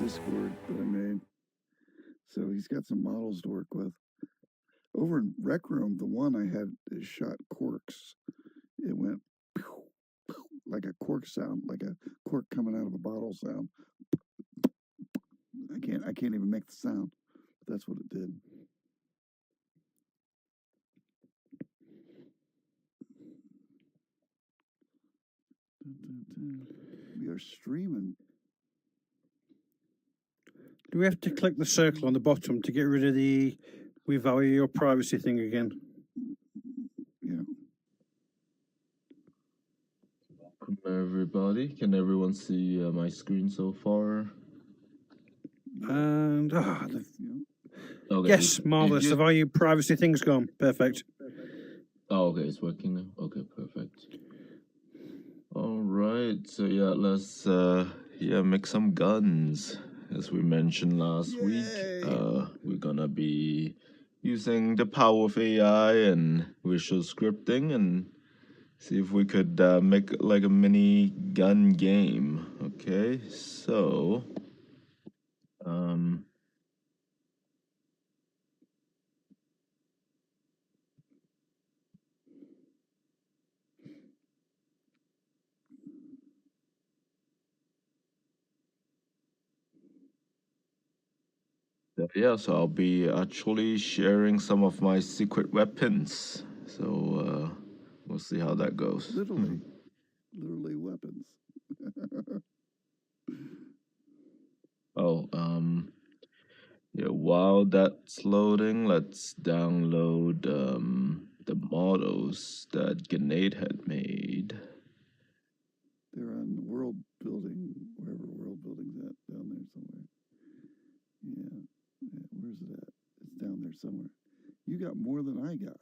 Discord that I made. So he's got some models to work with. Over in Rec Room, the one I had is shot corks. It went pew, pew, like a cork sound, like a cork coming out of a bottle sound. I can't even make the sound. But that's what it did. We are streaming. Do we have to click the circle on the bottom to get rid of the "we value your privacy" thing again? Yeah. Welcome everybody. Can everyone see my screen so far? And Okay. yes, marvelous. The value privacy thing's gone. Perfect. Oh, okay, it's working now. Okay, perfect. All right. So yeah, let's make some guns. As we mentioned last week, we're gonna be using the power of AI and visual scripting and see if we could make like a mini gun game. Okay, so yeah, so I'll be actually sharing some of my secret weapons. So we'll see how that goes. Literally weapons. Oh, yeah, while that's loading, let's download the models that Grenade had made. They're on the world building, wherever world building's at, down there somewhere. Yeah, where's it at? It's down there somewhere. You got more than I got.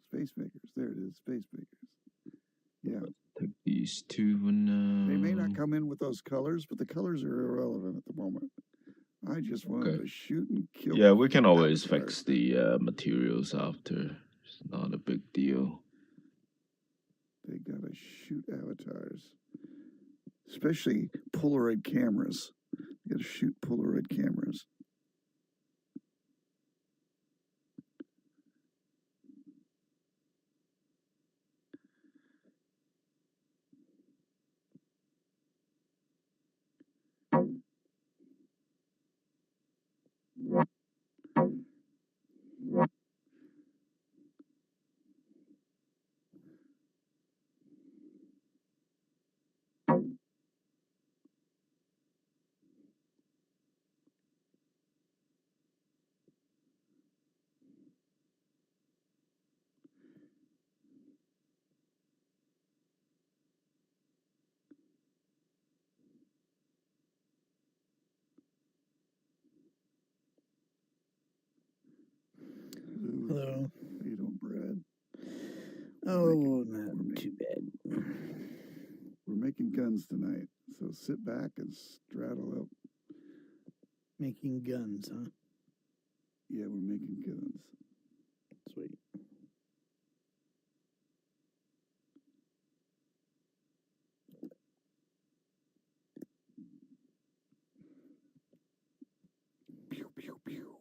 Space Makers. There it is, Space Makers. Yeah. Take these two now. They may not come in with those colors, but the colors are irrelevant at the moment. I just wanted to shoot and kill. Yeah, we can always fix the materials after. It's not a big deal. They gotta shoot avatars, especially Polaroid cameras. They gotta shoot Polaroid cameras. Hello. How you doing, Brad? Oh, not too bad. We're making guns tonight, so sit back and straddle up. Making guns, huh? Yeah, we're making guns. Sweet. Pew, pew, pew.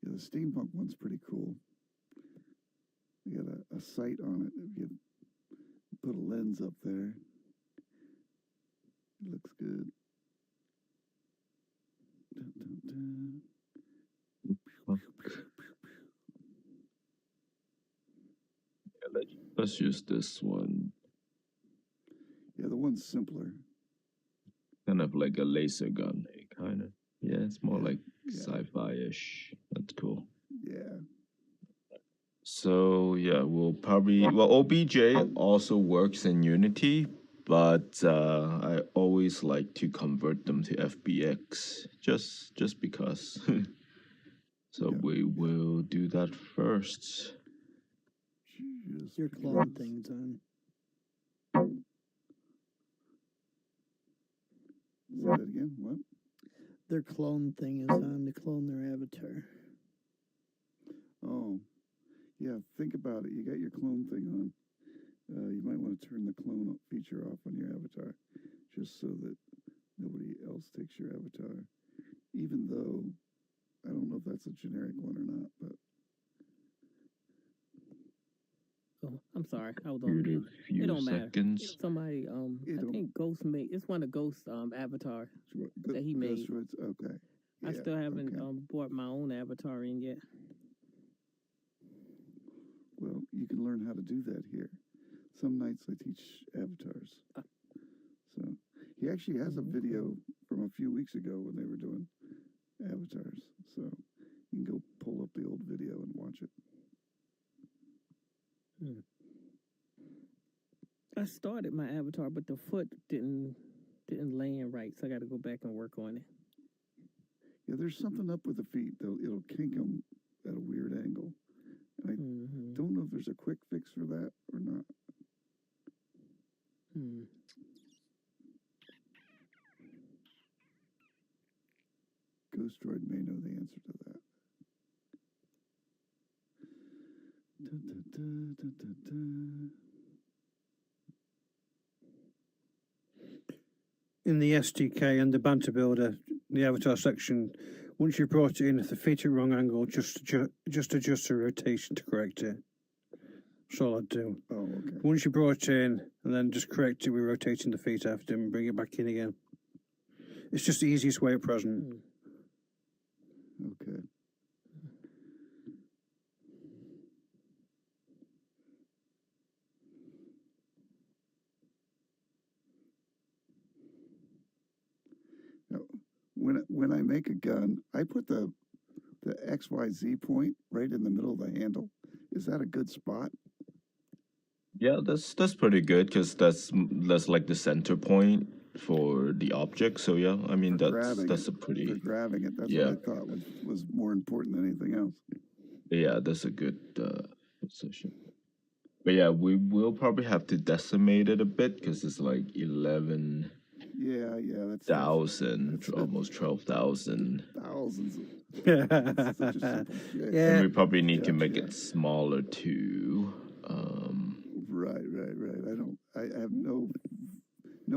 Yeah, the steampunk one's pretty cool. You got a sight on it. If you put a lens up there, it looks good. Dun, dun, dun. Yeah, let's use this one. Yeah, the one's simpler. Kind of like a laser gun, kind of. Yeah, it's more like sci-fi-ish. That's cool. Yeah. So yeah, we'll probably OBJ also works in Unity, but I always like to convert them to FBX just because. So we will do that first. Your clone thing's on. Say that again. What? Their clone thing is on to clone their avatar. Oh, yeah, think about it. You got your clone thing on. You might want to turn the clone feature off on your avatar, just so that nobody else takes your avatar. Even though I don't know if that's a generic one or not, but Oh, I'm sorry. I was on Give it a mute. It few don't matter. seconds. Somebody, It I don't- think Ghost made. It's one of Ghost avatar that he made. Okay. I Yeah, still haven't okay. bought my own avatar in yet. Well, you can learn how to do that here. Some nights I teach avatars. So he actually has a video from a few weeks ago when they were doing avatars. So you can go pull up the old video and watch it. I started my avatar, but the foot didn't land right, so I got to go back and work on it. Yeah, there's something up with the feet. It'll kink them at a weird angle. And I don't know if there's a quick fix for that or not. Ghost Droid may know the answer to that. In the SDK and the Banter Builder, the avatar section, once you brought it in, if the feet are wrong angle, just adjust the rotation to correct it. That's all I'd do. Oh, okay. Once you brought it in, and then just correct it with rotating the feet after and bring it back in again. It's just the easiest way at present. Okay. Now, when I make a gun, I put the XYZ point right in the middle of the handle. Is that a good spot? Yeah, that's pretty good because that's like the center point for the object. So yeah, I mean For that's grabbing a it. pretty For grabbing it. That's yeah. what I thought was more important than anything else. Yeah, that's a good position. But yeah, we will probably have to decimate it a bit because it's like 11,000, That's almost 12,000. thousands. That's such a simple shape. And Yeah. we probably need to Yeah, make yeah. it smaller too. Right. I have no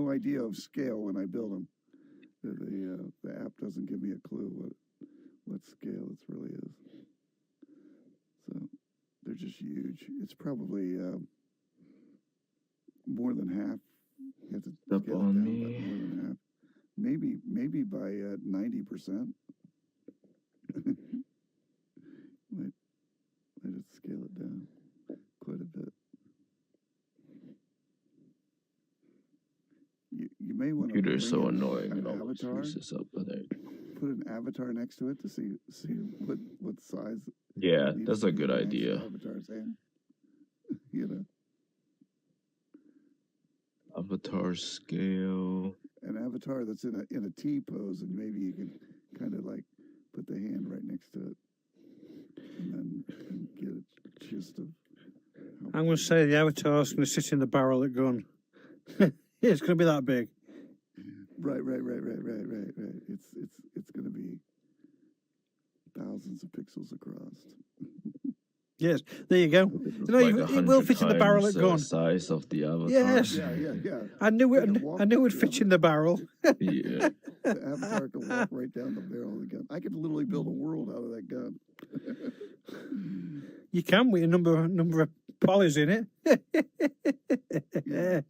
idea of scale when I build them. The app doesn't give me a clue what scale it really is. So they're just huge. It's probably more than half. You have to Up scale it on down me. by more than half. Maybe by 90%. I just scale it down quite a bit. You may want to Computer's so bring in annoying. an It always avatar. screws this up. But Put an avatar next to it to see what size. yeah, needs that's to a be good to match idea. the avatar's hand. You know, Avatar scale. an avatar that's in a T pose, and maybe you can kind of like put the hand right next to it, and then get a gist of. I'm going to say the avatar's going to sit in the barrel of the gun. Yeah, it's going to be that big. Right. It's going to be thousands of pixels across. Yes, there you go. No, it will fit in the barrel of the gun. Size of the avatar. Yes. Yeah. I knew it. can walk I knew it'd down fit in the barrel. Yeah. The avatar can walk right down the barrel of the gun. I could literally build a world out of that gun. You can with a number of polys in it. Yeah.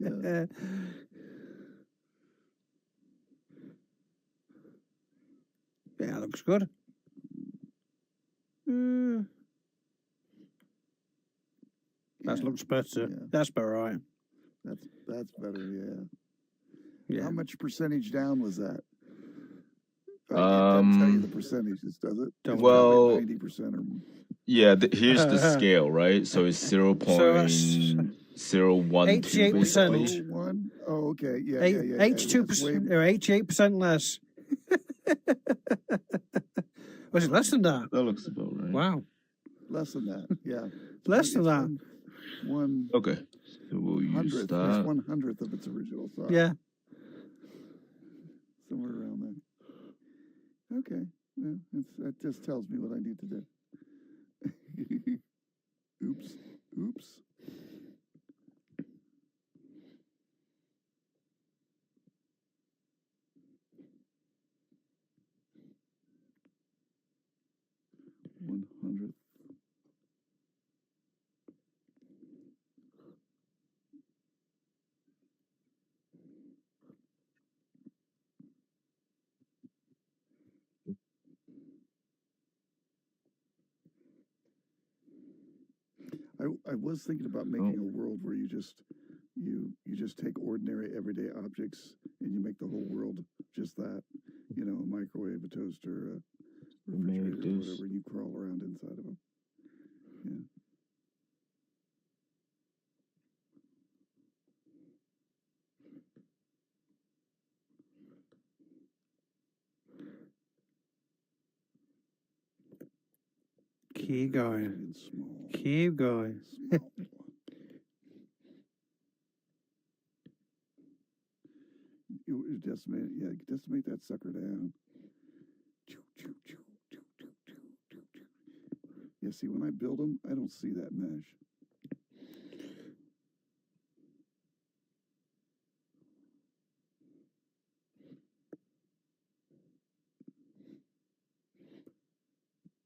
Yeah, looks good. That looks better. Yeah. That's about right. That's better. Yeah. Yeah. How much percentage down was that? It doesn't tell you the percentages, does it? Don't It's well, probably 90% or more. Yeah, here's the scale, right? So it's 0.012 88%. basically. Oh, okay. Yeah. 82% or 88% less. Was it less than that? That looks about right. Wow. Less than that. Yeah. Less than that. One Okay. So we'll use hundredth. It's that. 1/100th of its original size. Yeah. Somewhere around there. Okay. Yeah, that just tells me what I need to do. Oops. I was thinking about making a world where you just take ordinary everyday objects and you make the whole world just that. You know, a microwave, a toaster, a refrigerator, whatever, and you crawl around inside of them. Yeah. Keep going. And small. Keep going. Small. You decimate that sucker down. Yeah, see, when I build them, I don't see that mesh.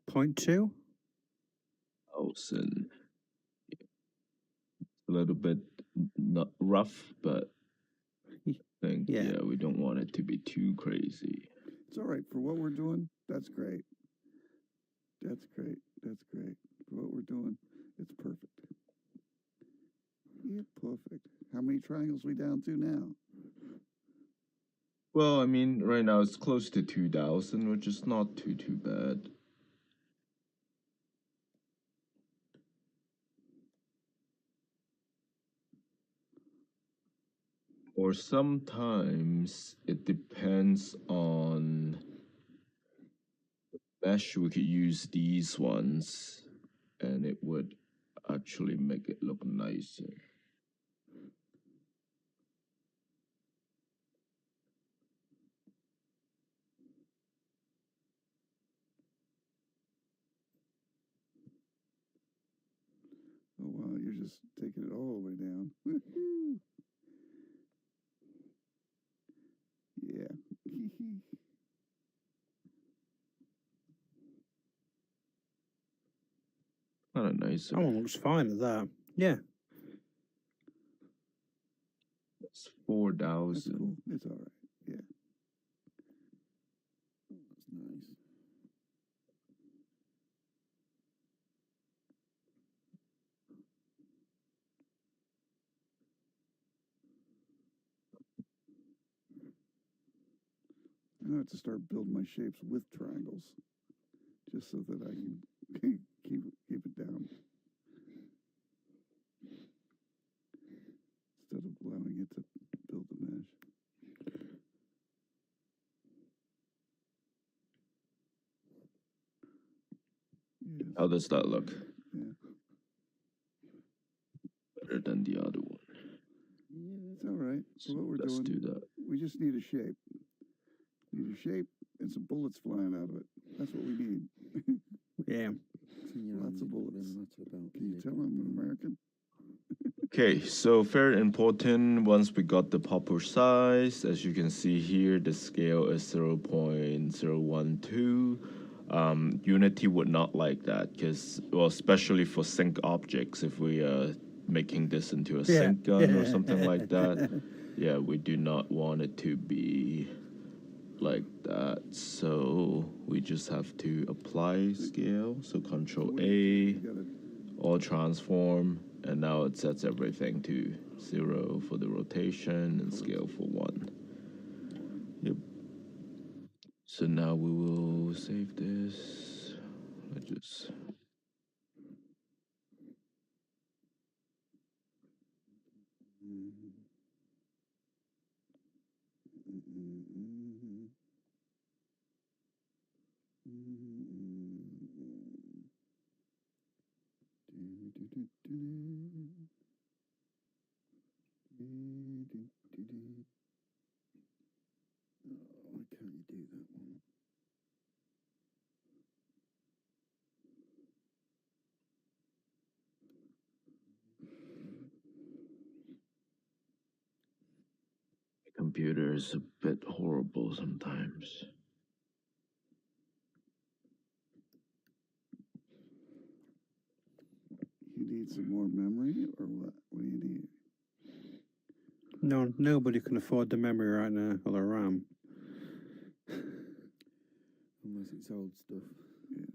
Point 2? And a little bit not rough, but I think Yeah. we don't want it to be too crazy. It's all right for what we're doing. That's great. That's great. That's great for what we're doing. It's perfect. Yeah, perfect. How many triangles we down to now? Well, I mean, right now it's close to 2,000, which is not too bad. Or sometimes it depends on mesh. We could use these ones, and it would actually make it look nicer. Oh wow, you're just taking it all the way down. Woo-hoo. Yeah. Kind of nicer. That one looks fine at that. Yeah. That's 4,000. That's cool. It's all right. Yeah. That's nice. I have to start building my shapes with triangles, just so that I can keep it down instead of allowing it to build the mesh. Yes. How does that look? Yeah. Better than the other one. Yeah, it's all right. For what we're Let's doing, do that. we just need a shape. Need a shape and some bullets flying out of it. That's what we need. Yeah. Lots of bullets. Can you tell I'm an American? Okay, so very important, once we got the popper size, as you can see here, the scale is 0.012. Unity would not like that, because, well, especially for sync objects, if we are making this into a sync gun or something like that, yeah, we do not want it to be like that. So we just have to apply scale, so Control A, all transform, and now it sets everything to 0 for the rotation and scale for 1. Yep. So now we will save this. I just Why can't you do that one? my computer is a bit horrible sometimes. You need some more memory, or what? What do you need? No, nobody can afford the memory right now, or the RAM. Unless it's old stuff. Yeah.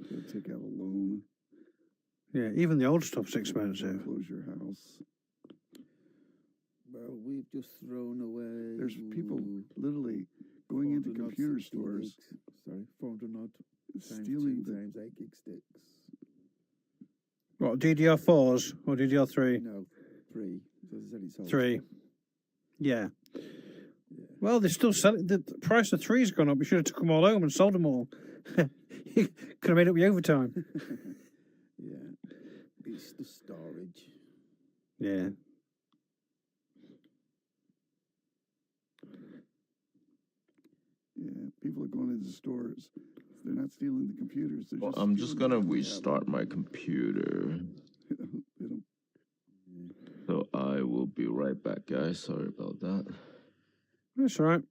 Gotta take out a loan. Yeah, even the old stuff's expensive. Close your house. Well, we've just thrown away. There's people literally going into computer stores, Sorry, 400 odd times stealing 2 the. times 8 gig sticks. What, DDR4s or DDR3? No, 3. So they said it's all 3. Yeah. Yeah. Well, they're still selling. The price of 3's gone up. You should have took them all home and sold them all. You could have made up the overtime. Yeah. It's the storage. Yeah. Yeah, people are going into stores. They're not stealing the computers. They're Well, just I'm just stealing gonna what they have. restart my computer. They don't- So I will be right back, guys. Sorry about that. That's all right.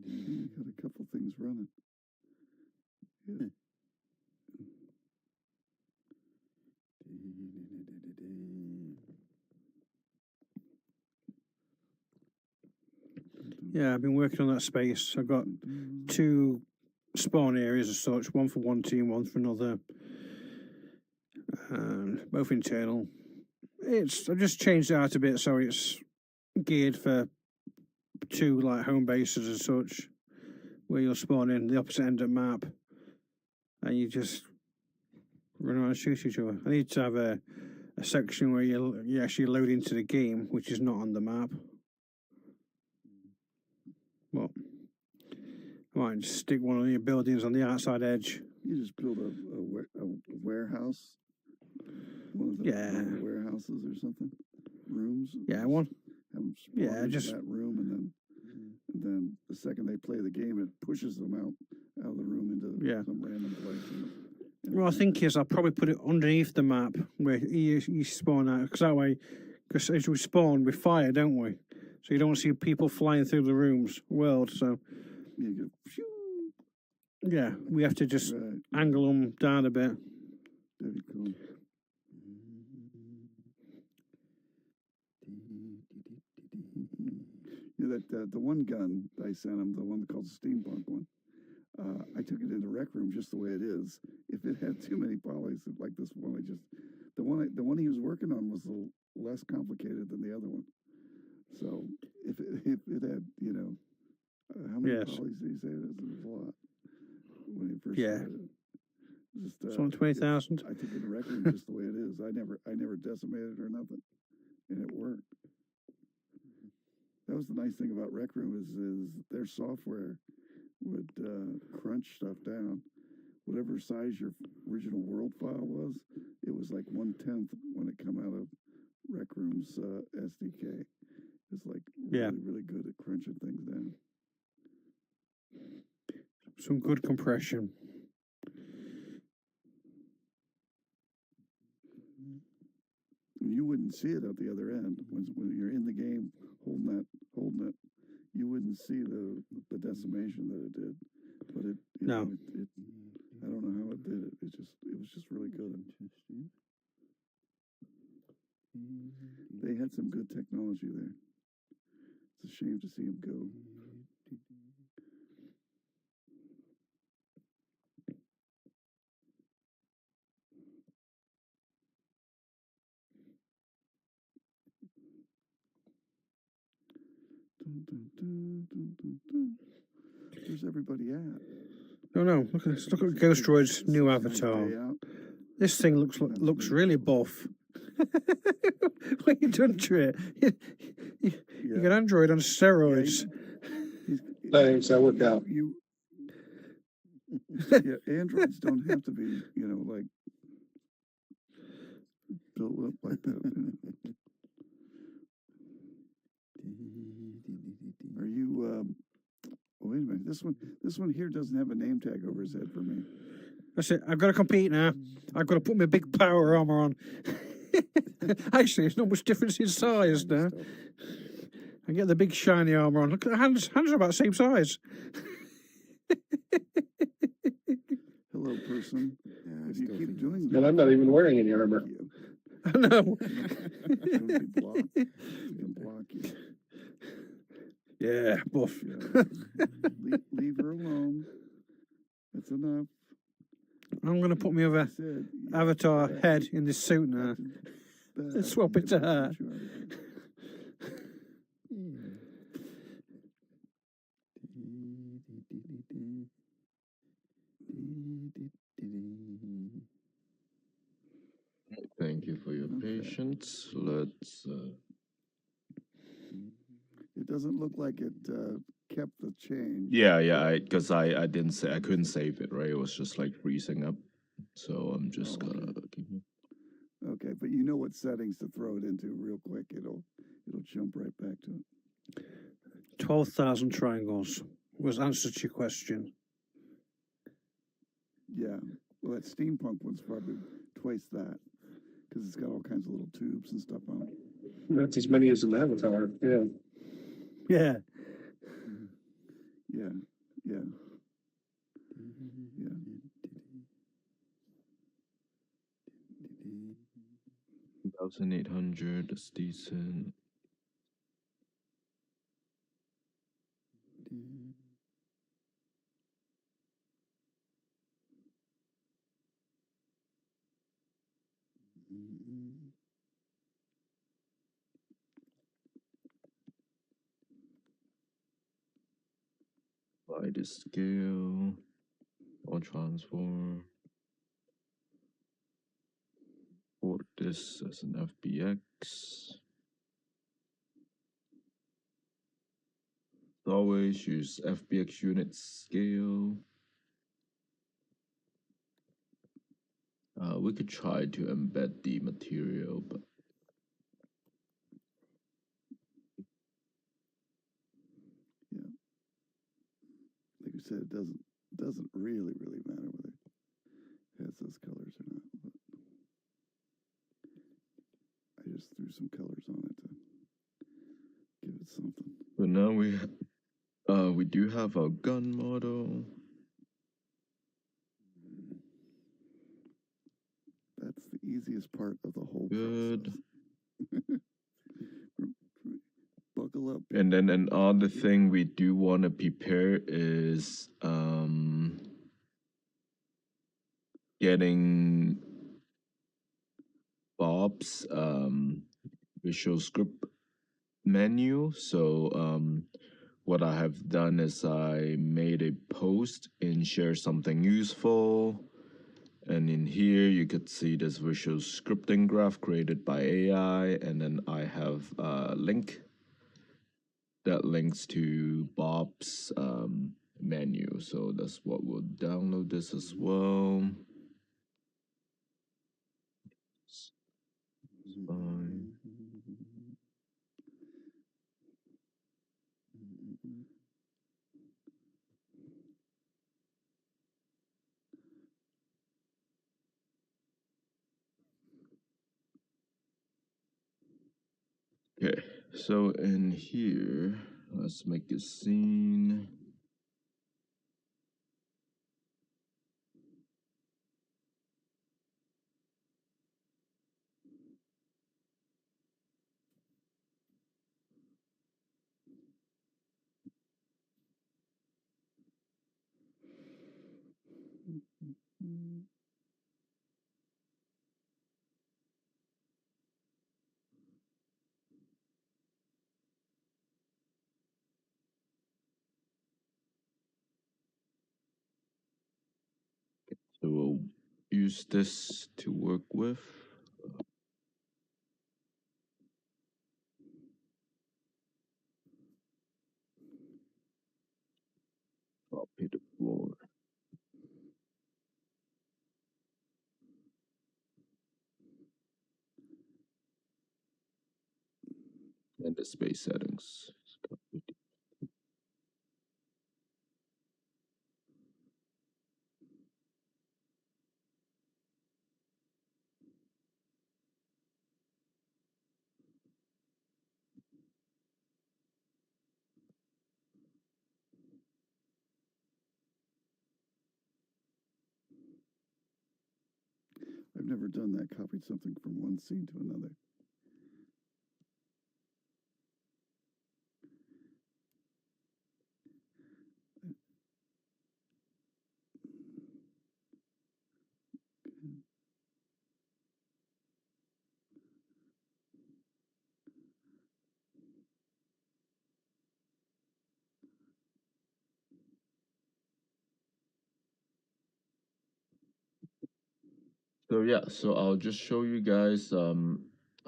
You got a couple things running. Yeah. Yeah, I've been working on that space. I've got 2 spawn areas as such, one for one team, one for another. Both internal. I've just changed it out a bit so it's geared for 2 like home bases as such, where you'll spawn in the opposite end of the map, and you just run around and shoot each other. I need to have a section where you actually load into the game, which is not on the map. Well, I might just stick one of your buildings on the outside edge. You just build a warehouse. One of the warehouses or something. Rooms. Yeah, one. Have them Yeah, spawn into just- that room, and then the second they play the game, it pushes them out of the room into Yeah. some random place. Well, I think I'll probably put it underneath the map where you spawn out, because that way, because as we spawn, we fire, don't we? So you don't see people flying through the world. So You go, phew, yeah, we have to just right. angle them down a bit. That'd be cool. Yeah, the one gun I sent him, the one called the steampunk one, I took it into Rec Room just the way it is. If it had too many polys like this one, the one he was working on was a little less complicated than the other one. So if it had, how many Yes. polys did he say it is? It was a lot when he first Yeah. started. Just So 20,000. I took it to Rec Room just the way it is. I never decimated or nothing, and it worked. That was the nice thing about Rec Room is their software would crunch stuff down. Whatever size your original world file was, it was like 1/10 when it come out of Rec Room's SDK. It's like Yeah. really good at crunching things down. Some good compression. You wouldn't see it at the other end when you're in the game holding it. You wouldn't see the decimation that it did, but it No. it I don't know how it did it. It was just really good. They had some good technology there. It's a shame to see them go. Where's everybody at? No. Look at Ghost Droid's new Nice avatar. day out. This thing looks really buff. What you done to it? You got Android on steroids. Thanks, that worked out. Yeah, androids don't have to be, like built up like that. Are you? Wait a minute. This one here doesn't have a name tag over his head for me. That's it. I've got to compete now. I've got to put my big power armor on. Actually, it's not much difference in size now. I get the big shiny armor on. Look at the hands. Hands are about the same size. Hello, person. Yeah, If you keep doing And I'm not even wearing any armor. you. I know. We can block you. Yeah, buff. Yeah. Leave her alone. That's enough. I'm going to put my I other said, avatar yeah, head in this suit now. that and swap it to her. get you out of here. Thank you for your Okay. patience. Let's. It doesn't look like it kept the change. Yeah. Because I didn't say I couldn't save it. Right. It was just like freezing up. So I'm just Oh, gonna. Okay, but you know what settings to throw it into real quick. It'll jump right back to it. 12,000 triangles was answer to your question. Yeah. Well, that steampunk one's probably twice that because it's got all kinds of little tubes and stuff on it. That's as many as an avatar. Yeah. Yeah. Yeah. Yeah. Yeah. 2,800. That's decent. Apply the scale or transform. Port this as an FBX. Always use FBX unit scale. We could try to embed the material, but Yeah. Like you said, it doesn't really matter whether it has those colors or not. But I just threw some colors on it to give it something. but now we do have our gun model. That's the easiest part of the whole Good. process. Buckle up. And then another thing we do want to prepare is getting Bob's visual script menu. So what I have done is I made a post in Share Something Useful. And in here, you could see this visual scripting graph created by AI. And then I have a link that links to Bob's menu. So that's what we'll download this as well. Fine. Okay, so in here, let's make a scene. So we'll use this to work with. Copy the floor. And the space settings. I've never done that. Copied something from one scene to another. So yeah, so I'll just show you guys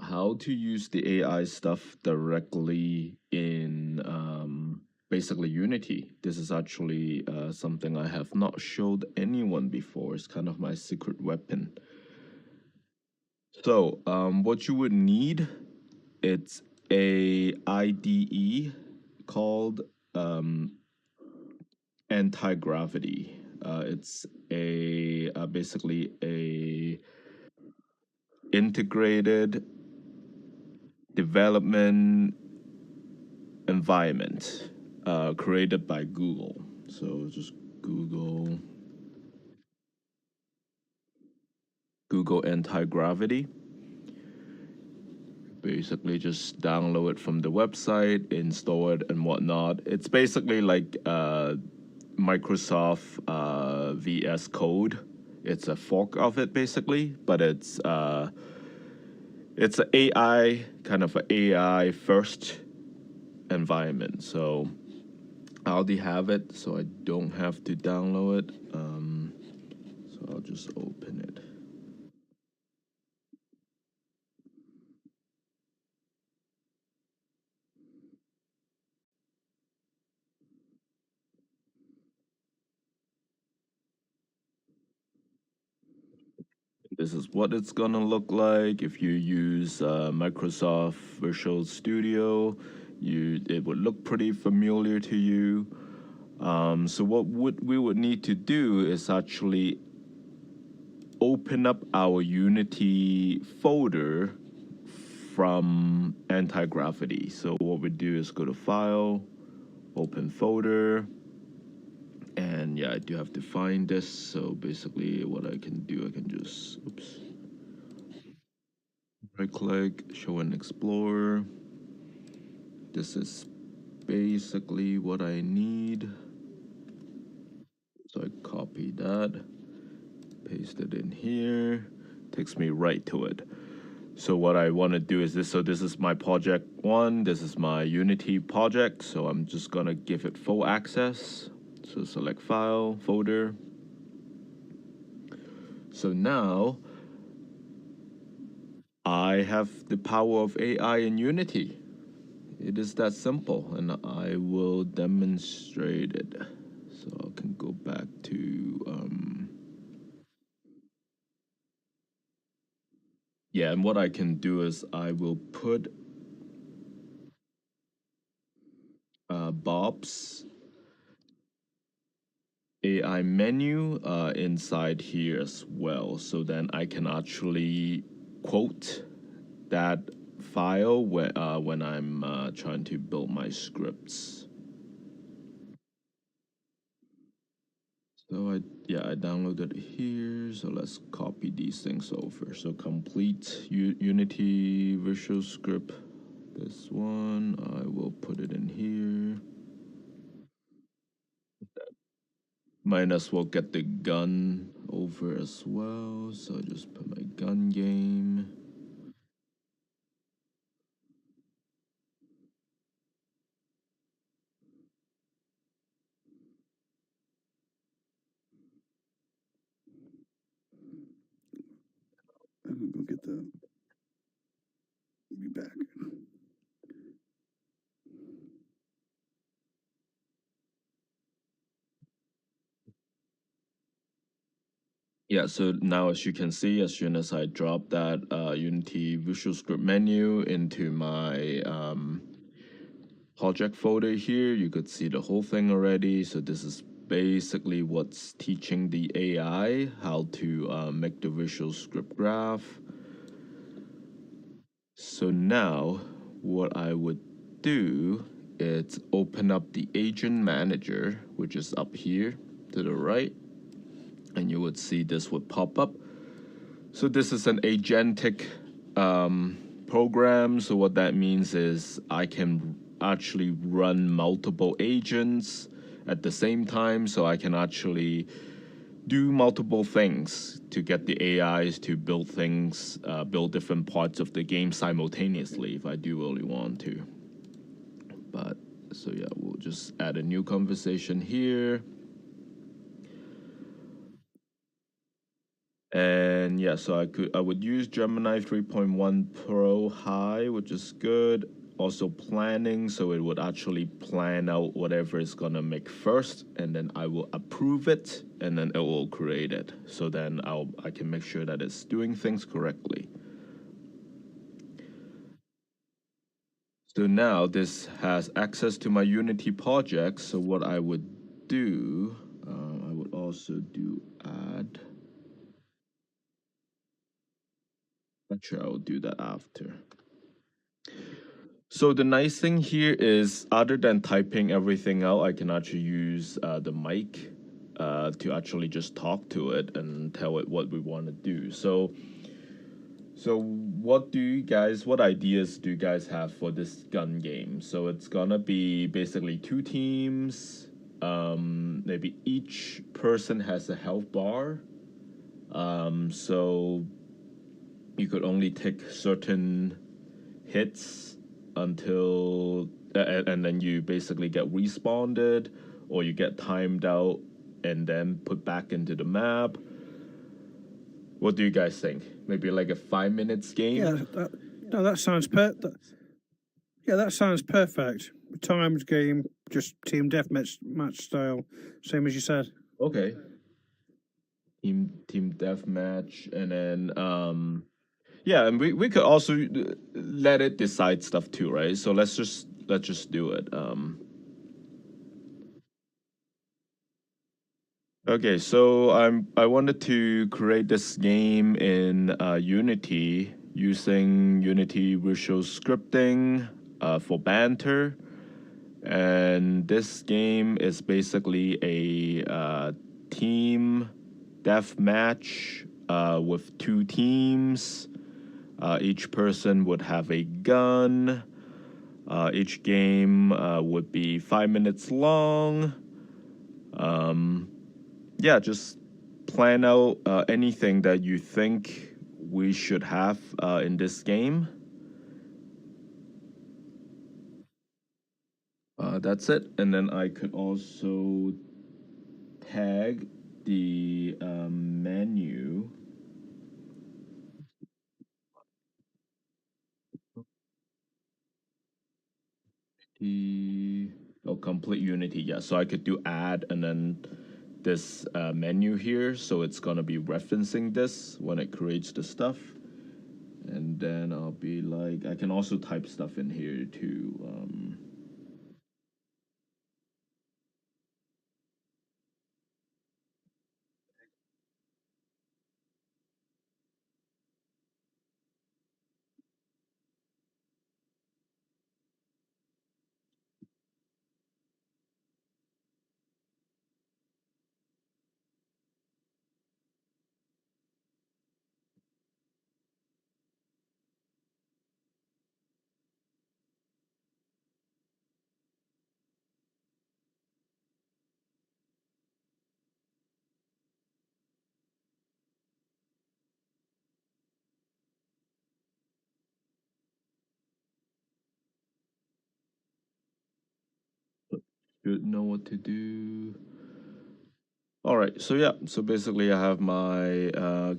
how to use the AI stuff directly in basically Unity. This is actually something I have not showed anyone before. It's kind of my secret weapon. So what you would need, it's a IDE called anti-gravity. It's a basically a integrated development environment created by Google. So just Google anti-gravity. Basically just download it from the website, install it and whatnot. It's basically like Microsoft VS Code. It's a fork of it basically, but it's an AI, kind of an AI first environment. So I already have it, so I don't have to download it. So I'll just open it. This is what it's gonna look like if you use Microsoft Visual Studio. It would look pretty familiar to you. So what we would need to do is actually open up our Unity folder from anti-gravity. So what we do is go to File, Open Folder, and yeah, I do have to find this. So basically what I can do, I can just, right click, Show and Explore. This is basically what I need. So I copy that, paste it in here, takes me right to it. So what I want to do is this. So this is my project 1. This is my Unity project. So I'm just going to give it full access. So select File, Folder. So now I have the power of AI in Unity. It is that simple, and I will demonstrate it. So I can go back to yeah, and what I can do is I will put Bob's AI menu inside here as well. So then I can actually quote that file when I'm trying to build my scripts. So I downloaded it here. So let's copy these things over. So complete Unity Visual Script. This one, I will put it in here. Might as well get the gun over as well. So I just put my gun game. I'm gonna go get the. Be back. Yeah, so now as you can see, as soon as I drop that Unity Visual Script menu into my project folder here, you could see the whole thing already. So this is basically what's teaching the AI how to make the visual script graph. So now what I would do is open up the agent manager, which is up here to the right, and you would see this would pop up. So this is an agentic program. So what that means is I can actually run multiple agents at the same time. So I can actually do multiple things to get the AIs to build things, build different parts of the game simultaneously if I do really want to. But so yeah, we'll just add a new conversation here. And yeah, so I would use Gemini 3.1 Pro High, which is good. Also planning, so it would actually plan out whatever it's gonna make first, and then I will approve it, and then it will create it. So then I can make sure that it's doing things correctly. So now this has access to my Unity project. So what I would do, I would also do add. Actually, I will do that after. So the nice thing here is, other than typing everything out, I can actually use the mic to actually just talk to it and tell it what we want to do. So what ideas do you guys have for this gun game? So it's gonna be basically two teams. Maybe each person has a health bar. So you could only take certain hits until and then you basically get respawned, or you get timed out and then put back into the map. What do you guys think? Maybe like a 5 minutes game? Yeah, that sounds that sounds perfect. Timed game, just team deathmatch match style, same as you said. Okay. Team deathmatch, and then yeah, and we could also let it decide stuff too, right? So let's just do it. Okay, so I wanted to create this game in Unity using Unity Visual Scripting for Banter, and this game is basically a team deathmatch with two teams. Each person would have a gun. Each game would be 5 minutes long. Yeah, just plan out anything that you think we should have in this game. That's it. And then I could also tag the menu. Complete Unity. Yeah, so I could do add and then this menu here. So it's gonna be referencing this when it creates the stuff. And then I'll be like, I can also type stuff in here too. Should know what to do. All right, so yeah, so basically I have my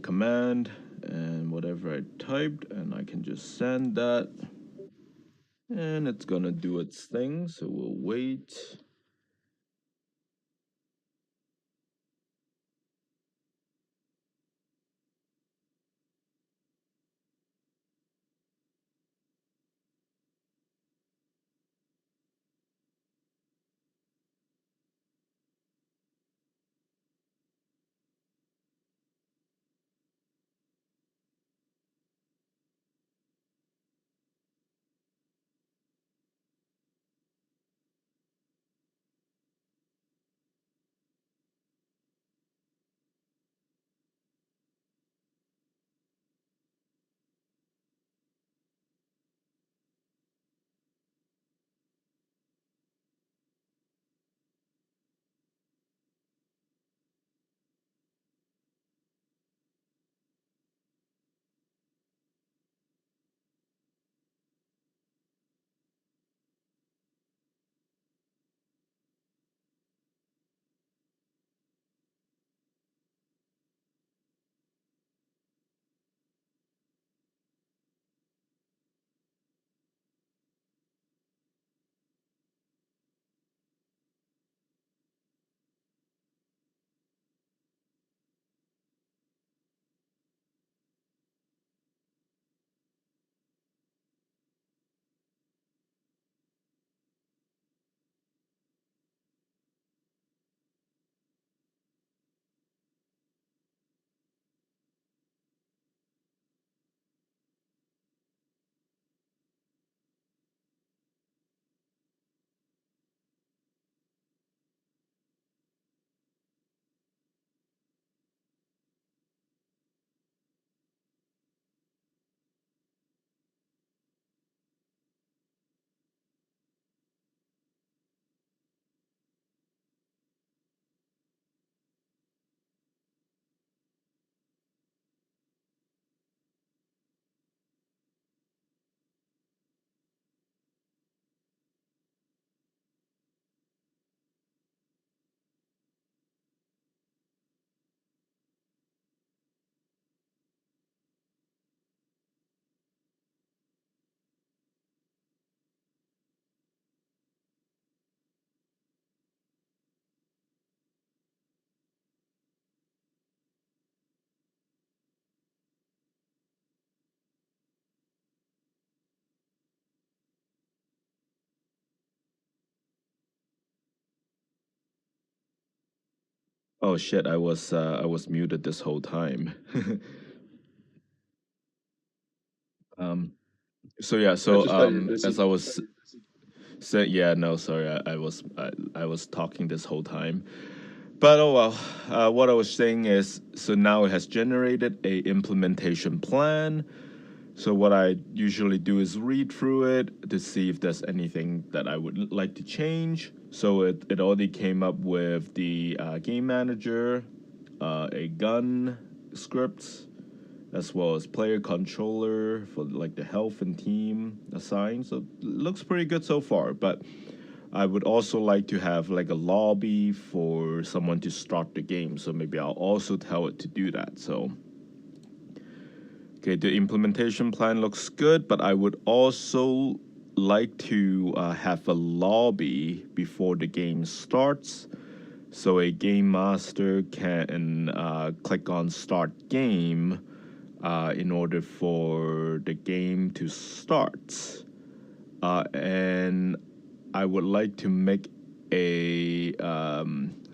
command and whatever I typed, and I can just send that, and it's gonna do its thing. So we'll wait. Oh shit! I was muted this whole time. um. So yeah. I So just thought you were as busy. I was saying, yeah. No, sorry. I was talking this whole time. But oh well. What I was saying is, so now it has generated a implementation plan. So what I usually do is read through it to see if there's anything that I would like to change. So it already came up with the game manager, a gun scripts, as well as player controller for like the health and team assigned. So it looks pretty good so far. But I would also like to have like a lobby for someone to start the game. So maybe I'll also tell it to do that. So okay, the implementation plan looks good, but I would also like to have a lobby before the game starts, so a game master can click on start game in order for the game to start. And I would like to make a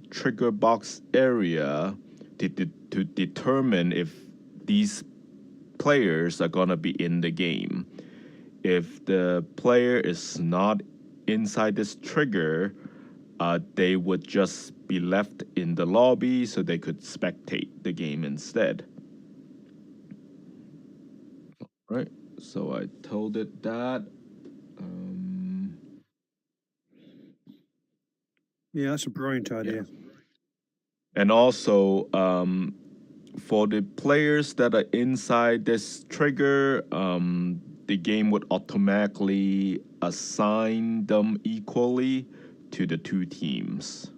trigger box area to determine if these players are gonna be in the game. If the player is not inside this trigger, they would just be left in the lobby so they could spectate the game instead. Right. So I told it that. Um, Yeah, that's a brilliant yeah. idea. And also, for the players that are inside this trigger, the game would automatically assign them equally to the two teams.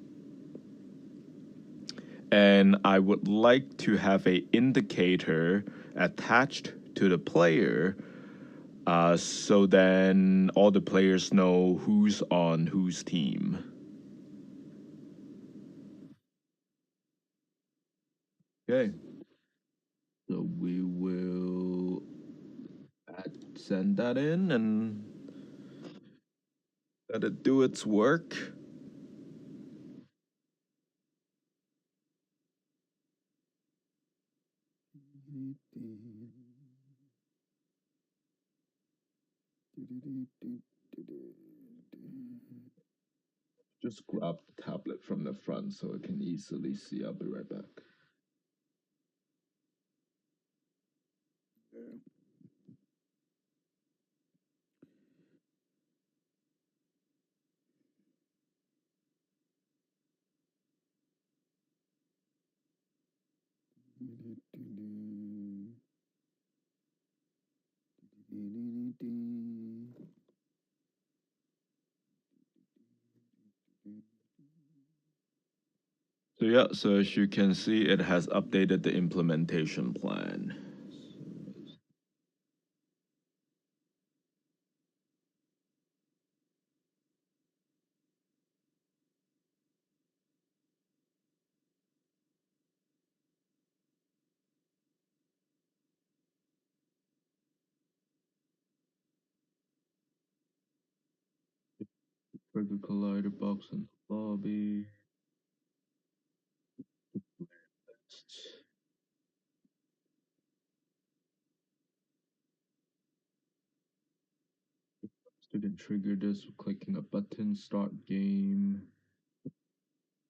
And I would like to have a indicator attached to the player, so then all the players know who's on whose team. Okay. So we will send that in and let it do its work. Just grab the tablet from the front so I can easily see. I'll be right back. So yeah, so as you can see, it has updated the implementation plan. Trigger collider box in the lobby. You can trigger this with clicking a button, start game.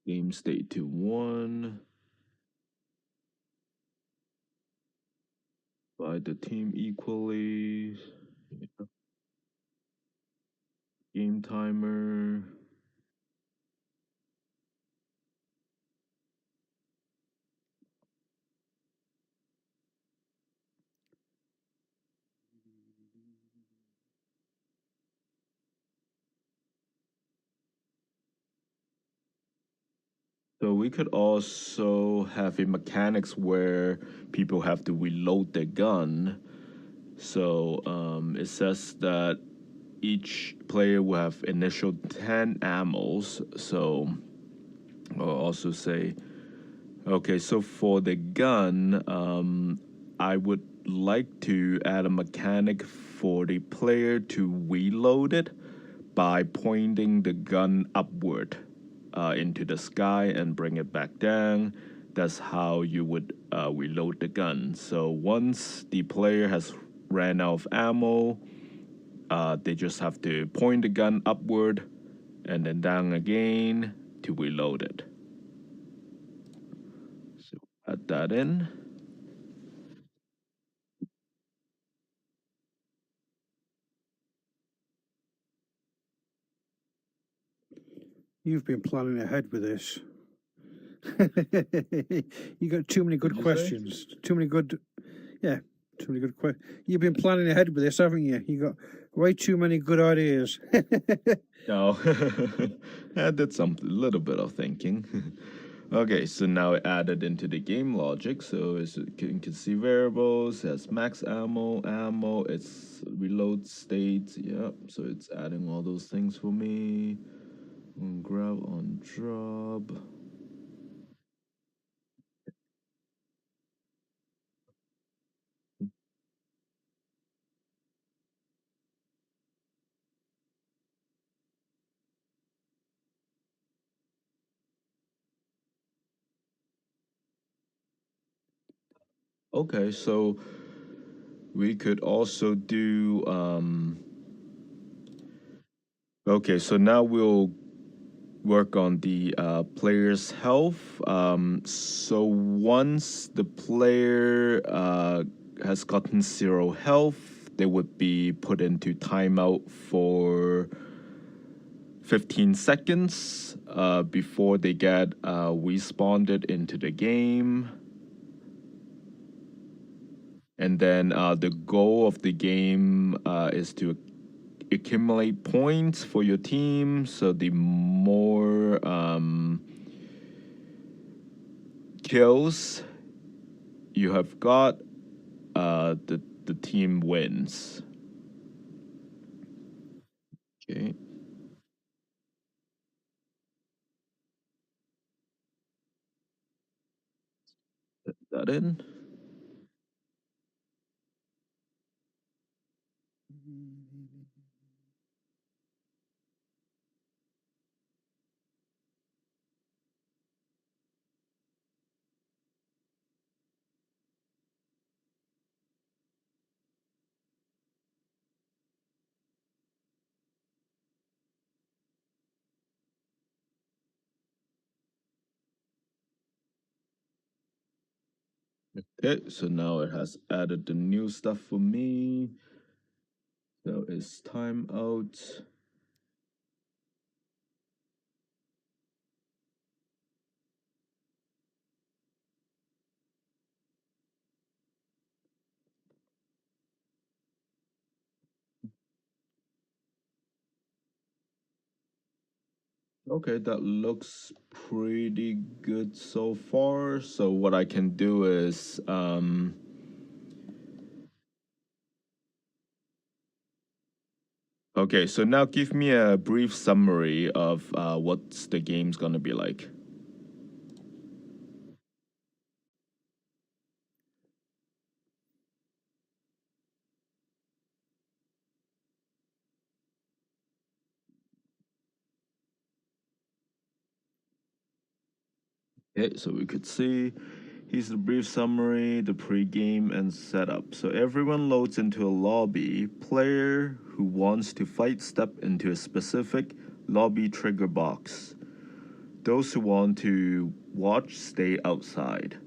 Game state to 1. Divide the team equally. Game timer. So we could also have a mechanics where people have to reload their gun. So it says that each player will have initial 10 ammos. So I'll also say, okay, so for the gun, I would like to add a mechanic for the player to reload it by pointing the gun upward. into the sky and bring it back down. That's how you would reload the gun. So once the player has ran out of ammo, they just have to point the gun upward and then down again to reload it. So add that in. You've been planning ahead with this. You got too many good What'd you say? questions. Too many good questions. You've been planning ahead with this, haven't you? You got way too many good ideas. No, I did a little bit of thinking. Okay, so now it added into the game logic. So you can see variables, it has max ammo, it's reload state. Yep, so it's adding all those things for me. On grab, on drop. Okay, so we could also do. Okay, so now we'll work on the player's health. So once the player has gotten 0 health, they would be put into timeout for 15 seconds before they get respawned into the game. And then the goal of the game is to accumulate points for your team. So the more kills you have got, the team wins. Okay. Put that in. Okay, so now it has added the new stuff for me. So it's timeout. Okay, that looks pretty good so far. So what I can do is okay, so now give me a brief summary of what's the game's gonna be like. Okay, so we could see here's the brief summary, the pre-game and setup. So everyone loads into a lobby. Player who wants to fight step into a specific lobby trigger box. Those who want to watch stay outside.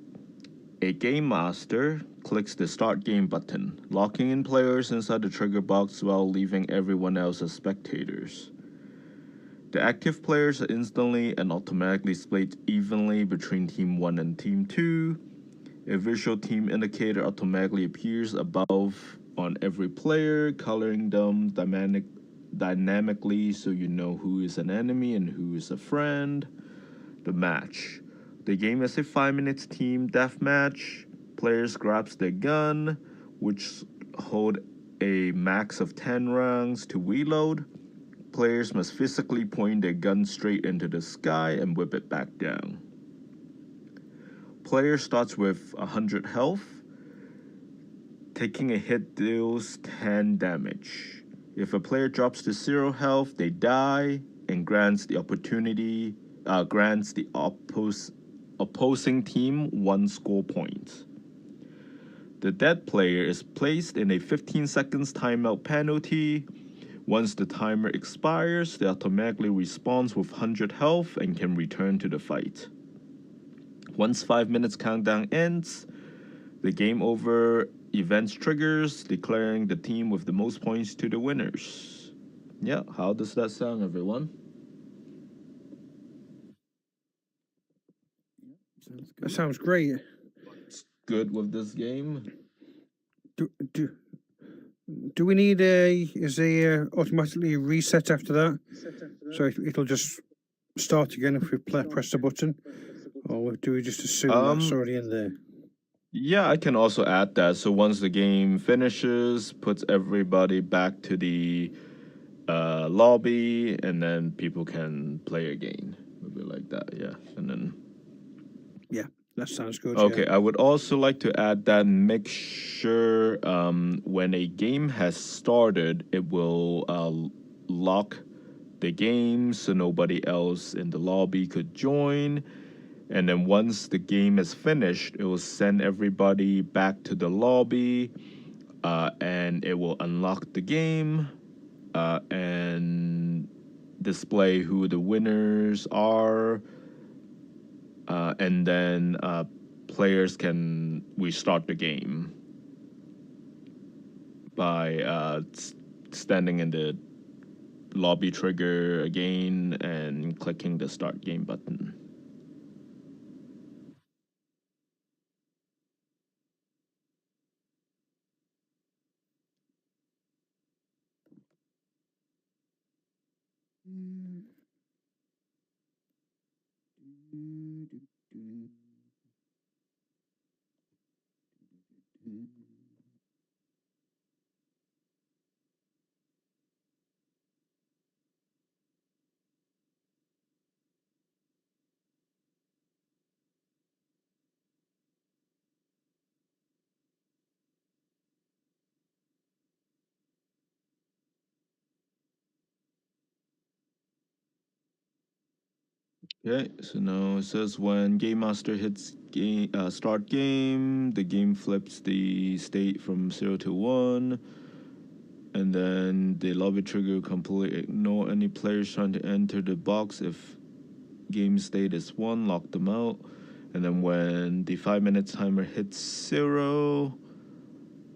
A game master clicks the start game button, locking in players inside the trigger box while leaving everyone else as spectators. The active players are instantly and automatically split evenly between Team 1 and Team 2. A visual team indicator automatically appears above on every player, coloring them dynamically so you know who is an enemy and who is a friend. The match. The game is a 5 minutes team deathmatch. Players grabs their gun, which hold a max of 10 rounds to reload. Players must physically point their gun straight into the sky and whip it back down. Player starts with 100 health. Taking a hit deals 10 damage. If a player drops to 0 health, they die and grants the opportunity grants the opposing team 1 score point. The dead player is placed in a 15 seconds timeout penalty. Once the timer expires, they automatically respawns with 100 health and can return to the fight. Once 5 minutes countdown ends, the game over events triggers, declaring the team with the most points to the winners. Yeah, how does that sound, everyone? Sounds That good. sounds great. What's good with this game? Do we need is they automatically reset after that? So it'll just start again if we press the button? Or do we just assume that's already in there? Yeah, I can also add that. So once the game finishes, puts everybody back to the lobby, and then people can play again. Maybe like that, yeah. And then That sounds good. okay, Yeah. I would also like to add that make sure when a game has started, it will lock the game so nobody else in the lobby could join. And then once the game is finished, it will send everybody back to the lobby, and it will unlock the game and display who the winners are. And then players can restart the game by standing in the lobby trigger again and clicking the start game button. Okay, so now it says when Game Master hits start game, the game flips the state from 0 to 1, and then the lobby trigger will completely ignore any players trying to enter the box. If game state is 1, lock them out. And then when the 5-minute timer hits 0,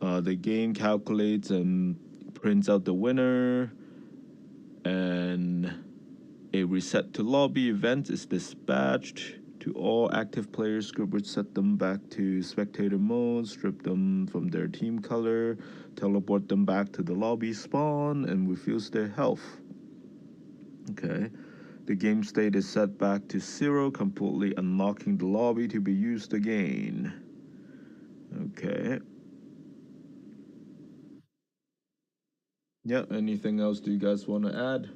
the game calculates and prints out the winner, and a reset to lobby event is dispatched to all active players group, which set them back to spectator mode, strip them from their team color, teleport them back to the lobby spawn, and refills their health. Okay. The game state is set back to 0, completely unlocking the lobby to be used again. Okay. Yeah, anything else do you guys want to add?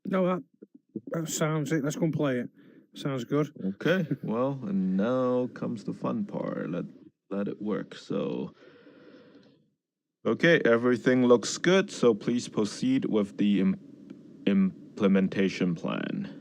No, that sounds it. Let's go and play it. Sounds good. Okay, well, and now comes the fun part. Let it work. So, okay, everything looks good. So please proceed with the implementation plan.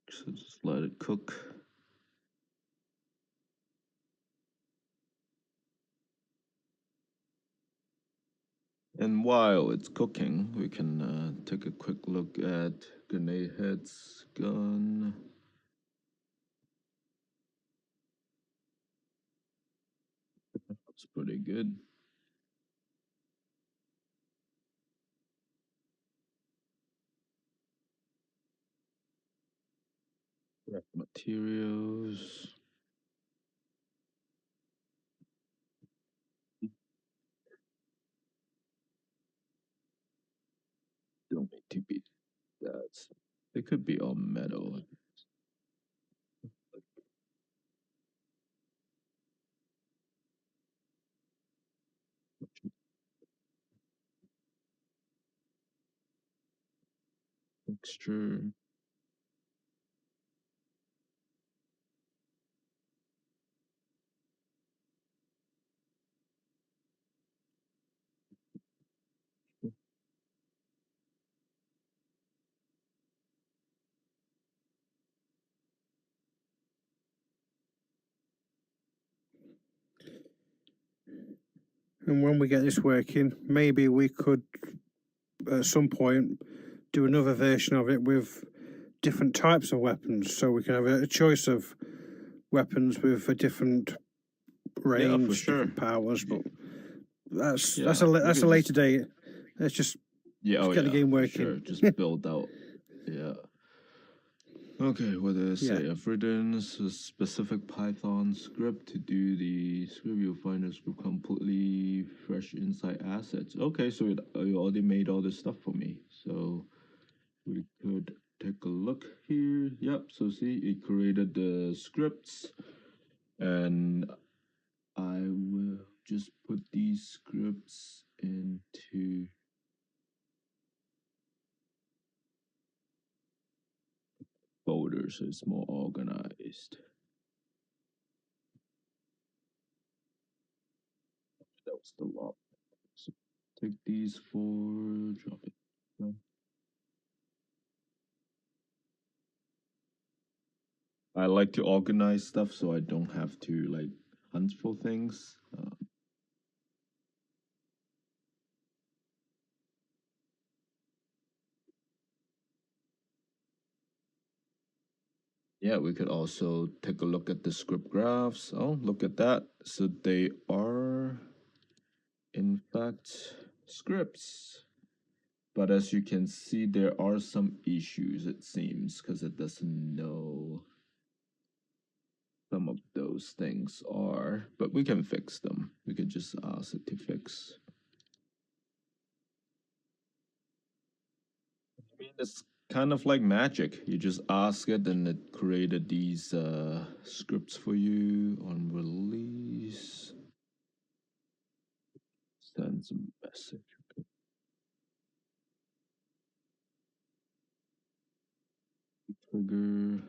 So just let it cook. And while it's cooking, we can take a quick look at Grenade Head's gun. That's pretty good. Materials. Don't need to be that. They could be all metal. Texture. And when we get this working, maybe we could, at some point, do another version of it with different types of weapons, so we can have a choice of weapons with a different range, for sure. different powers. But that's Yeah, a we that's a could later just- date. Let's just Yeah, Just oh get the yeah, game for working. Sure. Just build out. Yeah. Okay, what did I say? Yeah. I've written a specific Python script to do the script. You'll find the script completely fresh inside assets. Okay, so it already made all this stuff for me. So we could take a look here. Yep, so see, it created the scripts. And I will just put these scripts into folders so it's more organized. That was the law. So take these four, drop it down. I like to organize stuff so I don't have to like hunt for things. Yeah, we could also take a look at the script graphs. Oh, look at that. So they are, in fact, scripts. But as you can see, there are some issues, it seems, because it doesn't know some of those things are. But we can fix them. We could just ask it to fix. I mean, it's kind of like magic. You just ask it, and it created these scripts for you on release. Sends a message. Okay. Trigger.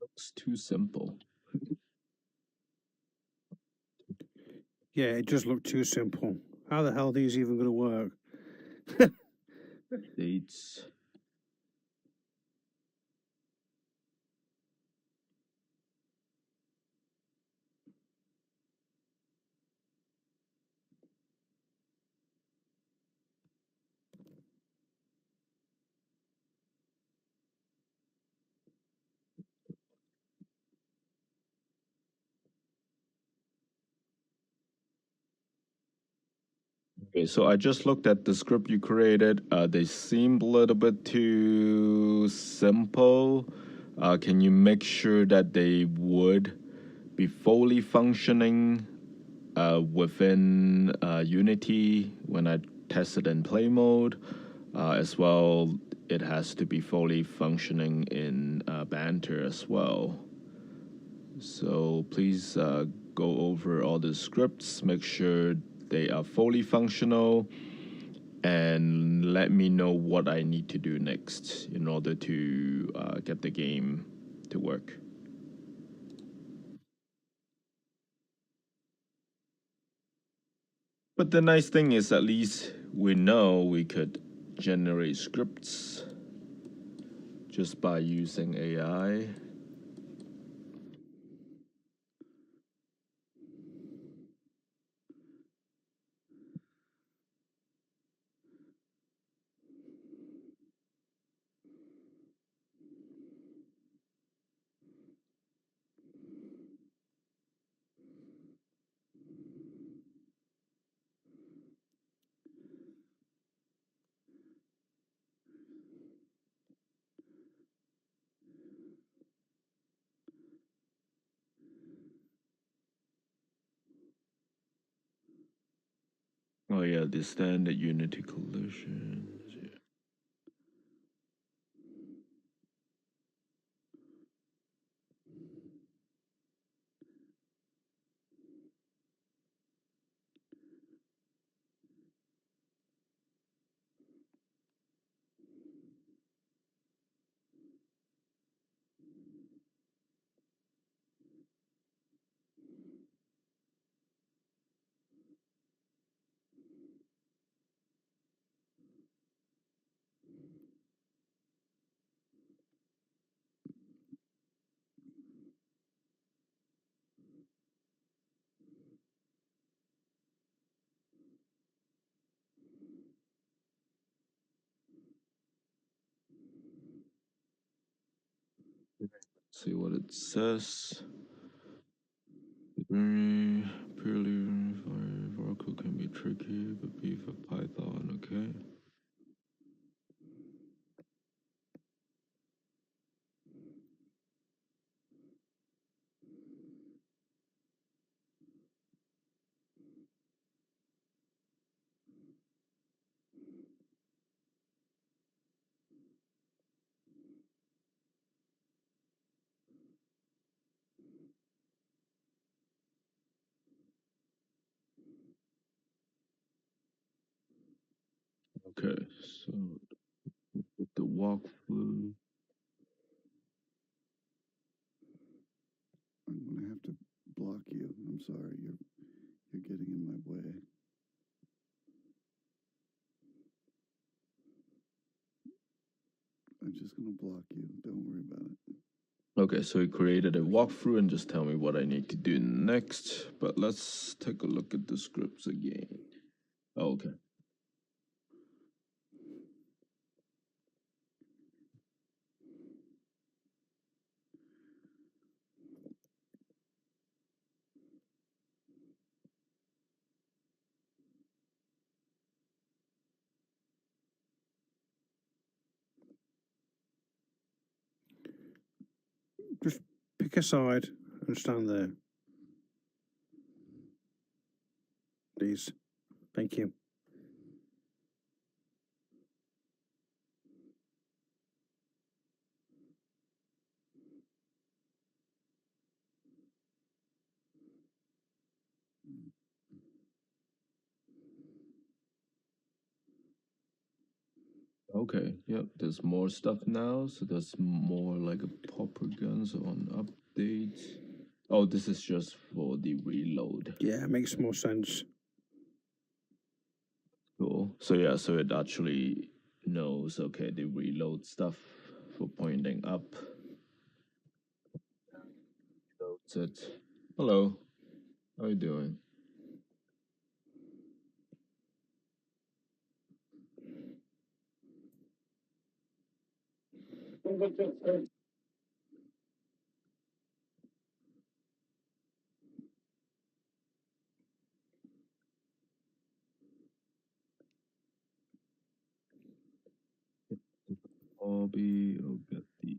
Looks too simple. Yeah, it just looked too simple. How the hell are these even going to work? Dates. Okay, so I just looked at the script you created. They seemed a little bit too simple. Can you make sure that they would be fully functioning within Unity when I test it in play mode? As well, it has to be fully functioning in Banter as well. So please go over all the scripts, make sure they are fully functional, and let me know what I need to do next in order to get the game to work. But the nice thing is, at least we know we could generate scripts just by using AI. Oh yeah, the standard Unity collisions. Yeah. See what it says. Purely Oracle can be tricky, but be for Python, okay? Okay, so the walkthrough. I'm gonna have to block you. I'm sorry, you're getting in my way. I'm just gonna block you. Don't worry about it. Okay, so he created a walkthrough and just tell me what I need to do next. But let's take a look at the scripts again. Okay. Just pick a side and stand there. Please. Thank you. Okay, yep, there's more stuff now. So there's more like a popper guns on updates. Oh, this is just for the reload. Yeah, it makes more sense. Cool. So yeah, so it actually knows, okay, the reload stuff for pointing up. Loads it. Hello. How you doing? Hobby, get the.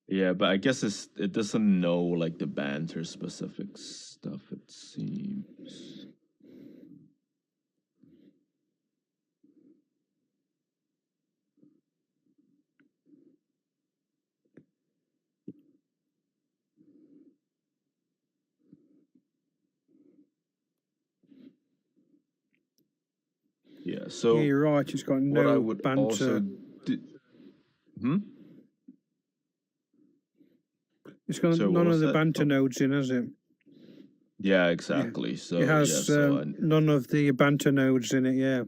Yeah, but I guess it doesn't know like the banter specific stuff, it seems. Yeah, so Yeah, you're right. It's got what I no would banter. also do. It's got So what none of was the that? banter Oh, nodes in, has it? yeah, exactly. So It yeah, has so none of the banter nodes in it. Yeah.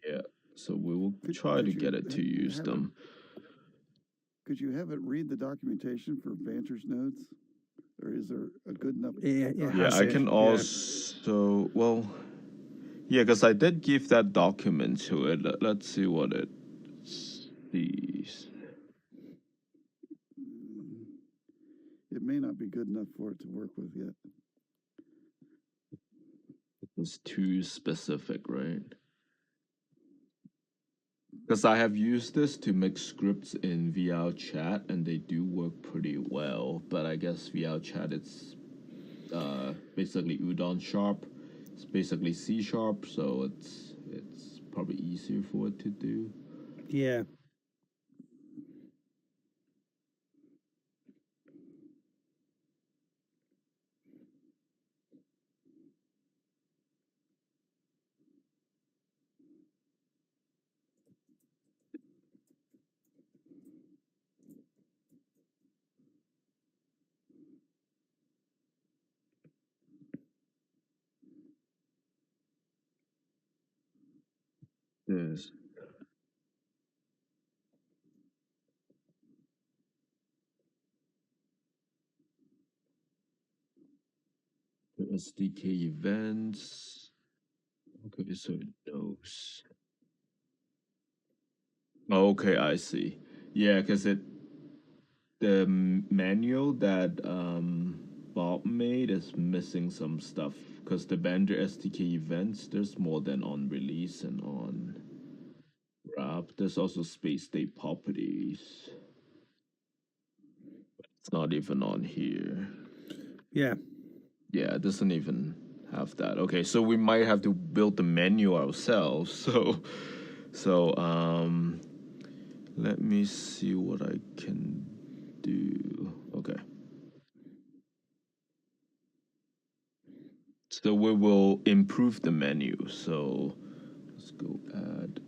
yeah, so we will Could- try could to you get it to use have them. Could you have it read the documentation for Banter's nodes? Or is there a good enough? Yeah, Yeah, has I it, can yeah. also well, yeah, because I did give that document to it. Let's see what it sees. It may not be good enough for it to work with yet. It's too specific, right? Because I have used this to make scripts in VR chat and they do work pretty well, but I guess VR chat it's basically udon sharp. It's basically C sharp, so it's probably easier for it to do. Yeah. Yes. The SDK events. Okay, so it knows. Okay, I see. Yeah, because the manual that Bob made is missing some stuff. Because the Bender SDK events, there's more than on release and on wrap. There's also space state properties. It's not even on here. Yeah. Yeah, it doesn't even have that. Okay, so we might have to build the menu ourselves. So let me see what I can do. Okay. So we will improve the menu. So let's go add.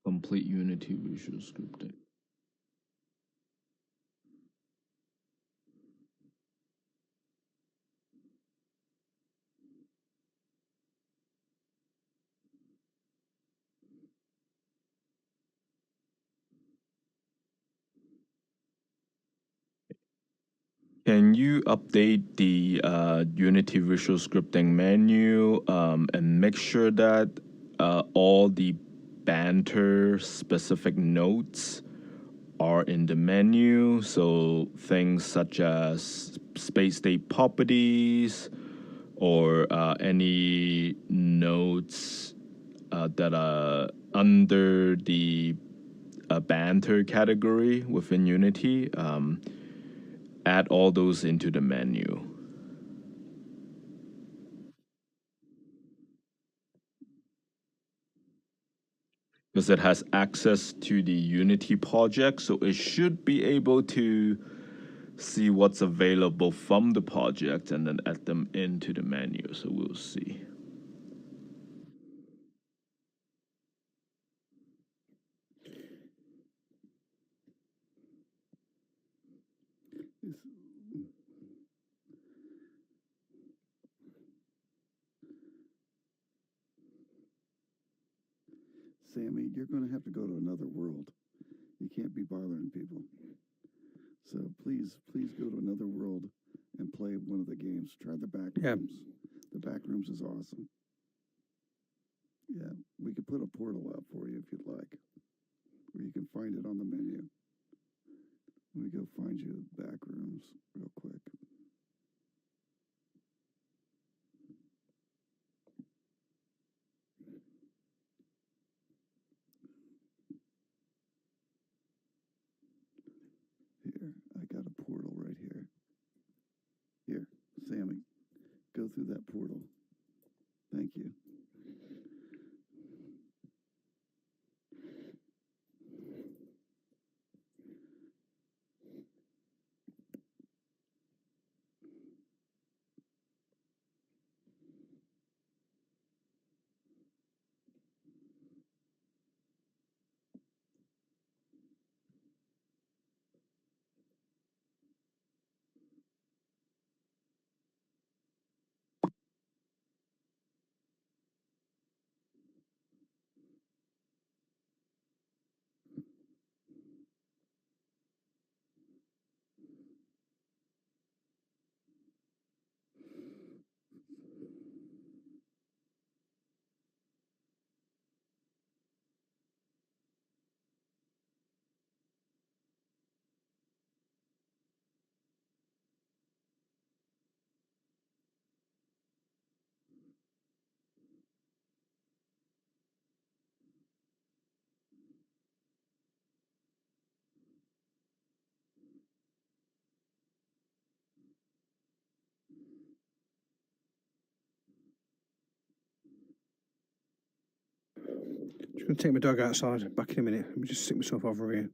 Complete Unity visual scripting. Can you update the Unity visual scripting menu and make sure that all the banter specific nodes are in the menu? So things such as space state properties or any nodes that are under the banter category within Unity, add all those into the menu. Because it has access to the Unity project, so it should be able to see what's available from the project and then add them into the menu. So we'll see. Sammy, you're going to have to go to another world. You can't be bothering people. So please go to another world and play one of the games. Try the back rooms. The back rooms is awesome. Yeah, we could put a portal up for you if you'd like, or you can find it on the menu. Let me go find you back rooms real quick. Here, I got a portal right here. Here, Sammy, go through that portal. Thank you. going to take my dog outside. Back in a minute. Let me just sit myself over here.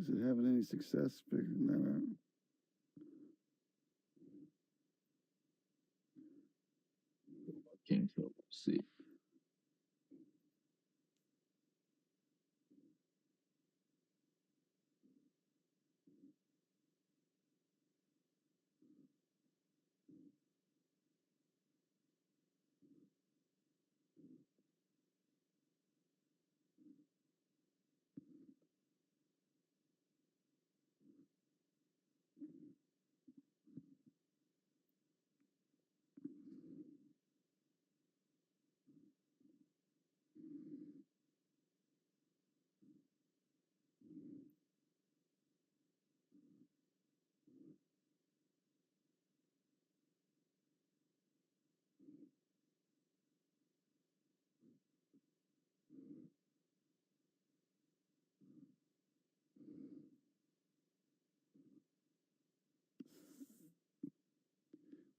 Is it having any success figuring that out? Can't help see.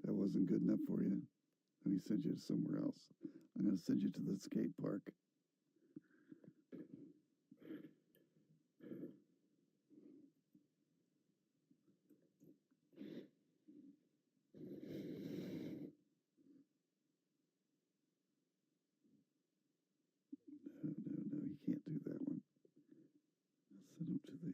That wasn't good enough for you. Let me send you somewhere else. I'm going to send you to the skate park. No, you can't do that one. Send him to the.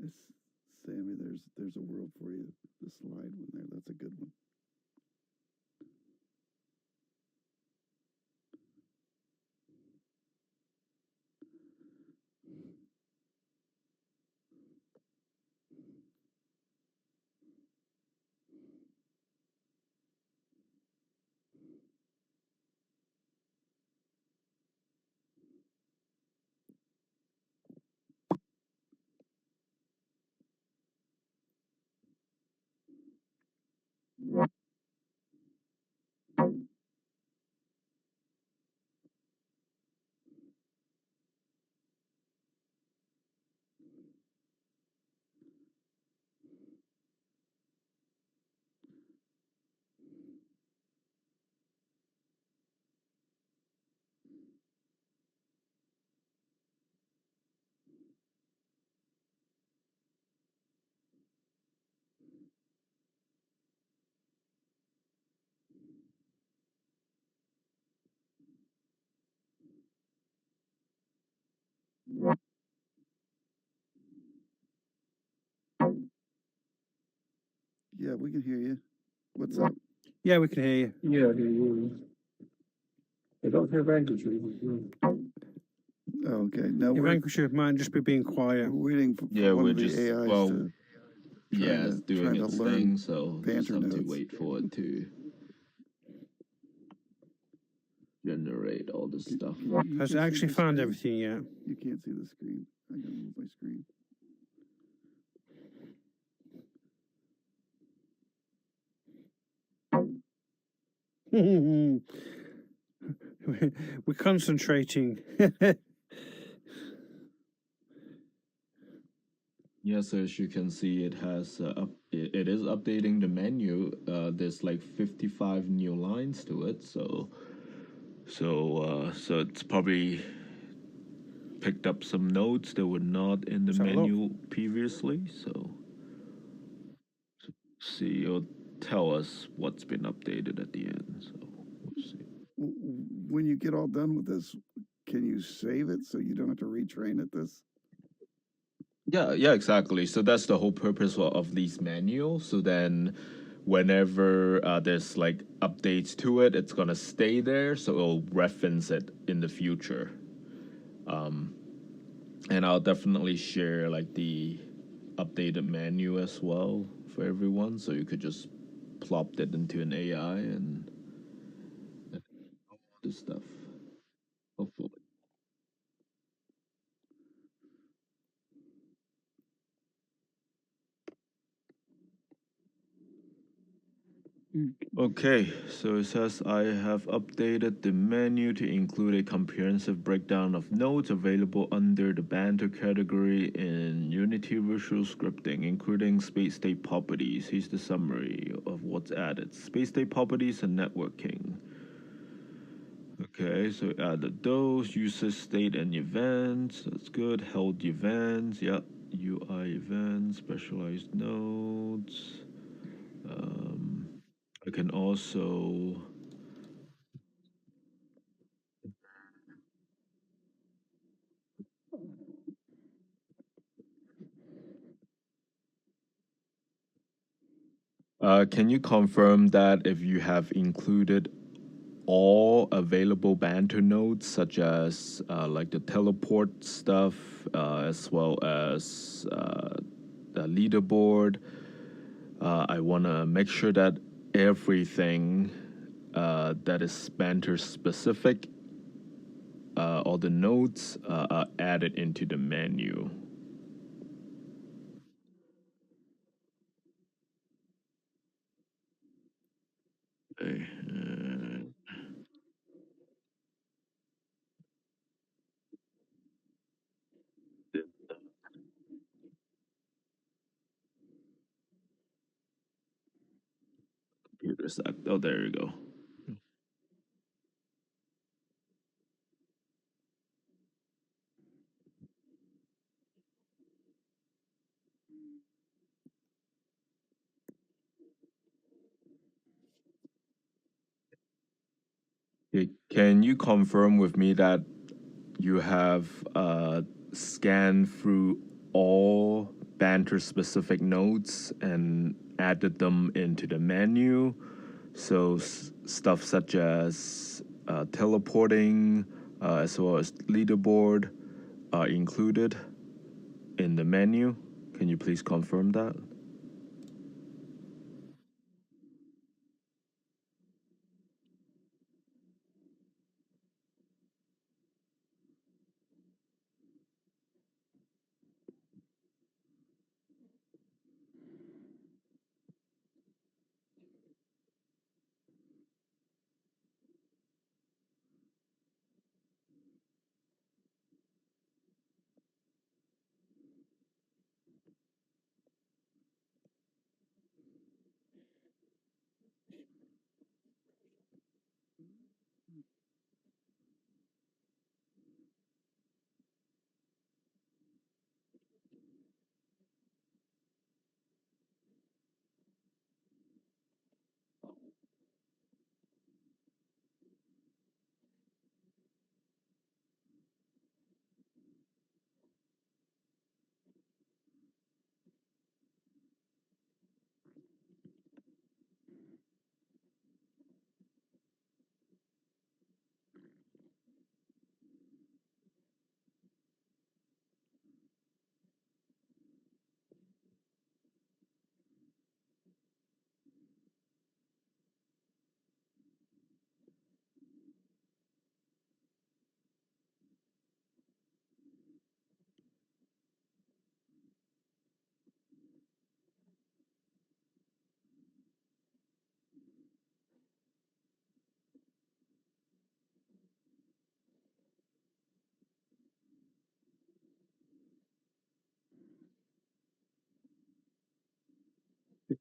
It's Sammy. There's a world for you. The slide one there. That's a good one. Yeah, we can hear you. What's up? Yeah, we can hear you. Yeah, I don't hear Vanquish. Oh, okay. No, Your we're Vanquisher might just be being quiet. waiting for Yeah, one we're of the just AIs well, to yeah, it's doing trying to its learn thing, so just banter have to notes. wait for it to generate all this stuff. You Has can it see actually the found screen. everything yet? You can't see the screen. I gotta move my screen. We're concentrating. Yes, as you can see, it has it is updating the menu. There's like 55 new lines to it, so it's probably picked up some notes that were not in the Let's have a look. menu previously. So see, it'll tell us what's been updated at the end. So we'll see. When you get all done with this, can you save it so you don't have to retrain it this? Yeah, exactly. So that's the whole purpose of these manuals. So then, whenever there's like updates to it, it's gonna stay there, so it'll reference it in the future. And I'll definitely share like the updated menu as well for everyone, so you could just plop it into an AI and do stuff. Hopefully. Okay, so it says I have updated the menu to include a comprehensive breakdown of nodes available under the Banter category in Unity Visual Scripting, including space state properties. Here's the summary of what's added: space state properties and networking. Okay, so added those, user state and events, that's good. Held events, yeah. UI events, specialized nodes. I can also can you confirm that if you have included all available banter nodes, such as like the teleport stuff, as well as the leaderboard? I want to make sure that everything that is banter specific, all the nodes are added into the menu. Okay. Computer stack. Oh, there you go. Okay, can you confirm with me that you have scanned through all banter specific nodes and added them into the menu? So stuff such as teleporting, as well as leaderboard, are included in the menu. Can you please confirm that?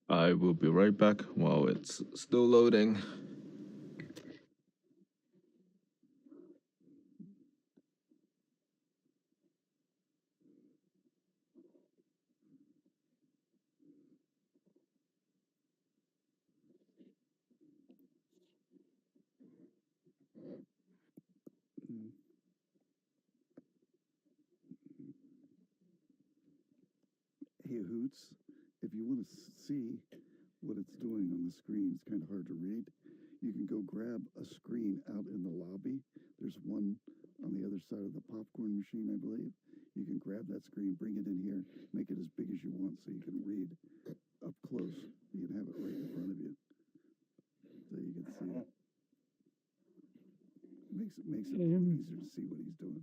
I will be right back while it's still loading. Hey, Hoots, if you want to see what it's doing on the screen, it's kind of hard to read. You can go grab a screen out in the lobby. There's one on the other side of the popcorn machine, I believe. You can grab that screen, bring it in here, make it as big as you want so you can read up close. You can have it right in front of you so you can see it. Makes it a little easier to see what he's doing.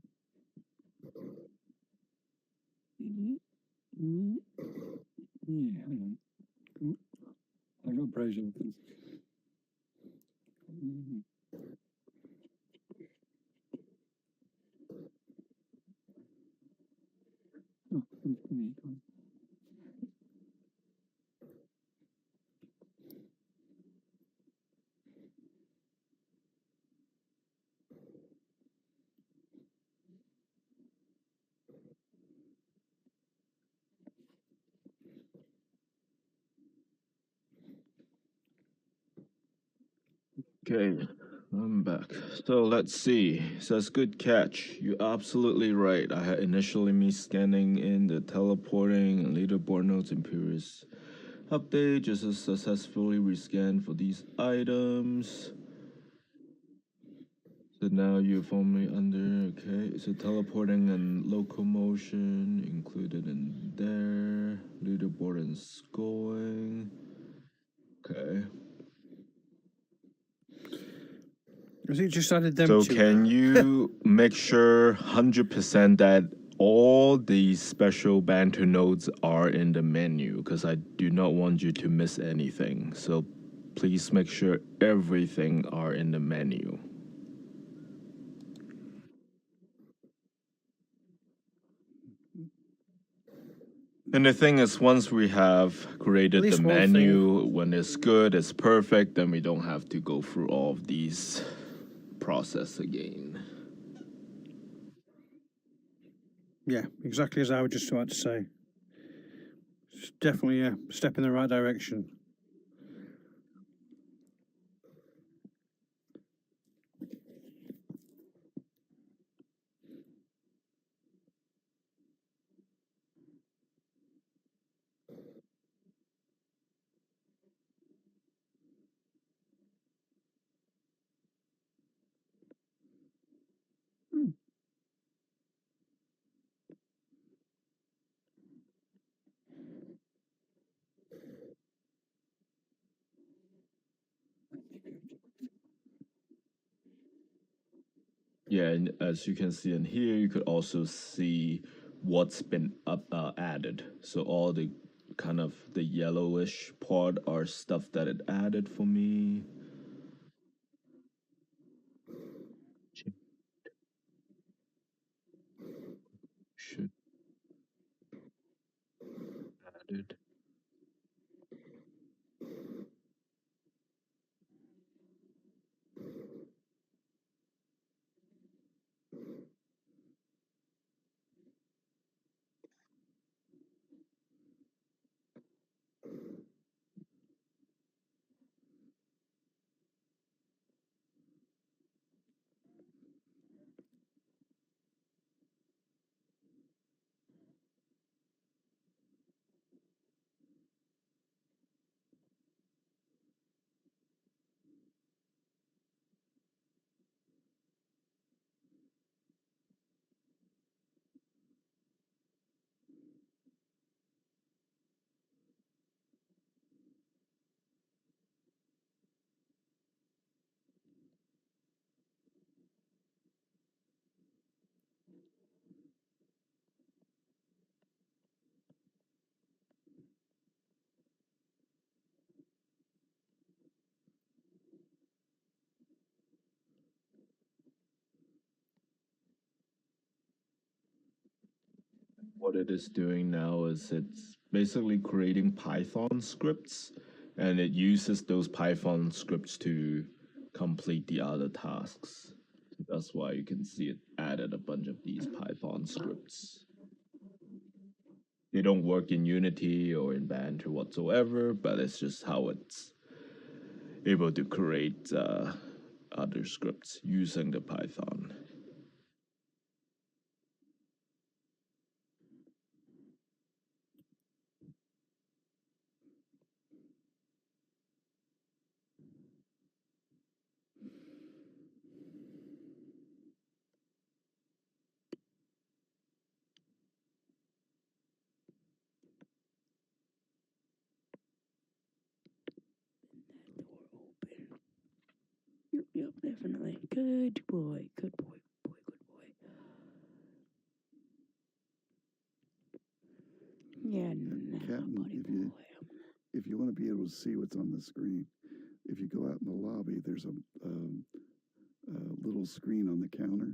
I got pressure. Okay, I'm back. So let's see. It says good catch. You're absolutely right. I had initially me scanning in the teleporting and leaderboard notes in previous update just to successfully rescan for these items. So now you're formally under, okay. So teleporting and locomotion included in there. Leaderboard and scoring. Okay. Has it just added them So two? can you make sure 100% that all these special banter nodes are in the menu? Because I do not want you to miss anything. So please make sure everything are in the menu. And the thing is, once we have created the least one menu, when it's good, it's perfect, then we don't have to go through all of these process again. Yeah, exactly as I was just about to say. It's definitely a step in the right direction. Yeah, and as you can see in here, you could also see what's been added. So all the kind of the yellowish part are stuff that it added for me. Should added. What it is doing now is it's basically creating Python scripts, and it uses those Python scripts to complete the other tasks. So that's why you can see it added a bunch of these Python scripts. They don't work in Unity or in Banter whatsoever, but it's just how it's able to create other scripts using the Python. Yep, definitely. Good boy. Good boy. Boy, good boy. Yeah, Captain, buddy if boy. you want to be able to see what's on the screen, if you go out in the lobby, there's a little screen on the counter.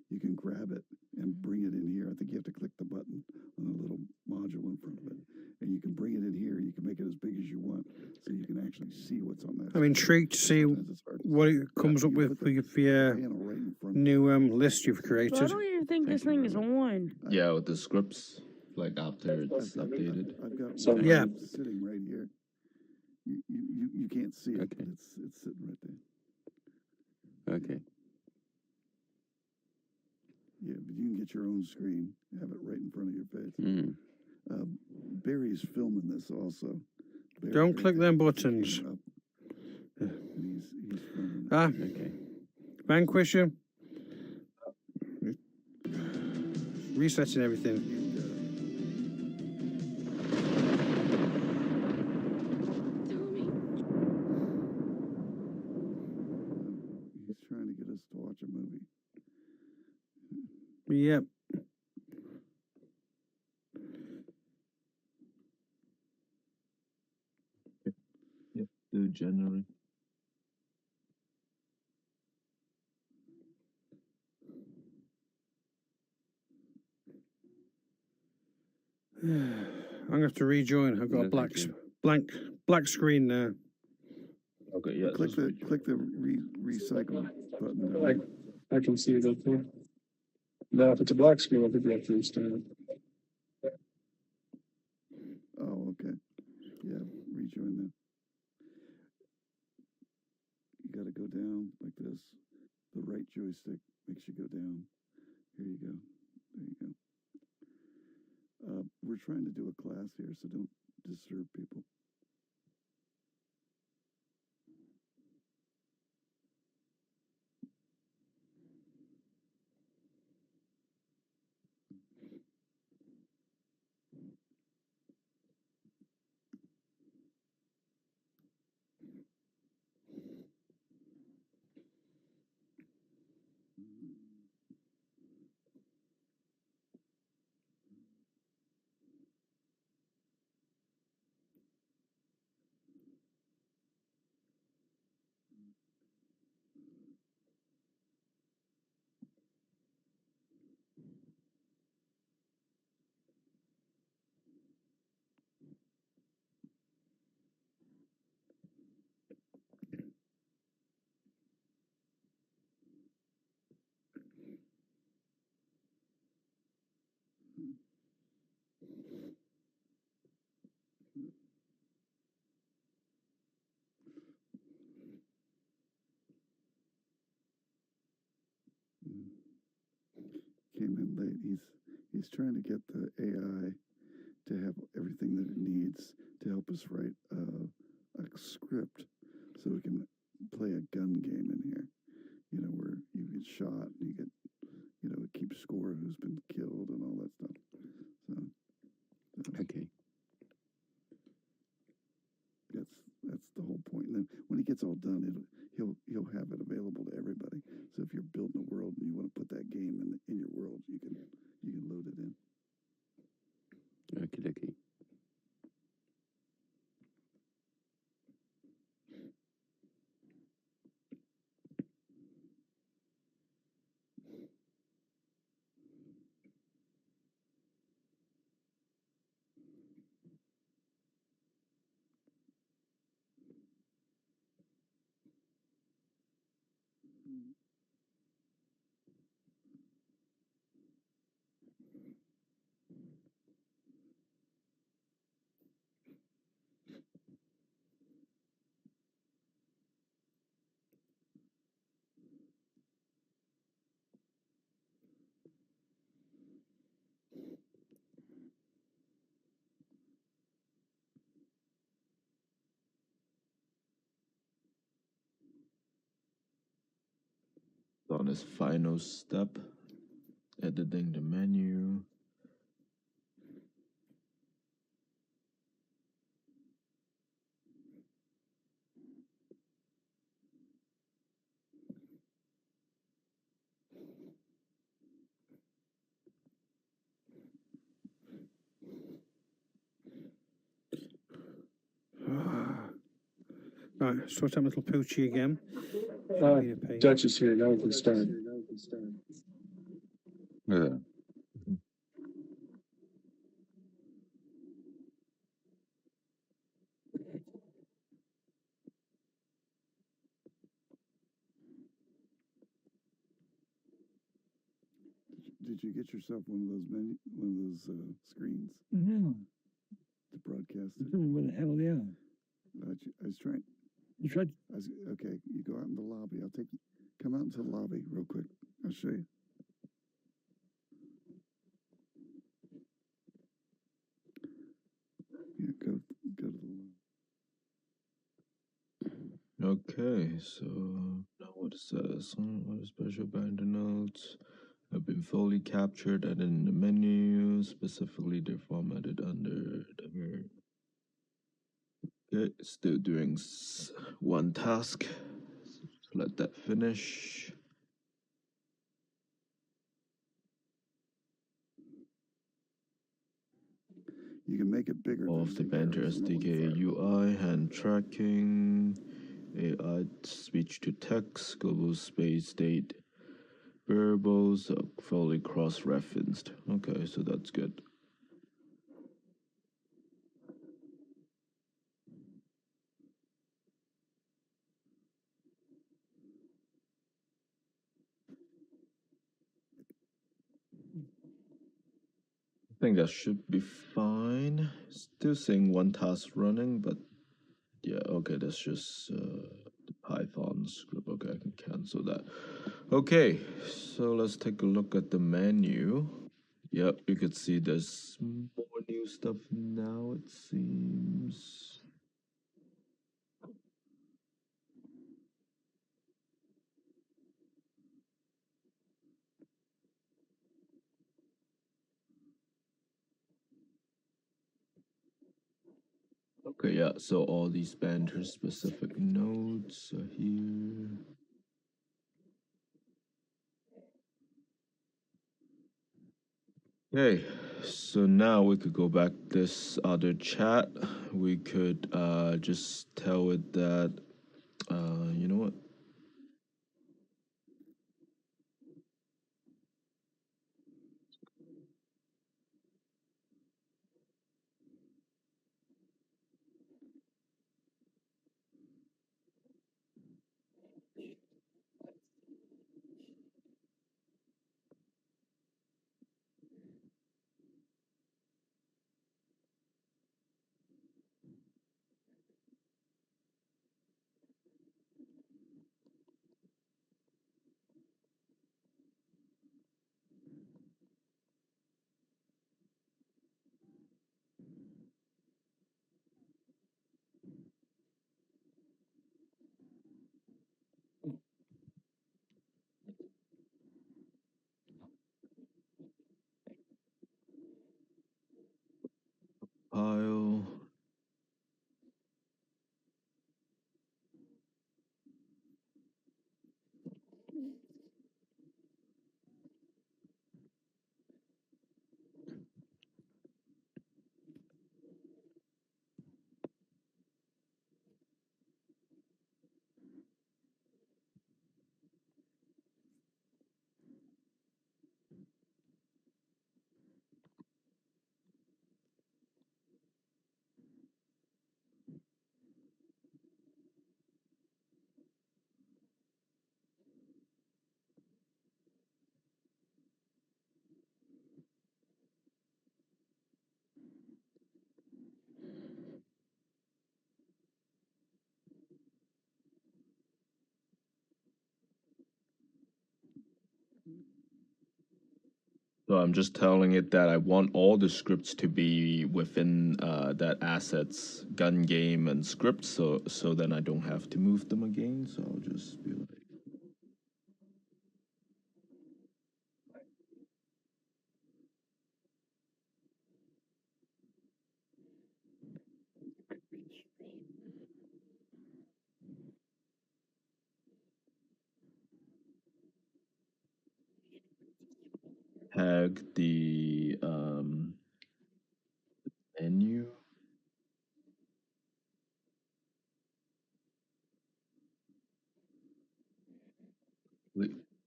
You can grab it and bring it in here. I think you have to click the button on the little module in front of it. And you can bring it in here. You can make it as big as you want so you can actually see what's on that. I'm intrigued to see what it comes up with for your new list you've So I created. don't even think Thank this you thing very is much. on. Yeah, with the scripts, like after it's updated. I've got So- one Yeah. sitting right here. You can't see it, but Okay. it's sitting right there. Okay. Yeah, but you can get your own screen, have it right in front of your face. Mm. Barry's filming this also. Barry Don't right click there, them put the buttons. camera up, and he's filming it. Ah, Okay. Vanquisher. Resetting everything. And, he's trying to get us to watch a movie. Yep. Yep, do January. I'm gonna have to rejoin. I've got a No, black, thank you. black screen now. Okay, yeah. Click just the recycle button. down Like, I can see that too. Now, if it's a black screen, I think we have to restart it. Oh, okay. Yeah, rejoin that. You got to go down like this. The right joystick makes you go down. Here you go. There you go. We're trying to do a class here, so don't disturb people. Came in late. He's trying to get the AI to have everything that it needs to help us write a script so we can play a gun game in here. You know, where you get shot, you get, you know, keep score of who's been killed and all that stuff. So Okay. that's the whole point. And then when he gets all done, he'll have it available to everybody. So if you're building a world and you want to put that game in your world, you can load it in. Okay. Okay. on his final step, editing the menu. Right, sort out my little poochie again. Be a pain. Dutch is here. Now we can start. Yeah. Did you get yourself one of those screens Yeah. to broadcast it? What the hell, yeah. I was trying. You tried. Okay. You go out in the lobby. I'll take you. Come out into the lobby real quick. I'll show you. Yeah, go to the lobby. Okay, so now what it says, what are special binder notes have been fully captured and in the menu, specifically they're formatted under the. Okay, still doing one task. Let that finish. You can make it bigger. Off the Banter SDK UI, hand tracking, AI speech to text, global space date, variables are fully cross-referenced. Okay, so that's good. I think that should be fine. Still saying one task running, but yeah, okay, that's just the Python script. Okay, I can cancel that. Okay, so let's take a look at the menu. Yep, you could see there's more new stuff now, it seems. Okay, yeah, so all these banter specific nodes are here. Okay, so now we could go back this other chat. We could just tell it that, you know what? Pile. So I'm just telling it that I want all the scripts to be within that assets gun game and script, so then I don't have to move them again. So I'll just be like, tag the menu.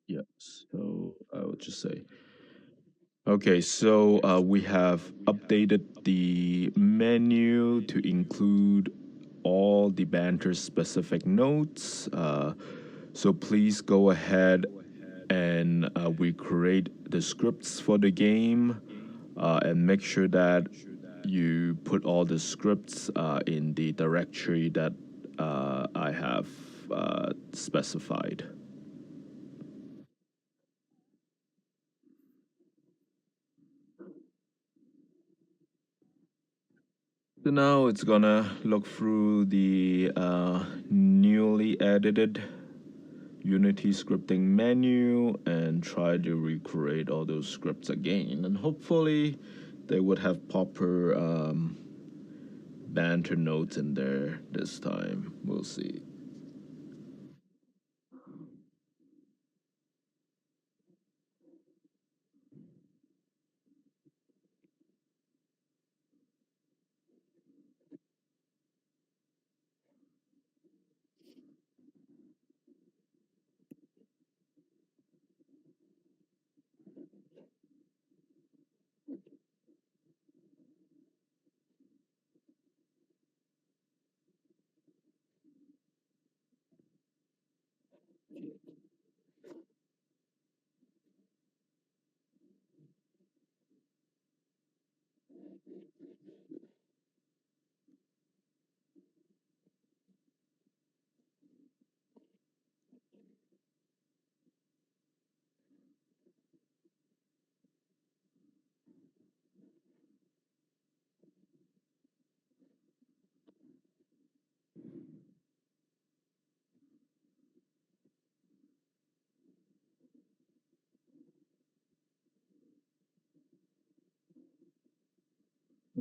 Yeah, so I would just say. Okay, so we have updated the menu to include all the banter specific notes. So please go ahead and recreate the scripts for the game and make sure that you put all the scripts in the directory that I have specified. So now it's gonna look through the newly edited Unity scripting menu and try to recreate all those scripts again. And hopefully they would have proper banter notes in there this time. We'll see.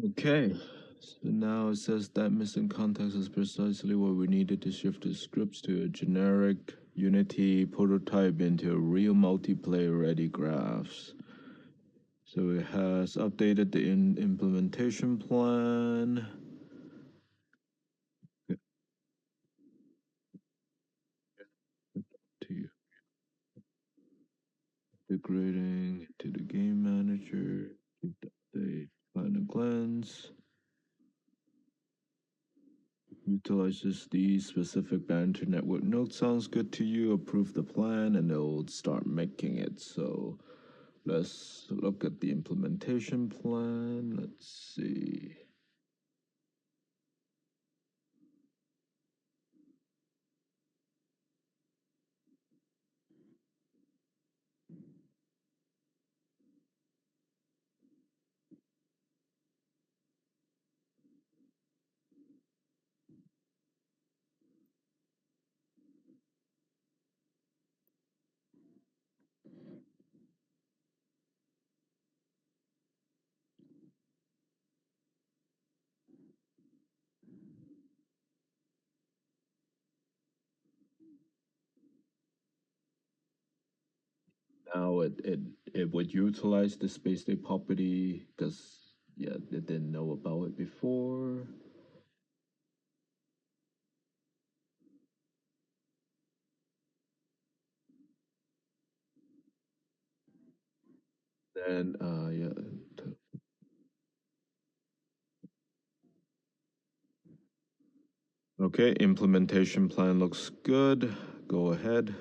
Okay, so now it says that missing context is precisely what we needed to shift the scripts to a generic Unity prototype into a real multiplayer ready graphs. So it has updated the implementation plan. To you. Integrating into the game manager. Keep the update. Final glance. Utilizes these specific banter network notes. Sounds good to you. Approve the plan and it'll start making it. So let's look at the implementation plan. Let's see. Now it would utilize the space state property because yeah, they didn't know about it before. Then yeah. Okay, implementation plan looks good. Go ahead.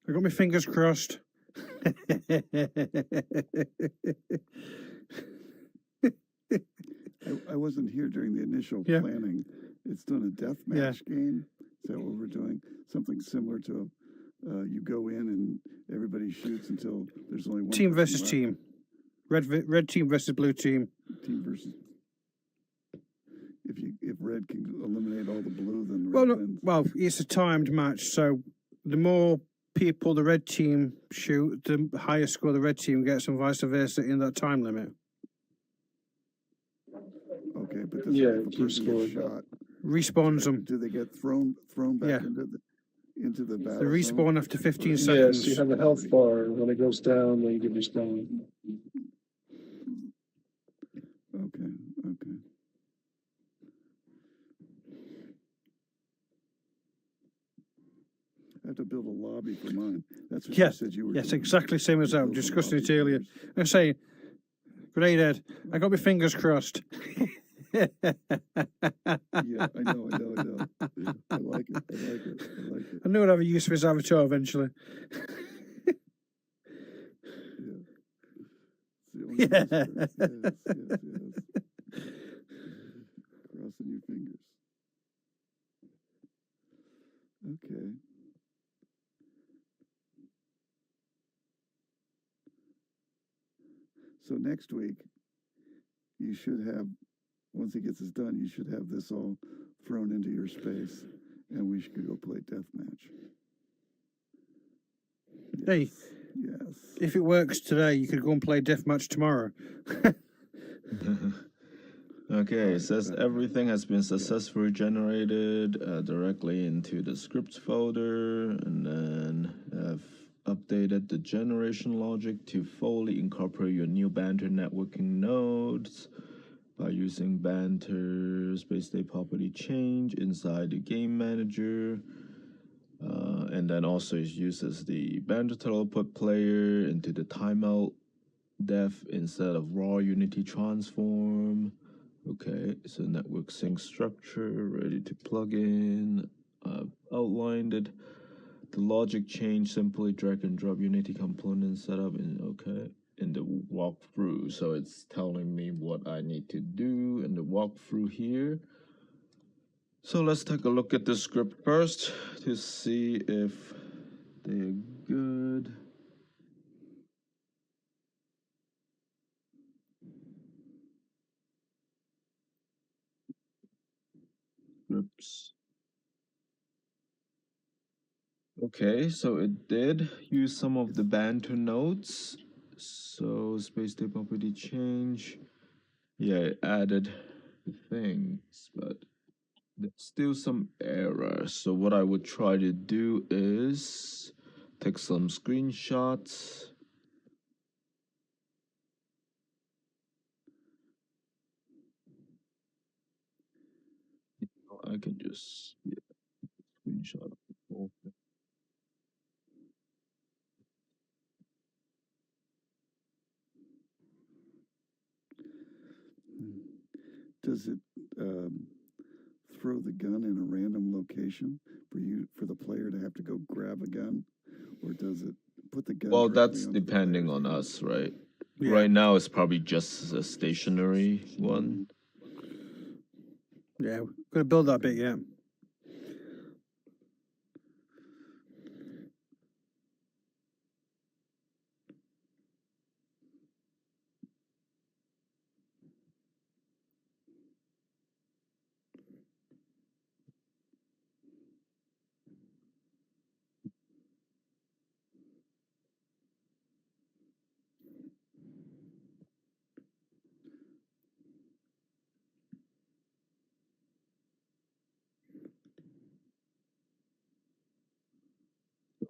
I got my fingers crossed. I wasn't here during the initial Yeah. planning. It's done a deathmatch game. Is that what we're doing? Something similar to you go in and everybody shoots until there's only one Team person versus left. team. Red team versus blue team. Team versus. If red can eliminate all the blue, then Well, red wins. well, it's a timed match, so the more people the red team shoot, the higher score the red team gets, and vice versa in that time limit. Okay, but does Yeah, if a keep person gets scoring. shot, Respawns them. do they get thrown back Yeah. into the? into the battle The respawn zone? after 15 Yes, seconds. you have a health bar. And when it goes down, then you can respawn. Okay, okay. I have to build a lobby for mine. That's what Yeah, you said you were yes, doing. exactly same as You that. We built a discussed lobby it for earlier. yours. I say, great, Ed. I got my fingers crossed. Yeah, I know. I like it. I like it. I knew I'd have a use for his avatar eventually. Yeah. It's the only use for it. Yes. Crossing your fingers. Okay. So next week, you should have, once he gets this done, you should have this all thrown into your space, and we should go play deathmatch. Hey, Yes. if it works today, you could go and play deathmatch tomorrow. Okay, Right, it says right. everything has been successfully generated directly into the scripts folder, and then have updated the generation logic to fully incorporate your new Banter networking nodes by using Banter space state property change inside the game manager. And then also it uses the Banter output player into the timeout def instead of raw unity transform. Okay, so network sync structure ready to plug in. I've outlined it. The logic change, simply drag and drop unity component setup in the walkthrough. So it's telling me what I need to do in the walkthrough here. So let's take a look at the script first to see if they're good. Scripts. Okay, so it did use some of the Banter nodes. So space state property change. Yeah, it added the things, but there's still some errors. So what I would try to do is take some screenshots. I can just screenshot of the whole thing. Does it throw the gun in a random location for the player to have to go grab a gun, or does it put the gun? Well, directly that's onto the depending player's on hand? us, right? Yeah. Right now, it's probably just a stationary one. Yeah, got to build that bit, yeah.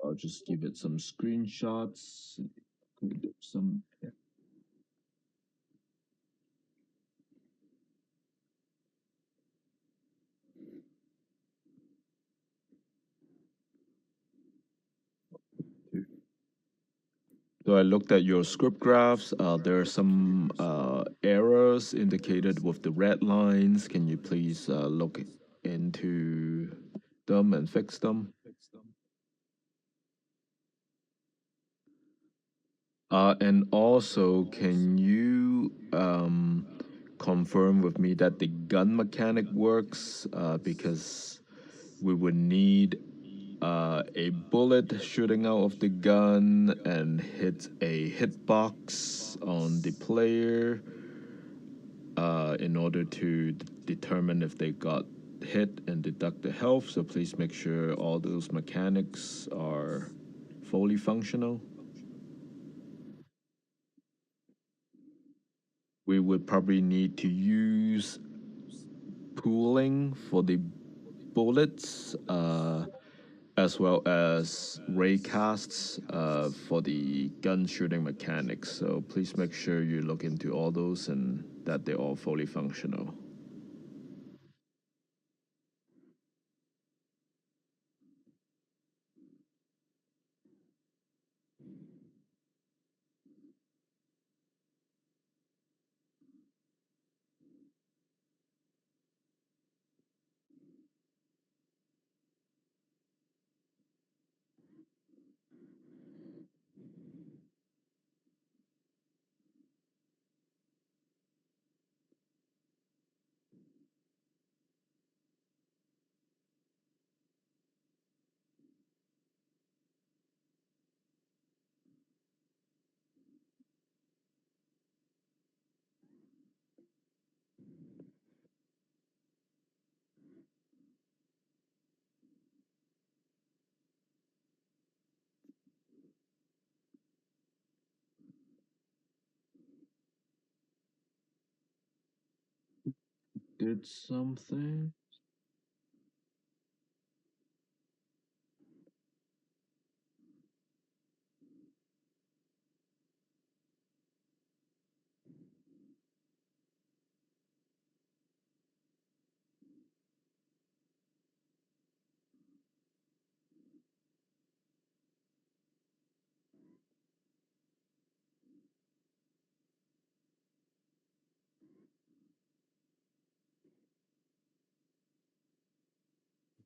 I'll just give it some screenshots. Some. So I looked at your script graphs. There are some errors indicated with the red lines. Can you please look into them and fix them? And also, can you confirm with me that the gun mechanic works? Because we would need a bullet shooting out of the gun and hit a hitbox on the player in order to determine if they got hit and deduct the health. So please make sure all those mechanics are fully functional. We would probably need to use pooling for the bullets. as well as raycasts for the gun shooting mechanics. So please make sure you look into all those and that they're all fully functional. Did something?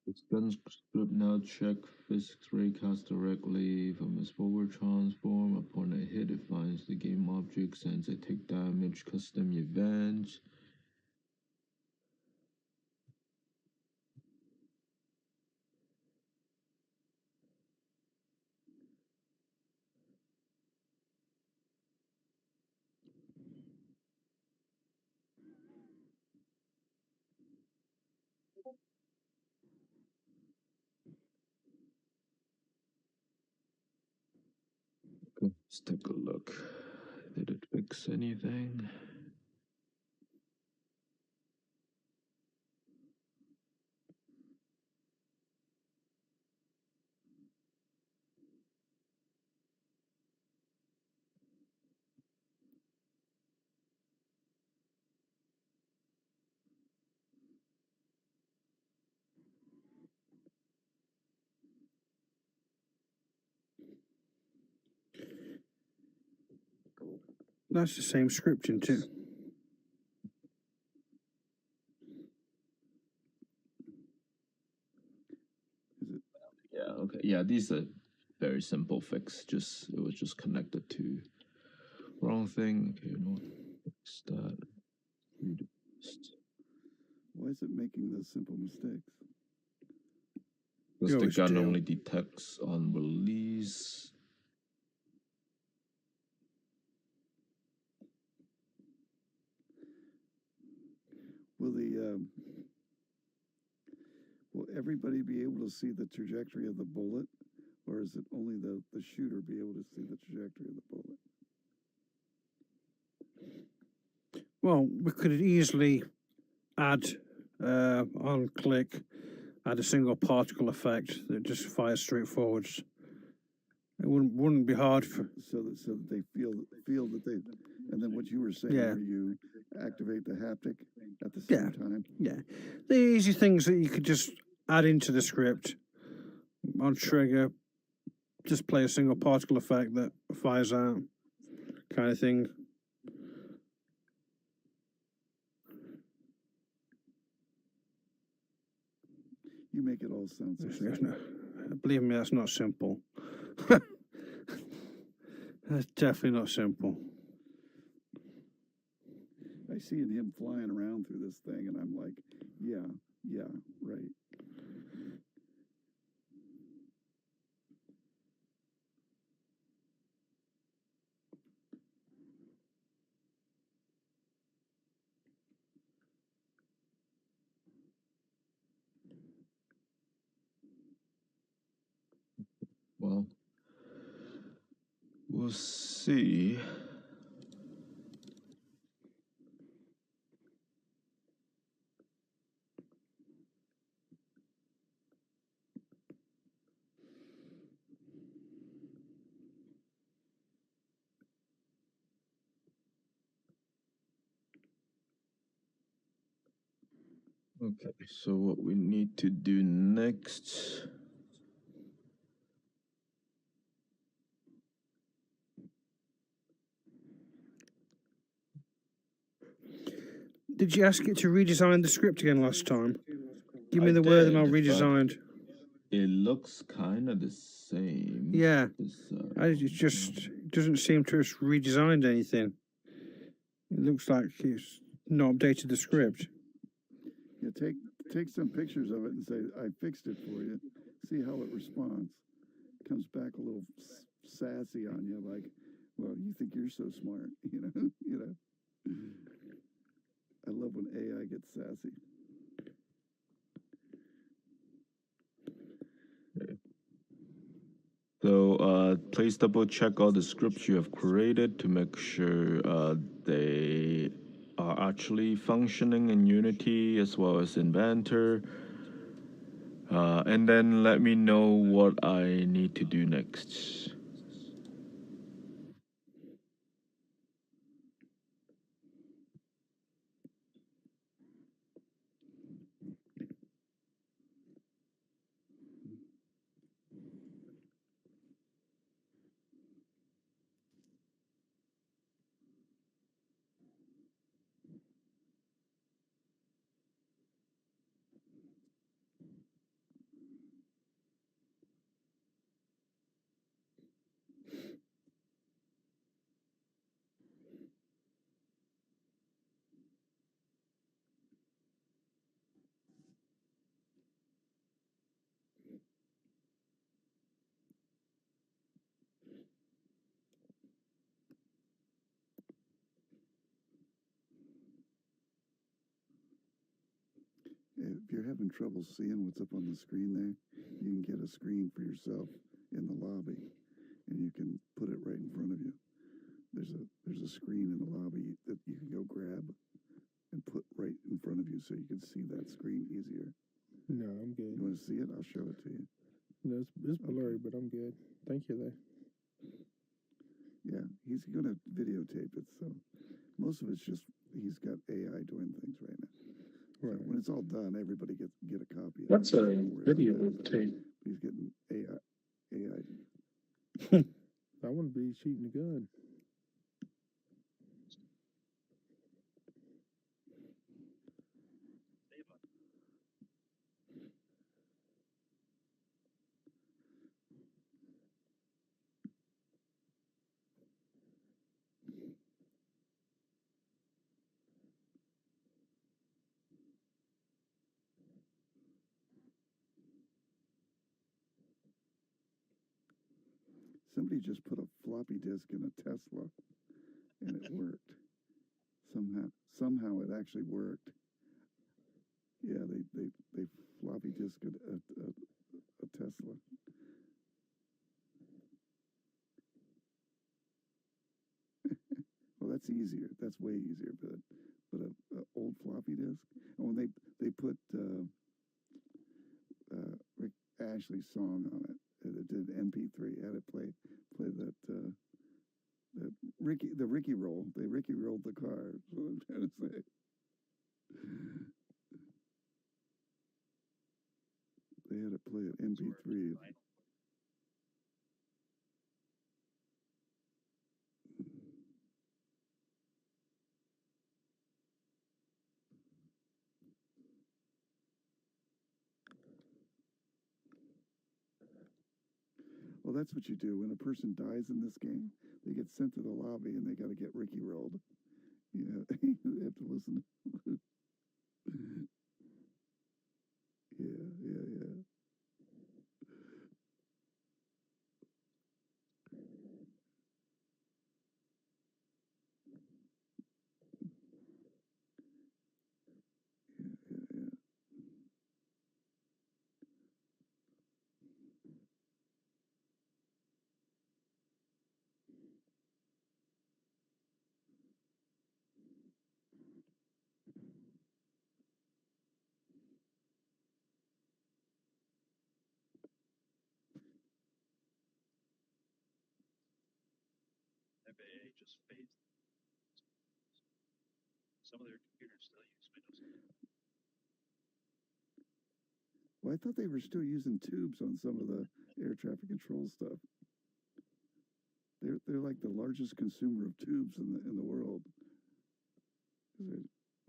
This gun script now check physics raycast directly from its forward transform. Upon a hit, it finds the game object, sends a take damage custom event. Let's take a look. Did it fix anything? That's the same scripting too. Yeah, okay. Yeah, these are very simple fix. It was just connected to wrong thing. Okay, you know what? Fix that. Read it. Why is it making those simple mistakes? Because the always gun do. only detects on release. Will everybody be able to see the trajectory of the bullet, or is it only the shooter be able to see the trajectory of the bullet? Well, we could easily add on click, add a single particle effect that just fires straight forwards. It wouldn't be hard for. So that they feel that they, and then what you were saying, Yeah. where you activate the haptic at the same time. Yeah, the easy things that you could just add into the script on trigger, just play a single particle effect that fires out, kind of thing. You make it all sound so simple. Believe me, that's not simple. That's definitely not simple. I see him flying around through this thing, and I'm like, yeah, right. Well, we'll see. Okay, so what we need to do next. Did you ask it to redesign the script again last time? Give me the word and I'll redesigned. It looks kind of the same. Yeah. It just doesn't seem to have redesigned anything. It looks like it's not updated the script. Yeah, take some pictures of it and say, I fixed it for you. See how it responds. Comes back a little sassy on you, like, well, you think you're so smart, you know. I love when AI gets sassy. So please double check all the scripts you have created to make sure they are actually functioning in Unity as well as in Banter. And then let me know what I need to do next. If you're having trouble seeing what's up on the screen there, you can get a screen for yourself in the lobby, and you can put it right in front of you. There's a screen in the lobby that you can go grab and put right in front of you so you can see that screen easier. No, I'm good. You want to see it? I'll show it to you. No, it's blurry, but I'm good. Thank you, though. Yeah, he's going to videotape it, so most of it's just he's got AI doing things right now. Right. So when it's all done, everybody get a copy of What's it. a video tape? He's getting AI. I want to be shooting a gun. Somebody just put a floppy disk in a Tesla, and it worked. Somehow it actually worked. Yeah, they floppy disked a Tesla. Well, that's easier. That's way easier. But a old floppy disk. And when they put Rick Ashley's song on it, it did MP3. Had it play that the Ricky roll. They Ricky rolled the car. That's what I'm trying to say. They had it play at MP3. Well, that's what you do when a person dies in this game. They get sent to the lobby and they got to get Ricky rolled. Yeah, they have to listen. Yeah. Well, I thought they were still using tubes on some of the air traffic control stuff. They're like the largest consumer of tubes in the world.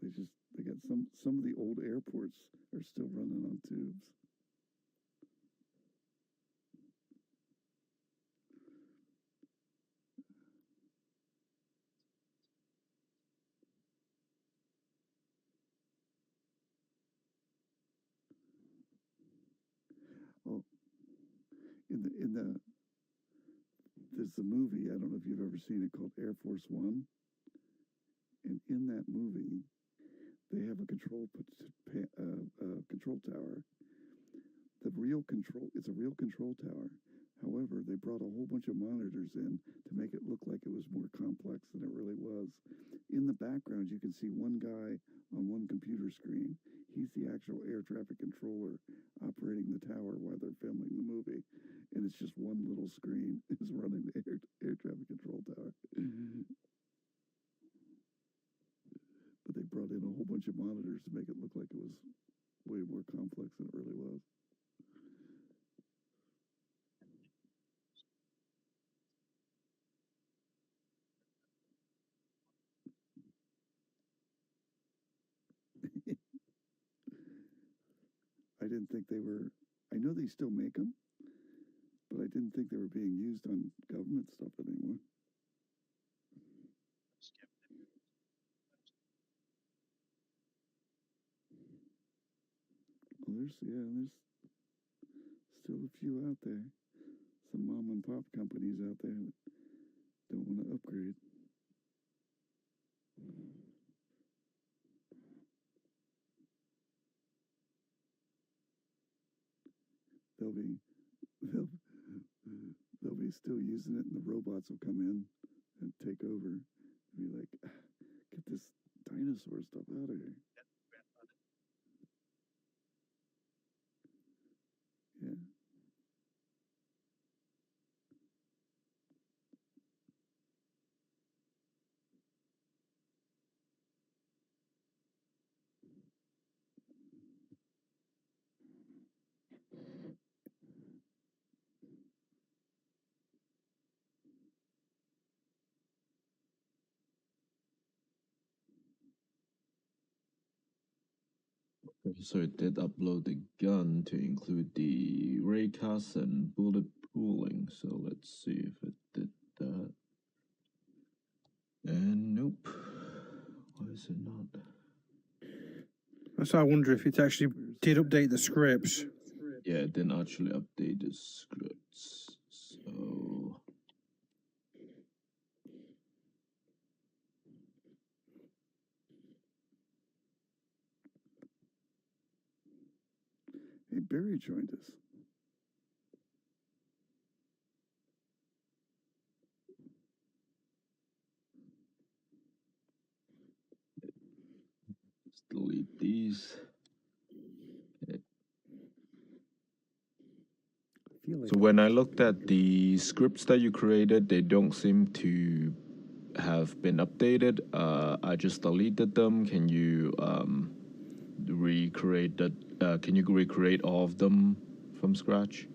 They got some of the old airports are still running on tubes. Oh, in the there's a movie, I don't know if you've ever seen it, called Air Force One. And in that movie, they have a control tower. It's a real control tower. However, they brought a whole bunch of monitors in to make it look like it was more complex than it really was. In the background, you can see one guy on one computer screen. He's the actual air traffic controller operating the tower while they're filming the movie. And it's just one little screen is running the air traffic control tower. But they brought in a whole bunch of monitors to make it look like it was way more complex than it really was. I didn't think they were. I know they still make them, but I didn't think they were being used on government stuff anymore. Well, there's still a few out there. Some mom and pop companies out there that don't want to upgrade. They'll be still using it, and the robots will come in and take over and be like, get this dinosaur stuff out of here. Yeah. So it did upload the gun to include the raycast and bullet pooling. So let's see if it did that. And nope. Why is it not? That's why I wonder if it actually did update the scripts. Yeah, it didn't actually update the scripts. So Hey, Barry joined us. let's delete these. Okay. So when I looked at the scripts that you created, they don't seem to have been updated. I just deleted them. Can you recreate that? Can you recreate all of them from scratch?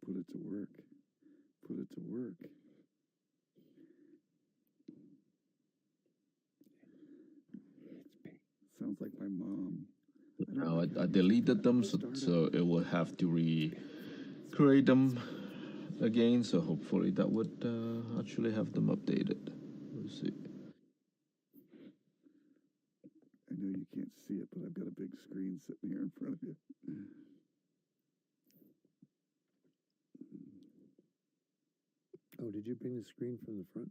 Put it to work. Put it to work. Sounds like my mom. Now I deleted them, so it will have to recreate them again. So hopefully that would actually have them updated. We'll see. I know you can't see it, but I've got a big screen sitting here in front of you. Oh, did you bring the screen from the front?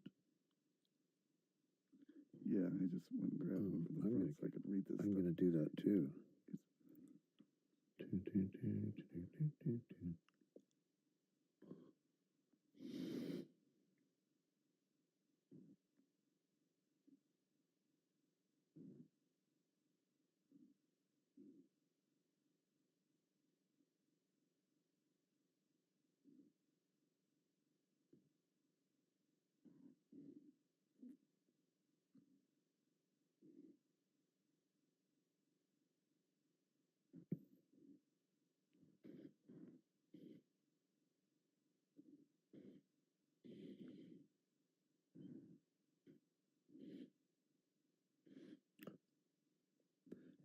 Yeah, I just went and grabbed one from the front so I could read this. I'm going to do that too.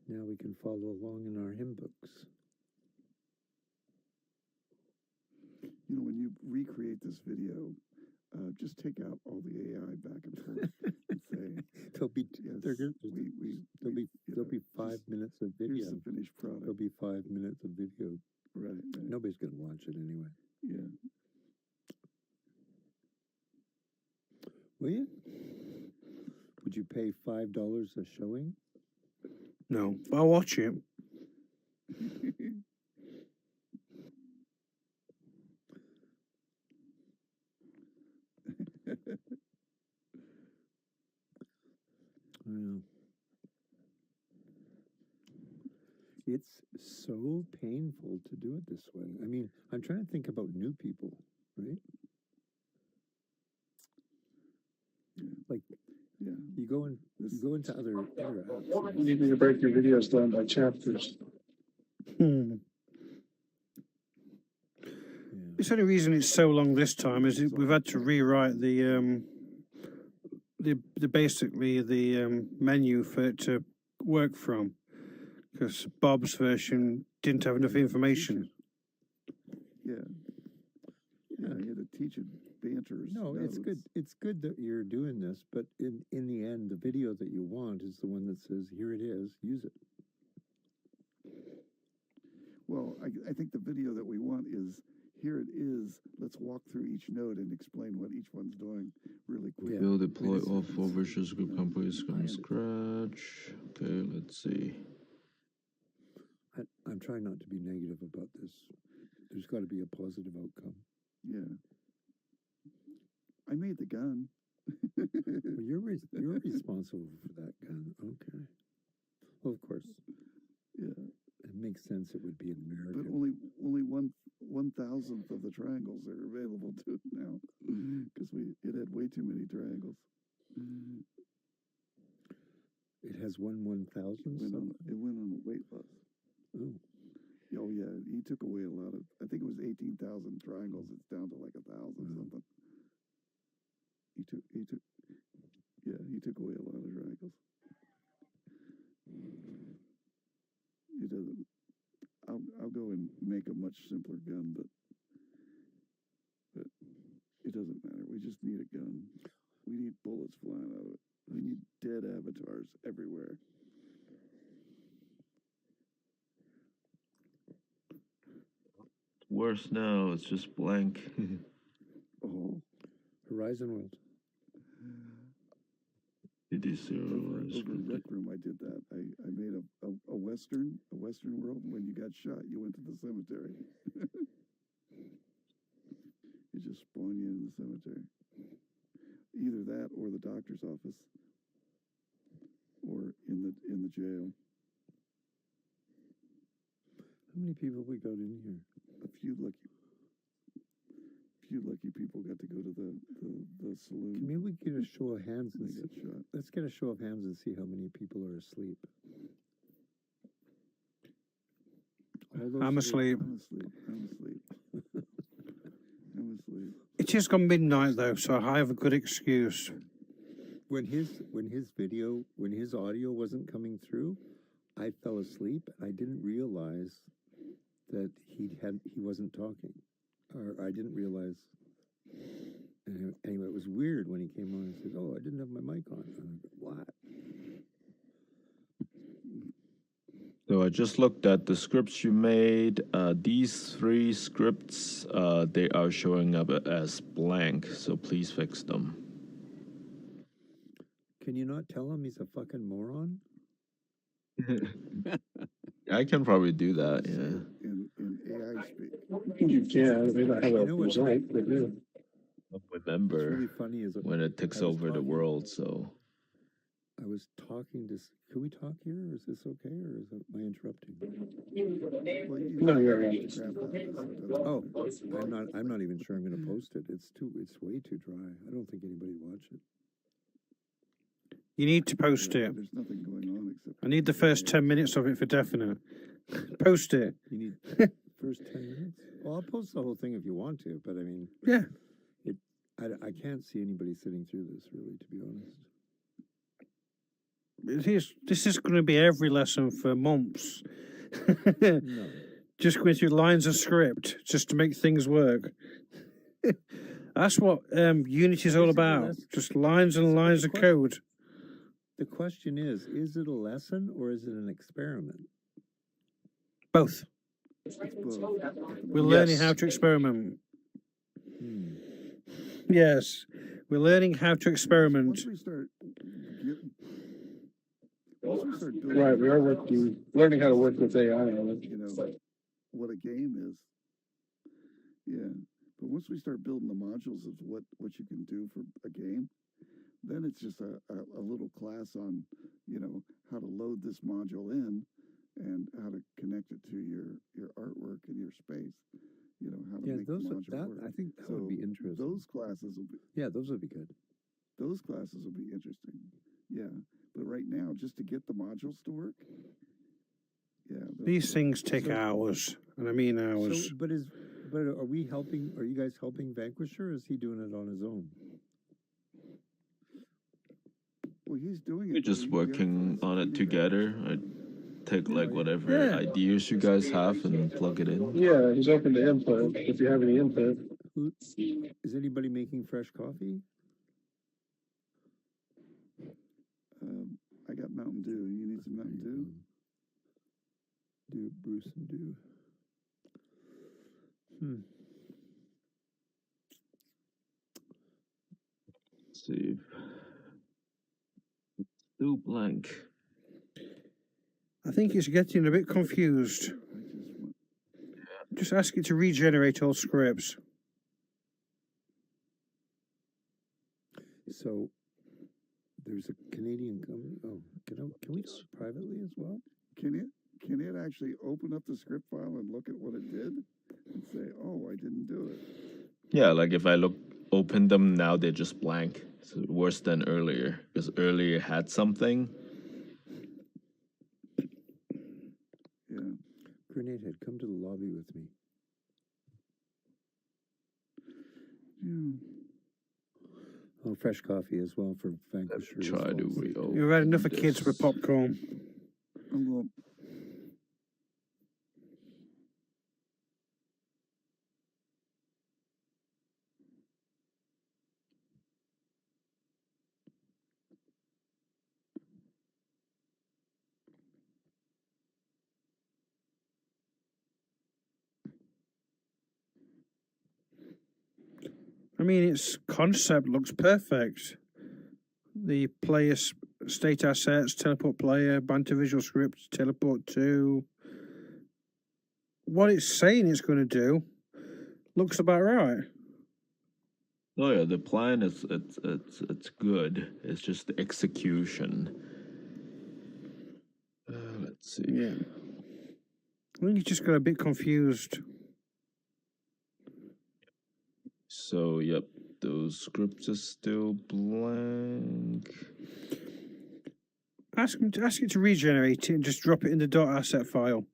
Now we can follow along in our hymn books. You know, when you recreate this video, just take out all the AI back and forth and say, There'll be yes, there'll be 5 minutes of video. here's the finished product. There'll be 5 minutes of video. Right. Nobody's gonna watch it anyway. Yeah. Will you? Would you pay $5 a showing? No, I'll watch it. Yeah. It's so painful to do it this way. I mean, I'm trying to think about new people, right? Like, Yeah. you go into other apps. You need to break your videos down by chapters. Hmm. Yeah. It's the only reason it's so long this time is we've had to rewrite the basically the menu for it to work from, because Bob's version didn't have enough information. Yeah. Yeah, you had to teach it banters. No, it's good. It's good that you're doing this, but in the end, the video that you want is the one that says, "Here it is, use it." Well, I think the video that we want is, here it is, let's walk through each node and explain what each one's doing really quick. Yeah. Build, deploy It's- all 4 Visual Script components I from understand. scratch. Okay, let's see. I'm trying not to be negative about this. There's got to be a positive outcome. Yeah. I made the gun. Well, you're responsible for that gun. Okay. Well, of course, Yeah. it makes sense. It would be an But American. only 1/1000th of the triangles are available to it now, because it had way too many triangles. It has 1/1000. It went on a weight loss. Oh, Oh yeah, he took away a lot of. I think it was 18,000 triangles. It's down to like 1,000 Wow. something. He took away a lot of triangles. It doesn't. I'll go and make a much simpler gun, but it doesn't matter. We just need a gun. We need bullets flying out of it. We need dead avatars everywhere. Worse now, it's just blank. Oh, Horizon World. It is over zero. in Rec Room, I did that. I made a western world. When you got shot, you went to the cemetery. It just spawned you in the cemetery. Either that, or the doctor's office, or in the jail. How many people we got in here? A few lucky people got to go to the saloon. Maybe we get a show of hands and and they got shot. let's get a show of hands and see how many people are asleep. All those I'm who- asleep. I'm asleep. I'm asleep. It is gone midnight though, so I have a good excuse. When his audio wasn't coming through, I fell asleep and I didn't realize that he wasn't talking, or I didn't realize. Anyway, it was weird when he came on and said, "Oh, I didn't have my mic on." I'm like, what? So I just looked at the scripts you made. These 3 scripts, they are showing up as blank, so please fix them. Can you not tell him he's a fucking moron? I can probably do that, yeah. In AI speak. You can. They don't have a You know what? result. They do. I'll What's remember really funny is when it takes I was over the talking- world, so. I was talking to. Can we talk here? Or is this okay, or is it, am I interrupting? Well, No, you're right. crap out of this, so it doesn't Oh, matter. I'm not even sure I'm going to post it. It's way too dry. I don't think anybody watch it. You need to post it. There's nothing going on except. I need the first 10 minutes of it for definite. Post it. You need first 10 minutes. Well, I'll post the whole thing if you want to, but I mean, Yeah. I can't see anybody sitting through this really, to be honest. this is going to be every lesson for months. No. Just going through lines of script just to make things work. That's what Unity is all Is it a about. lesson? Just lines and lines of code. The question is it a lesson or is it an experiment? Both. It's both. We're learning how Yes. to experiment. Hmm. Yes, we're learning how to experiment. Once we start building, Right, we are learning how to work with AI on it. you know, what a game is. Yeah. But once we start building the modules of what you can do for a game, then it's just a little class on, how to load this module in and how to connect it to your artwork and your space. How to make the module work. I think that would be interesting. Those classes will be those would be good. Those classes will be interesting. Yeah. But right now, just to get the modules to work, These things take hours, and I mean hours. So, but are we helping? Are you guys helping Vanquisher, or is he doing it on his own? Well, he's doing it. We're just working on it together. I take like whatever ideas you guys have and plug it in. Yeah, he's open to input if you have any input. Is anybody making fresh coffee? I got Mountain Dew. You need some Mountain Dew? Do Bruce and do. Let's see. Do blank. I think it's getting a bit confused. Just ask it to regenerate all scripts. So there's a Canadian company. Oh, can we do it privately as well? Can it actually open up the script file and look at what it did and say, "Oh, I didn't do it"? Yeah, like if I open them now, they're just blank. It's worse than earlier because earlier had something. Yeah. Grenade Head, come to the lobby with me. Yeah. Oh, fresh coffee as well for Vanquisher. Try to reopen. You've had enough of kids with popcorn. I'm going. I mean, its concept looks perfect. The player state assets, teleport player, banter visual script, teleport to. What it's saying it's going to do looks about right. Oh yeah, the plan is it's good. It's just the execution. Let's see. Yeah. I think you just got a bit confused. So yep, those scripts are still blank. Ask it to regenerate it and just drop it in the .asset file.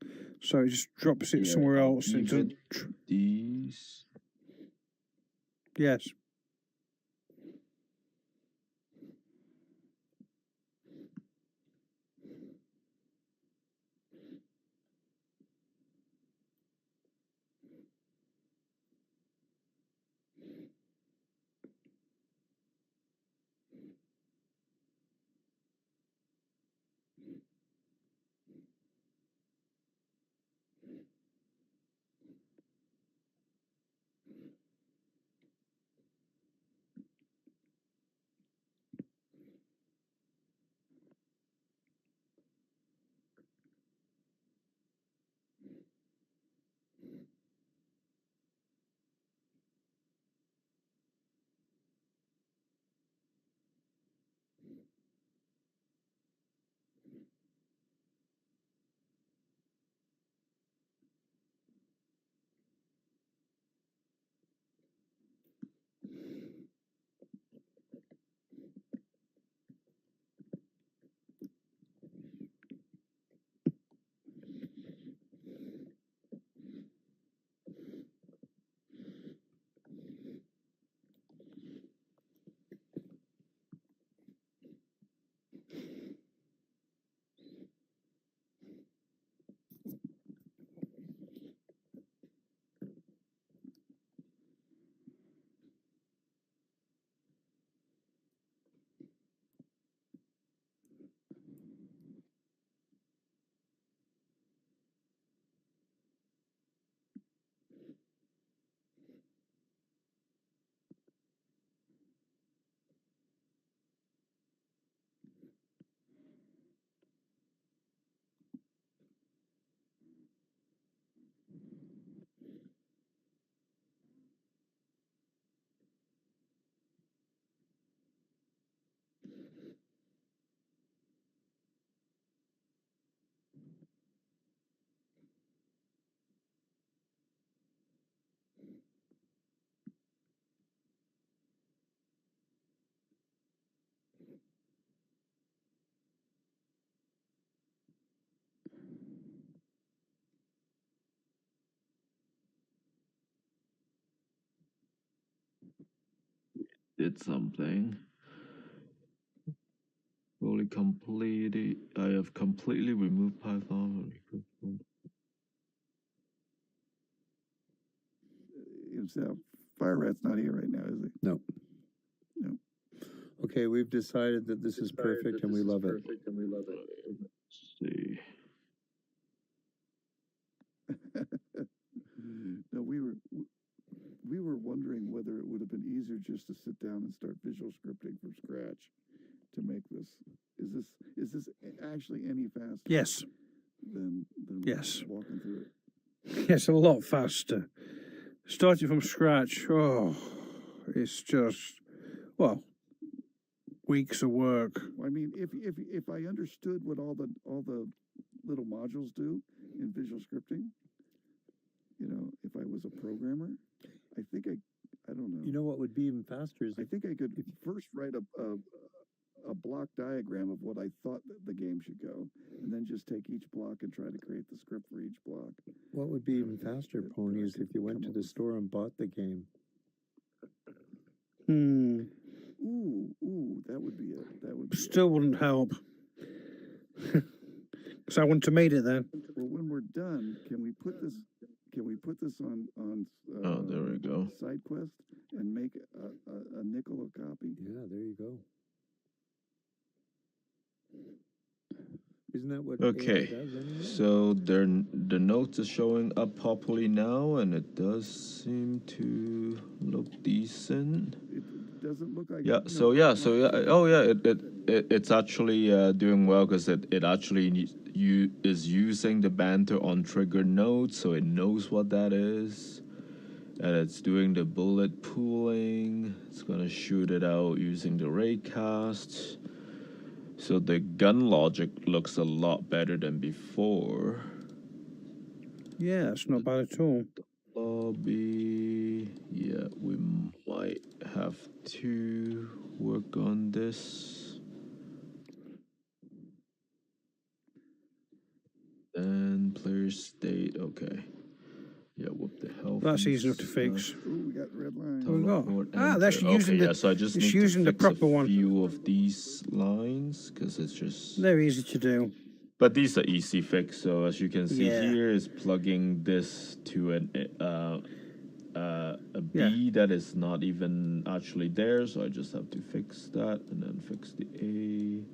So it just drops it somewhere else. Even these. Yes. did something. Fully completed. I have completely removed Python. Fire Rat's not here right now, is he? No. No. Okay, we've decided that this is perfect and we love it. Let's see. No, we were wondering whether it would have been easier just to sit down and start visual scripting from scratch to make this. Is this actually any faster? Yes. Than Yes. walking through it? It's a lot faster. Starting from scratch, it's just, well, weeks of work. I mean, if I understood what all the little modules do in visual scripting, you know, if I was a programmer, I think I don't know. You know what would be even faster is I think I could first write a block diagram of what I thought the game should go, and then just take each block and try to create the script for each block. what would be even faster, Pony, is if you went to the store and bought the game. Hmm. Ooh, that would be it. That would be Still wouldn't help. Because I wouldn't have made it then. Well, when we're done, can we put this on Oh, there we go. side quest and make a nickel a copy? Yeah, there you go. Isn't that what Okay, AI does anyway? so the notes is showing up properly now, and it does seem to look decent. It doesn't look like Yeah. So yeah. Oh yeah. It's actually doing well because it actually is using the banter on trigger nodes, so it knows what that is, and it's doing the bullet pooling. It's gonna shoot it out using the raycast. So the gun logic looks a lot better than before. Yeah, it's not bad at all. Lobby. Yeah, we might have to work on this. And player state. Okay. Yeah, whoop the health. That's and easy enough to stuff. fix. Ooh, we got red line. we got? Teleport, They're actually enter. using Okay, the- yeah, so I just it's need using to the fix proper a one. few of these lines because it's just. They're easy to do. But these are easy fix. So as you can see Yeah. here, is plugging this to a B Yeah. that is not even actually there. So I just have to fix that and then fix the A.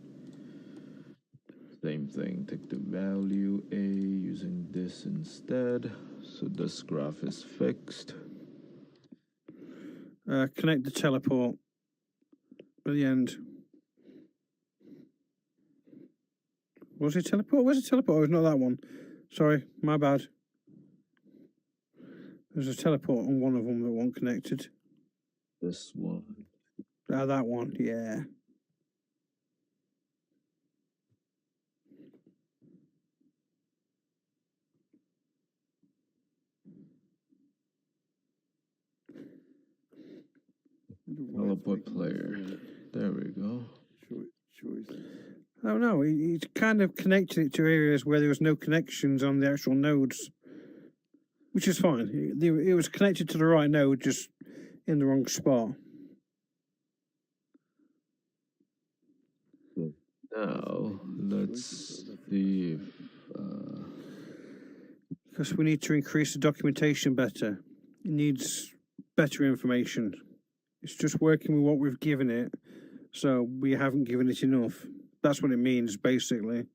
Same thing. Take the value A using this instead. So this graph is fixed. Connect the teleport at the end. Was it teleport? Where's the teleport? Oh, it's not that one. Sorry, my bad. There's a teleport on one of them that wasn't connected. This one. Ah, that one, yeah. Teleport player. There we go. Choice. Oh no, he kind of connected it to areas where there was no connections on the actual nodes, which is fine. It was connected to the right node, just in the wrong spot. Now let's see if. Because we need to increase the documentation better. It needs better information. It's just working with what we've given it, so we haven't given it enough. That's what it means, basically.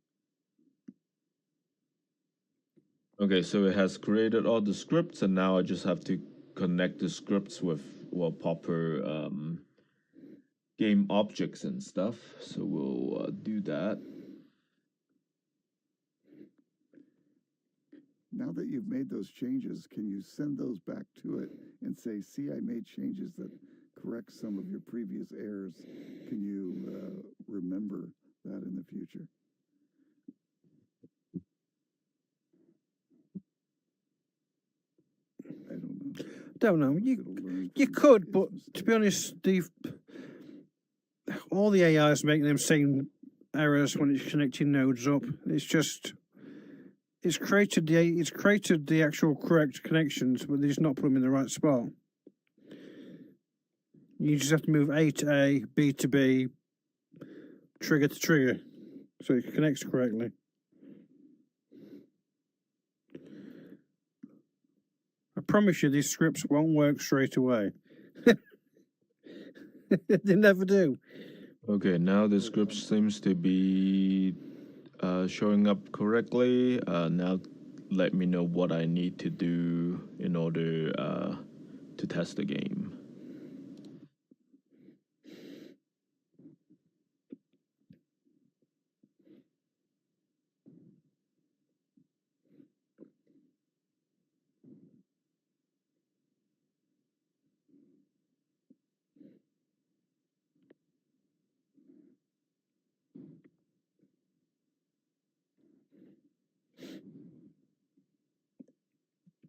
Okay, so it has created all the scripts, and now I just have to connect the scripts with proper game objects and stuff. So we'll do that. Now that you've made those changes, can you send those back to it and say, see, I made changes that correct some of your previous errors? Can you remember that in the future? I don't know. Don't know. You could, but to be honest, all the AI is making them same errors when it's connecting nodes up. It's created the actual correct connections, but they just not put them in the right spot. You just have to move A to A, B to B, trigger to trigger, so it connects correctly. I promise you, these scripts won't work straight away. They never do. Okay, now the script seems to be showing up correctly. Now let me know what I need to do in order to test the game.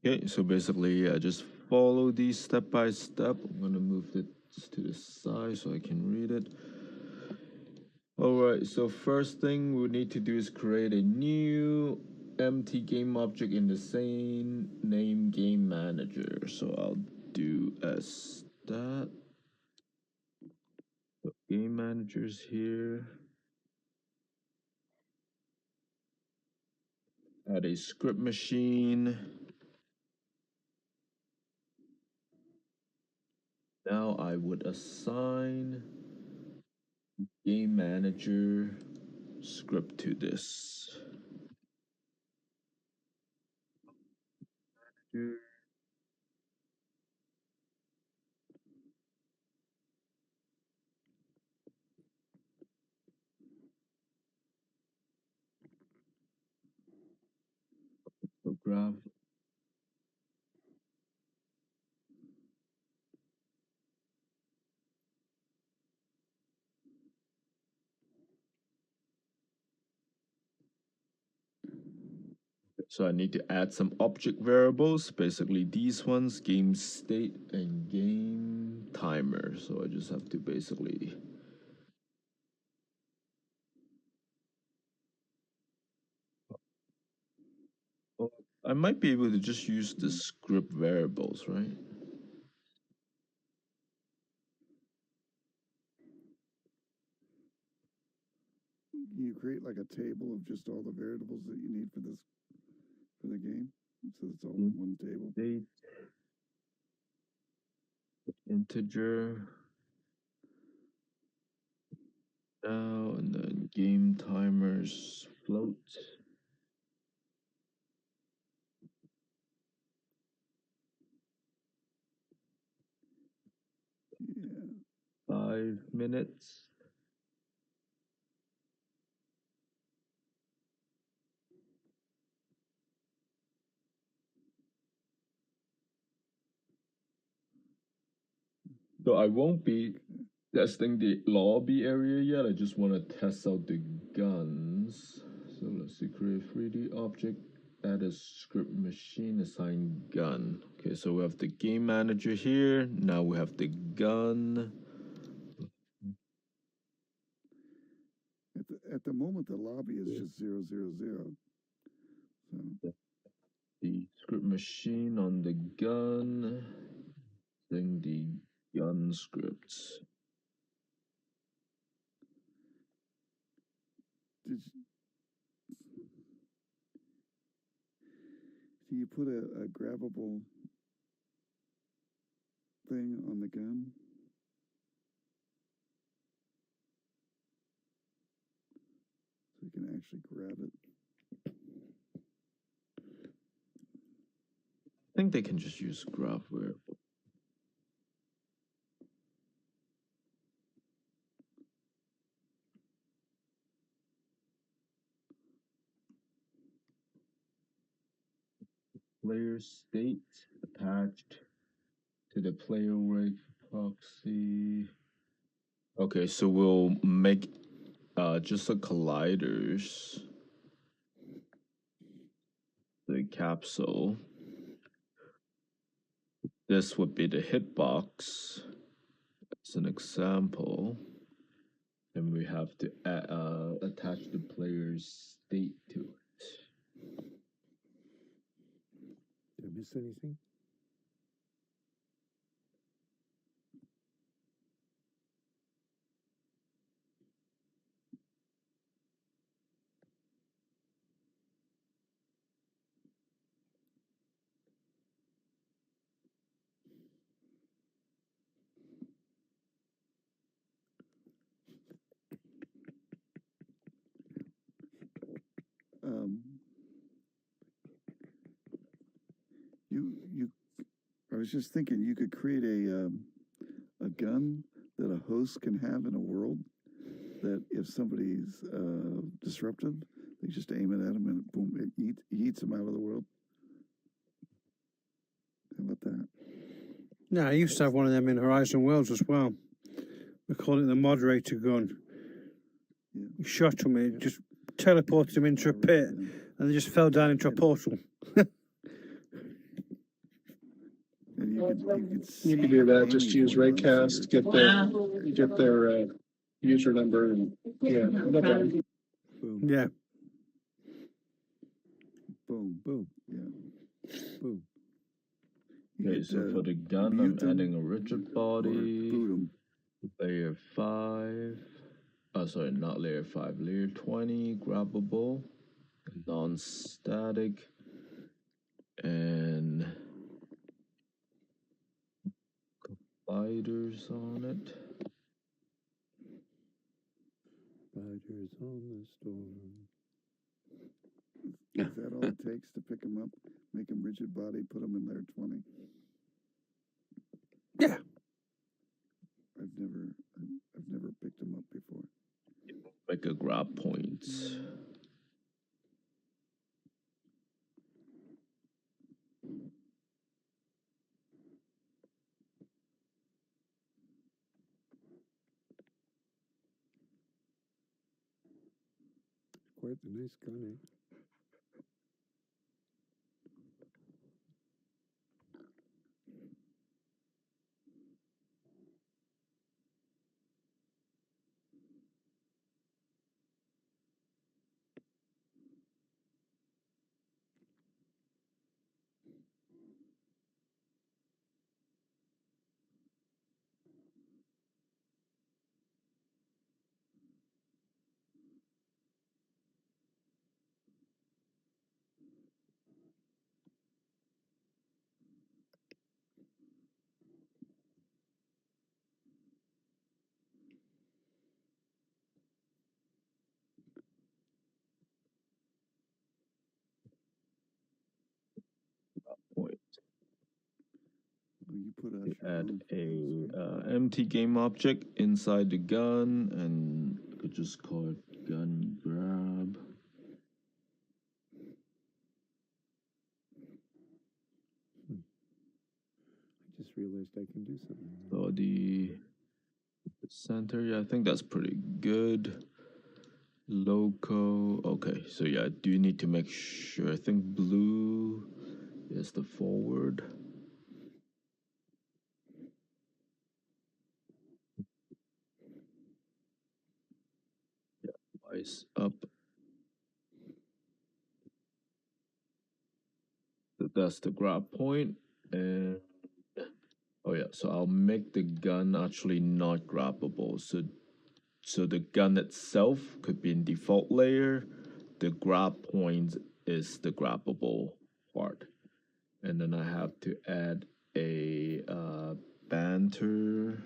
Okay, so basically just follow these step by step. I'm gonna move this to the side so I can read it. Alright, so first thing we need to do is create a new empty game object in the same name game manager. So I'll do as that. So game managers here. Add a script machine. Now I would assign game manager script to this. So graph. So I need to add some object variables, basically these ones, game state and game timer. So I just have to basically well, I might be able to just use the script variables, right? You create like a table of just all the variables that you need for the game, so it's all in one table. Date, integer, now, and then game timers float. Yeah. 5 minutes. So I won't be testing the lobby area yet. I just want to test out the guns. So let's see, create 3D object, add a script machine, assign gun. Okay, so we have the game manager here. Now we have the gun. At the moment, the lobby is just 000. So The script machine on the gun. Then the gun scripts. do you put a grabbable thing on the gun? So you can actually grab it. I think they can just use graph variable. Player state attached to the player wake proxy. Okay, so we'll make just the colliders, the capsule. This would be the hitbox as an example. And we have to attach the player's state to it. Did I miss anything? was just thinking you could create a gun that a host can have in a world that if somebody's disruptive, they just aim it at them and boom, it eats them out of the world. How about that? No, I used to have one of them in Horizon Worlds as well. We call it the moderator gun. Yeah. You shot them, it just teleported them into a pit, and they just fell down into a portal. And you could You can do that. Just aiming use point on, so Raycast, get their user number, and yeah, no problem. Boom. Yeah. boom, boom, yeah, boom. You Okay, could, so for the gun, I'm mute them adding a rigid or body, boot them. layer 5. Oh, sorry, not layer 5, layer 20, grabbable, non-static, and gliders on it. Spiders on the storm. Is that all it takes to pick them up? Make them rigid body, put them in layer 20. Yeah. I've never picked them up before. Make a grab point. Quite a nice gun, eh? Point. Well, you put You your add own. a empty game object inside the gun, and you could just call it gun grab. I just realized I can do something. So the center, yeah, I think that's pretty good. Loco, okay, so yeah, I do need to make sure. I think blue is the forward. Yeah, ice up. So that's the grab point, and oh yeah, so I'll make the gun actually not grabbable. So the gun itself could be in default layer. The grab point is the grabbable part, and then I have to add a banter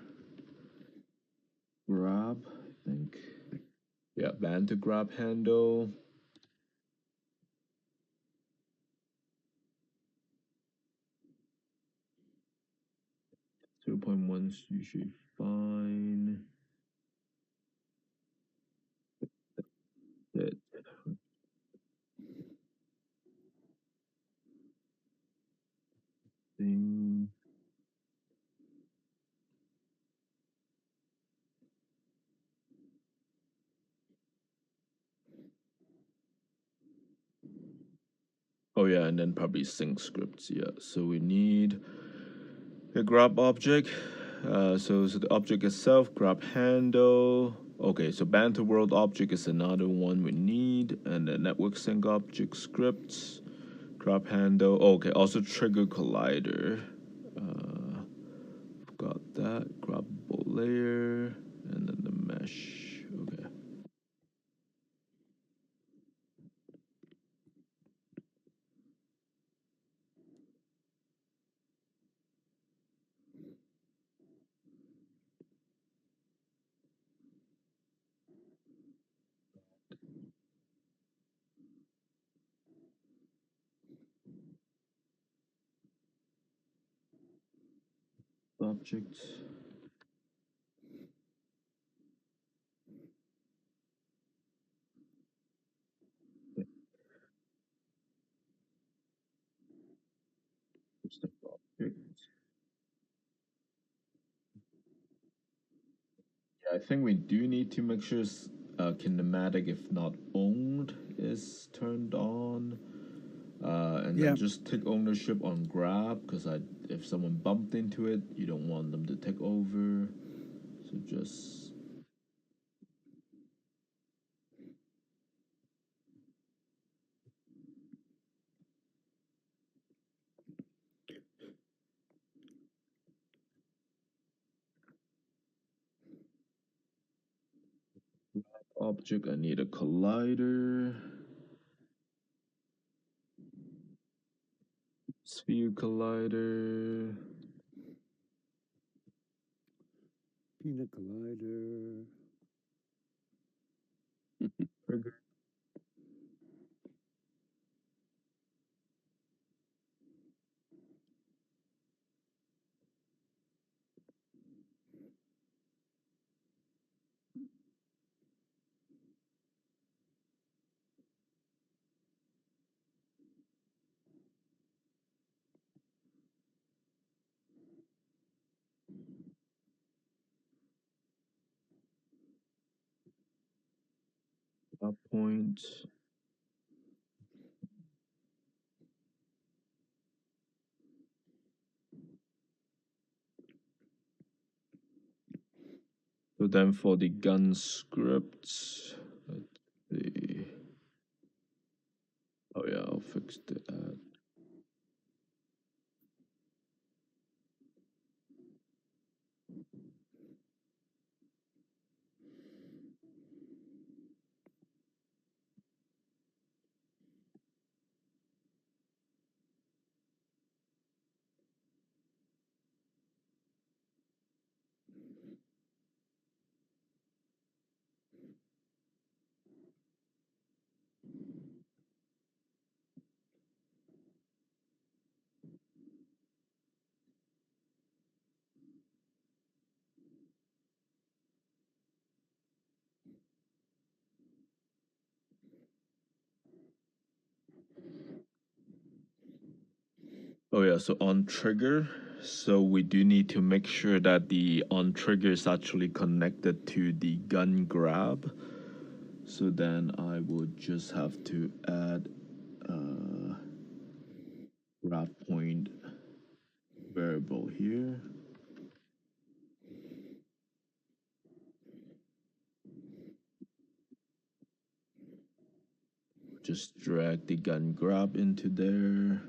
grab. I think, yeah, banter grab handle. 0.1 is usually fine. That thing. Oh yeah, and then probably sync scripts. Yeah, so we need a grab object. So the object itself, grab handle. Okay, so banter world object is another one we need, and the network sync object scripts, grab handle. Okay, also trigger collider. Got that grabbable layer, and then the mesh. Okay. object. Object. Yeah, I think we do need to make sure kinematic, if not owned, is turned on. And then Yeah. just take ownership on grab, because if someone bumped into it, you don't want them to take over. So just object. I need a collider. Sphere collider. Peanut collider. Trigger. Grab point. So then for the gun scripts, let's see. Oh yeah, I'll fix the ad. Oh yeah, so on trigger, so we do need to make sure that the on trigger is actually connected to the gun grab. So then I would just have to add grab point variable here. Just drag the gun grab into there.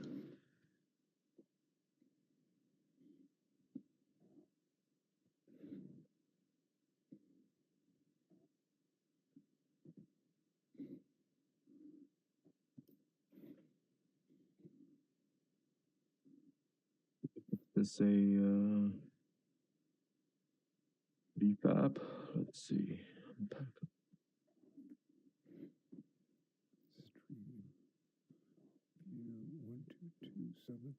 Let's say BFAB. Let's see. Unpack. Stream. View 1227610.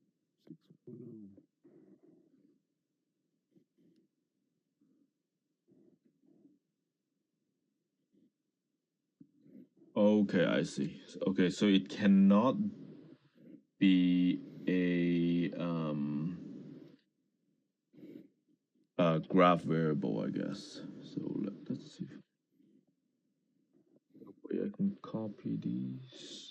Okay, I see. Okay, so it cannot be a graph variable, I guess. So let's see. Way I can copy these.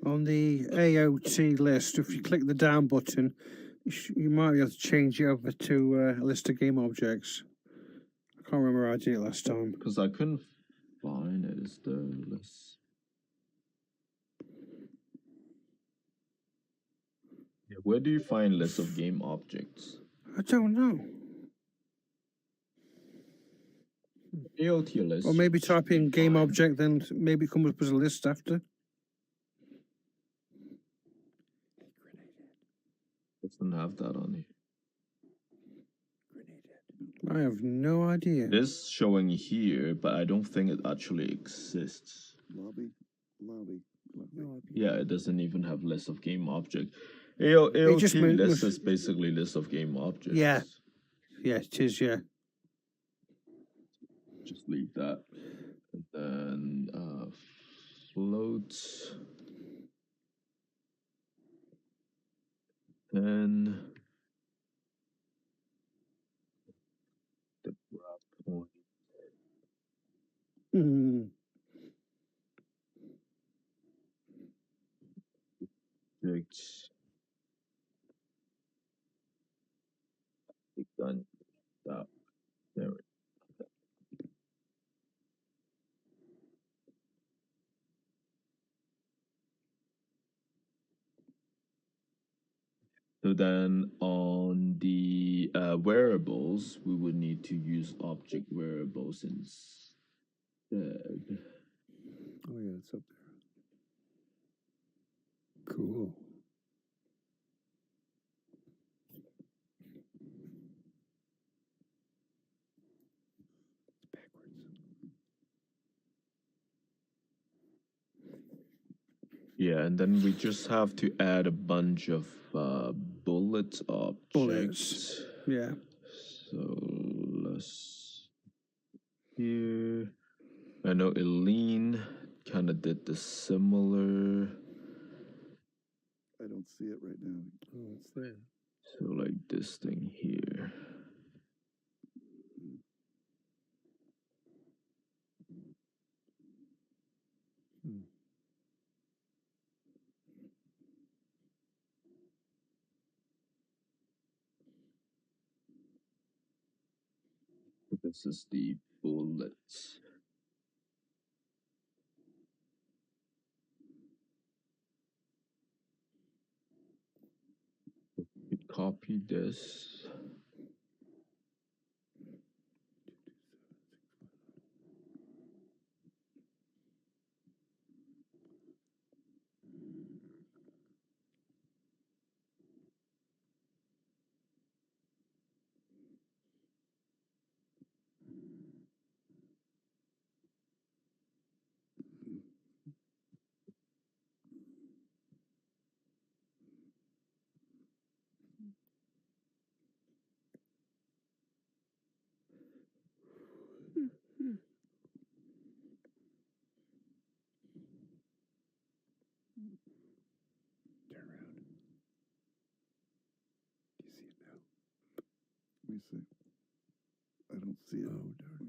On the AOT list, if you click the down button, you might be able to change it over to a list of game objects. I can't remember how I did it last time. Because I couldn't find it. Is there a list? Yeah, where do you find lists of game objects? I don't know. AOT list. Or maybe should type in be game fine. object, then maybe come up as a list after. Doesn't have that on it. I have no idea. It is showing here, but I don't think it actually exists. Lobby. Yeah, it doesn't even have list of game object. It just AOT list must- is basically list of game objects. Yeah. Yeah, it is, yeah. Just leave that. And then float. Then the grab point. Hmm. Objects. Done. That. There. So then on the wearables, we would need to use object wearables instead. Oh yeah, it's up there. Cool. It's backwards. Yeah, and then we just have to add a bunch of bullet objects. Bullets. Yeah. So let's here. I know Eileen kind of did the similar. I don't see it right now. Oh, it's there. So like this thing here. Hmm. This is the bullets. You copy this. Turn around. Do you see it now? Let me see. I don't see it. Oh darn.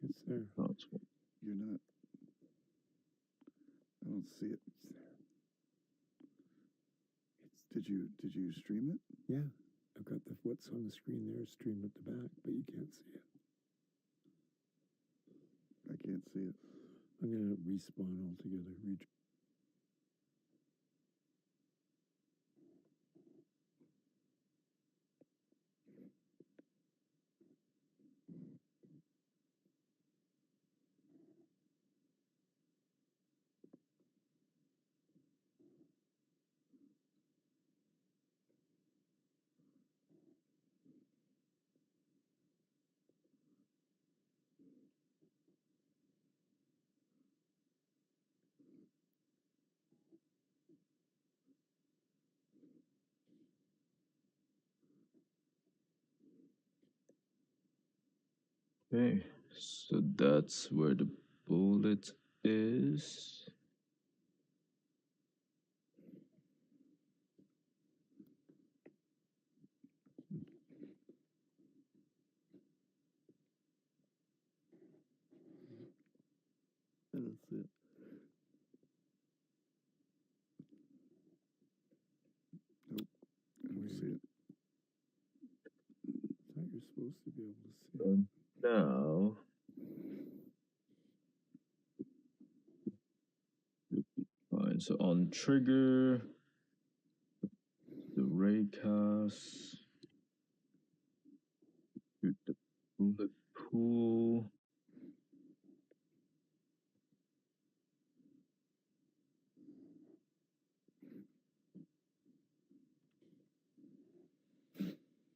It's there. That's what- You're not. I don't see it. It's there. Did you stream it? Yeah. I've got the what's on the screen there streamed at the back, but you can't see it. I can't see it. I'm gonna respawn altogether. Okay, so that's where the bullet is. I don't see it. supposed to be able to see. So now, fine. So on trigger, the raycast, shoot the bullet pool.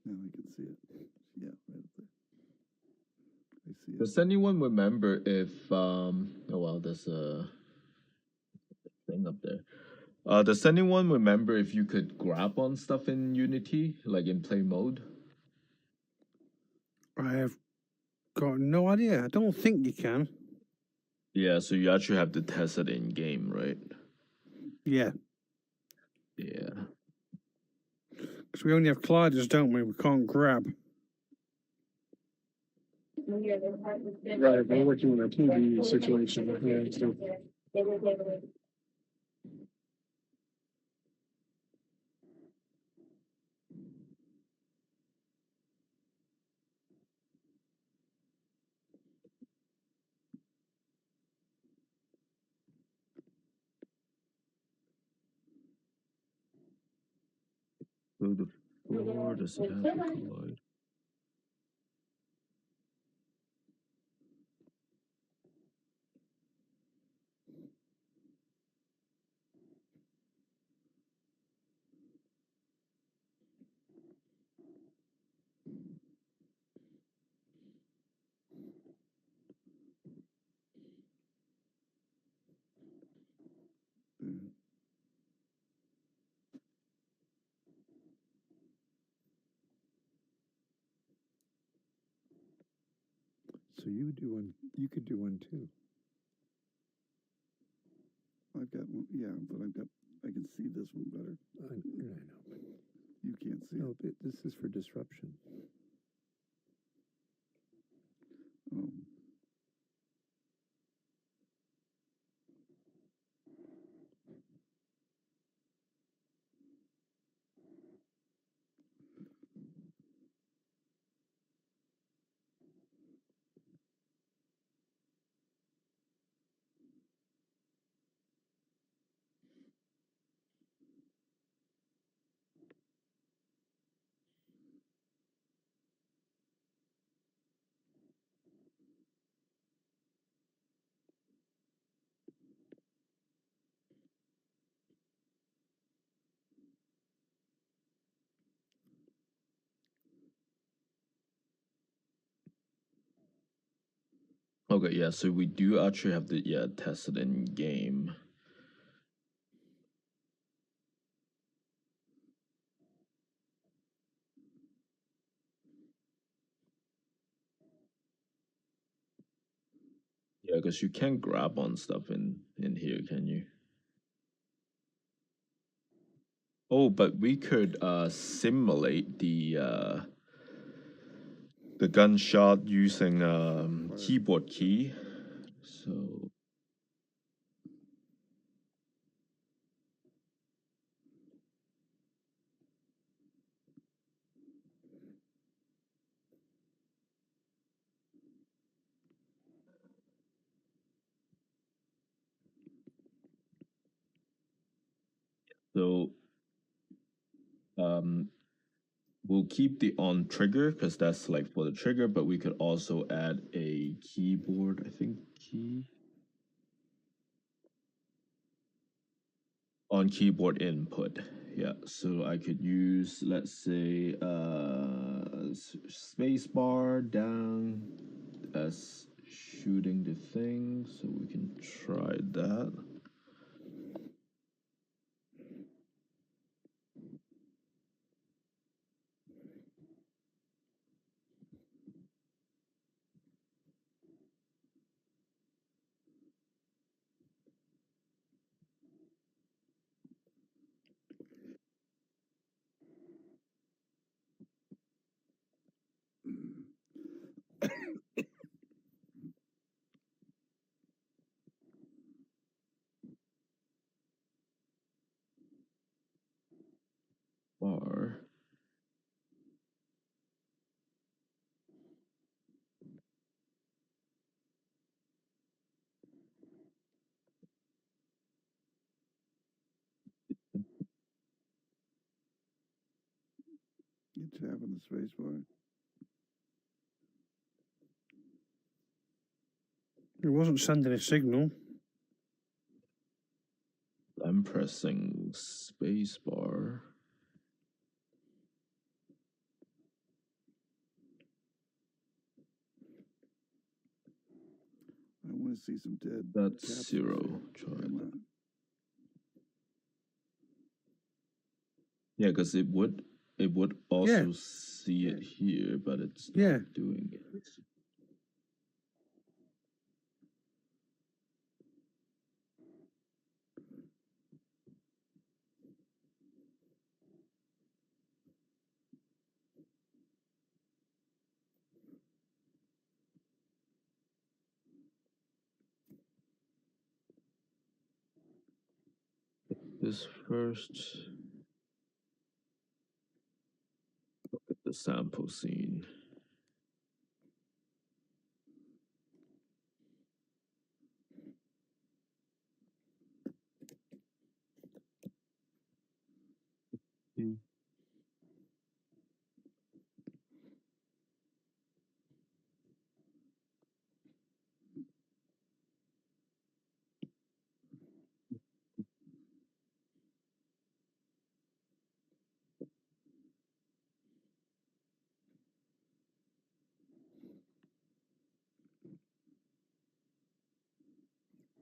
Now I can see it. Yeah, right up there. I see it. Does anyone remember if oh wow, there's a thing up there. Does anyone remember if you could grab on stuff in Unity, like in play mode? I have got no idea. I don't think you can. Yeah, so you actually have to test it in game, right? Yeah, Yeah. because we only have gliders, don't we? We can't grab. Right, we're working in a TV situation. Yeah, so So the floor does it have to collide? There. So you do one. You could do one too. I've got one. Yeah, but I can see this one better. I know, but You can't see no, it. but this is for disruption. Oh. Okay, yeah, so we do actually have to test it in game. Yeah, because you can't grab on stuff in here, can you? Oh, but we could simulate the gunshot using keyboard key. So so um we'll keep the on trigger because that's like for the trigger, but we could also add a keyboard, I think key on keyboard input. Yeah, so I could use, let's say, space bar down as shooting the thing, so we can try that. tapping the space bar. It wasn't sending a signal. I'm pressing spacebar. I want to see some dead. That's capsules 0. here. Try Come that. on. Yeah, because it would also see it here, but it's not Yeah. doing it. This first, look at the sample scene.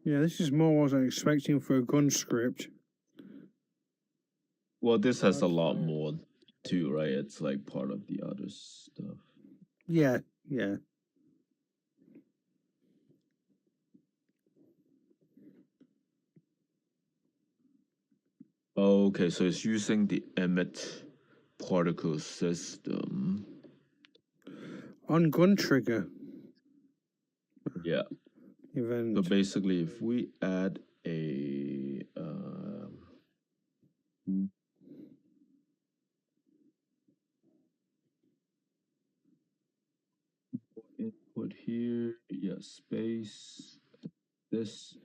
Yeah, this is more what I was expecting for a gun script. Well, this has a Shots lot fired. more too, right? It's like part of the other stuff. Yeah, yeah. Okay, so it's using the emit particle system. On gun trigger Yeah. event. So basically, if we add a input here, yeah, space, this,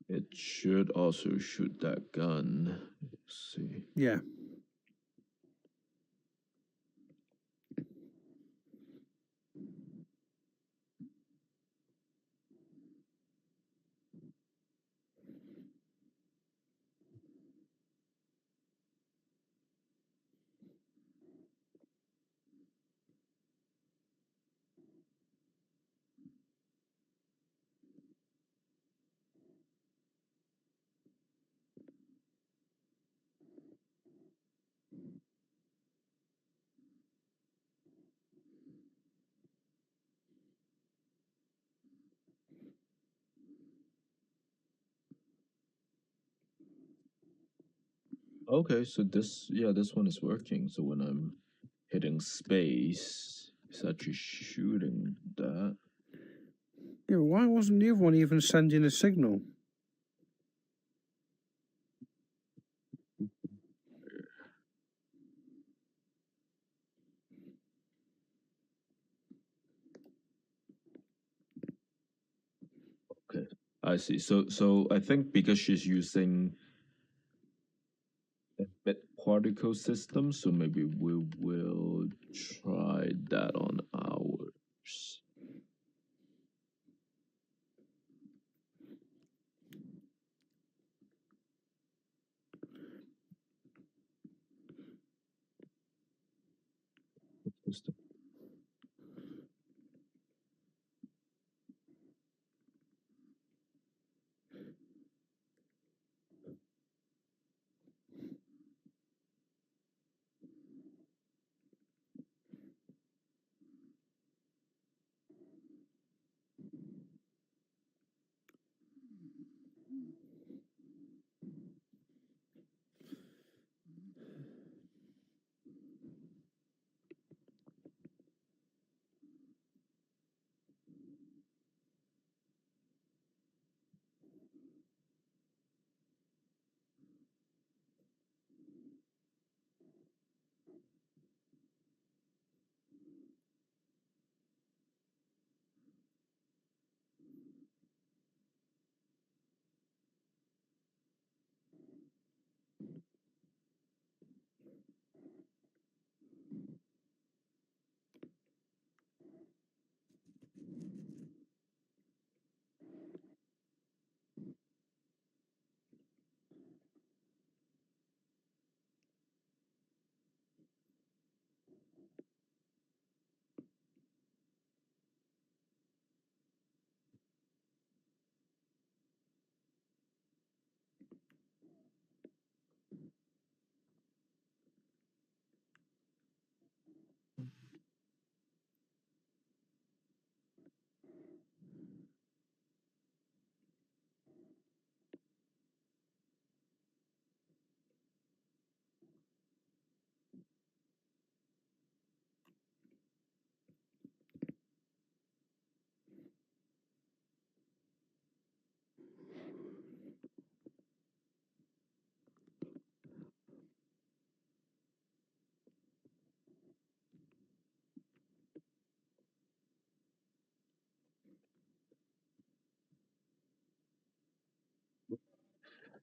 it should also shoot that gun. Let's see. Yeah. Okay, so this, yeah, this one is working. So when I'm hitting space, it's actually shooting that. Yeah, why wasn't the other one even sending a signal? Okay, I see. So I think because she's using a bit particle system, so maybe we will try that on ours. System.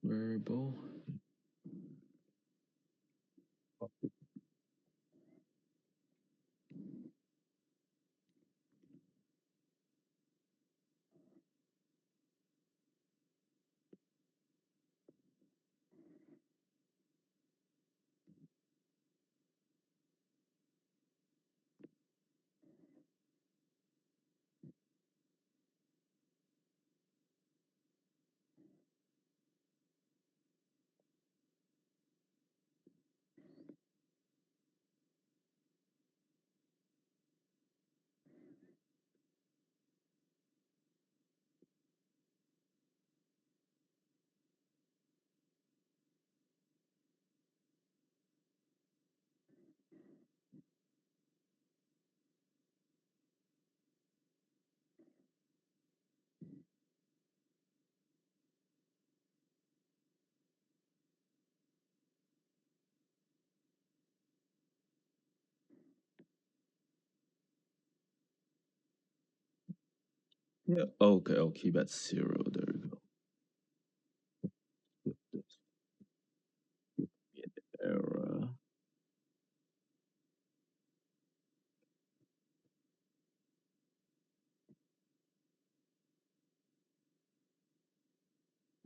variable. Yeah, okay, I'll keep at 0. There we go. Put this error.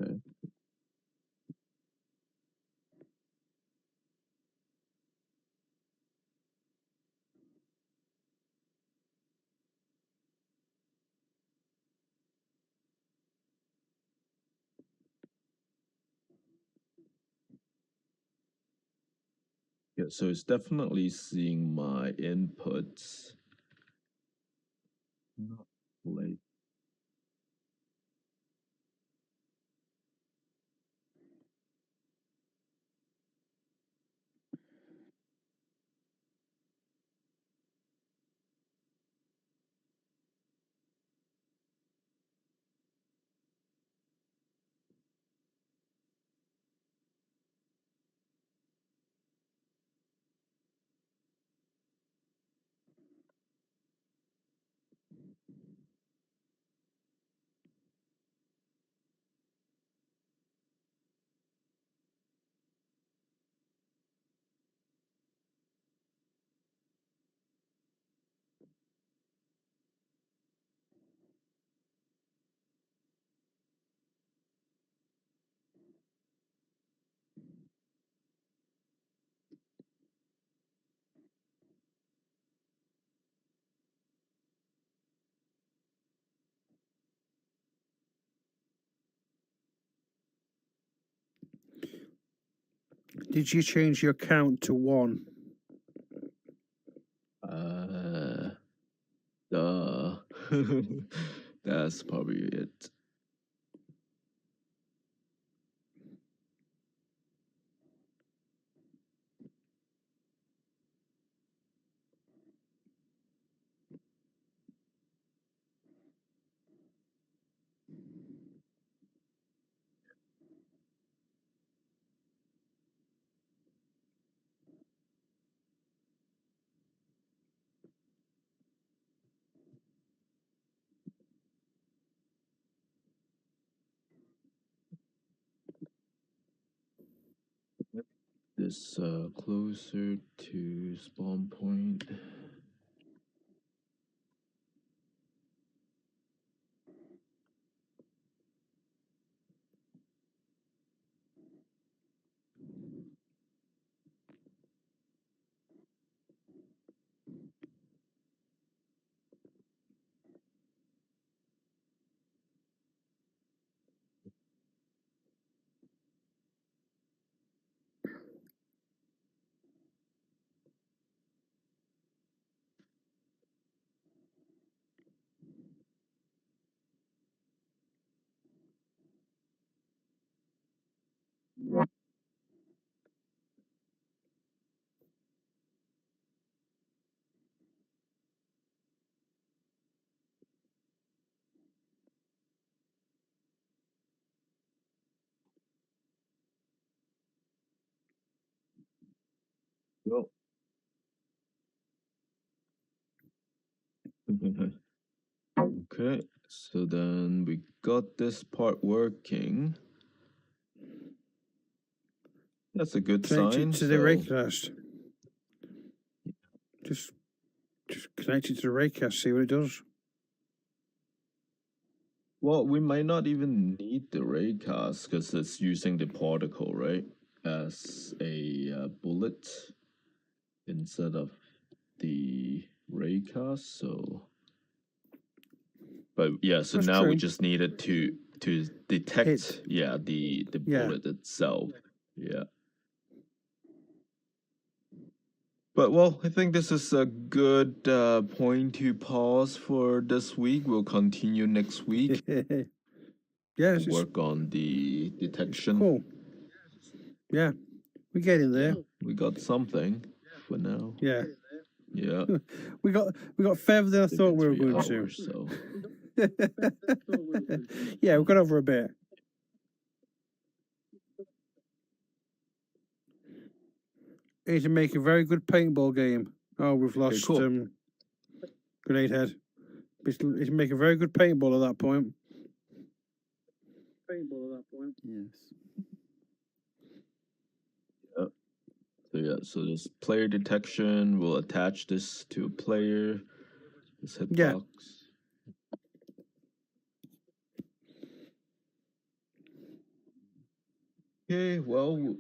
Okay. Yeah, so it's definitely seeing my inputs. Not late. Did you change your count to 1? Duh. That's probably it. This closer to spawn point. Go. Okay, so then we got this part working. That's a good Connect sign. it to the so- raycast. Just connect it to the raycast, see what it does. Well, we might not even need the raycast because it's using the particle, right, as a bullet instead of the raycast. So, but yeah, so That's now we true. just needed to detect, Hit. yeah, the Yeah. bullet itself. Yeah. But well, I think this is a good point to pause for this week. We'll continue next week. Yes, it's Work on the detection. cool. Yeah, we're getting there. We got something for now. Yeah, Yeah. we got further than I thought we were 3 going to. hours, so Yeah, we got over a bit. Need to make a very good paintball game. Oh, we've lost cool. Grenade Head. Need to make a very good paintball at that point. Yes. So yeah, so this player detection, we'll attach this to a player. This hitbox. Yeah. Okay, well,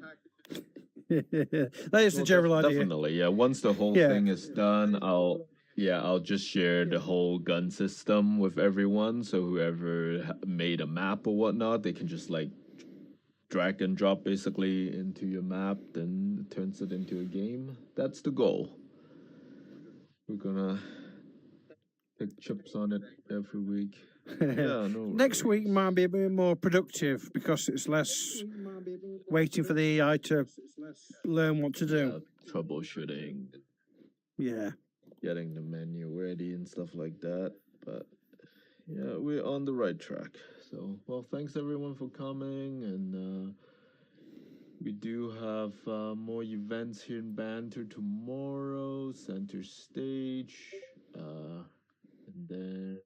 That is the general idea. definitely, yeah. Once the whole Yeah. thing is done, I'll just share the whole gun system with everyone. So whoever made a map or whatnot, they can just like drag and drop basically into your map, then it turns it into a game. That's the goal. We're gonna pick chips on it every week. Yeah, no. Next week might be a bit more productive because it's less waiting for the AI to learn what to do. Troubleshooting, Yeah. getting the menu ready and stuff like that. But yeah, we're on the right track. So, well, thanks everyone for coming, and we do have more events here in Banter tomorrow, center stage, and then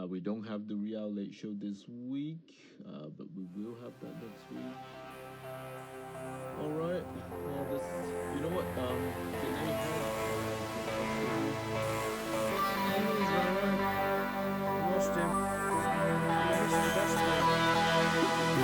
we don't have the Real Late Show this week, but we will have that next week. All right. Well, this. You know what? Lost him. This is the best time.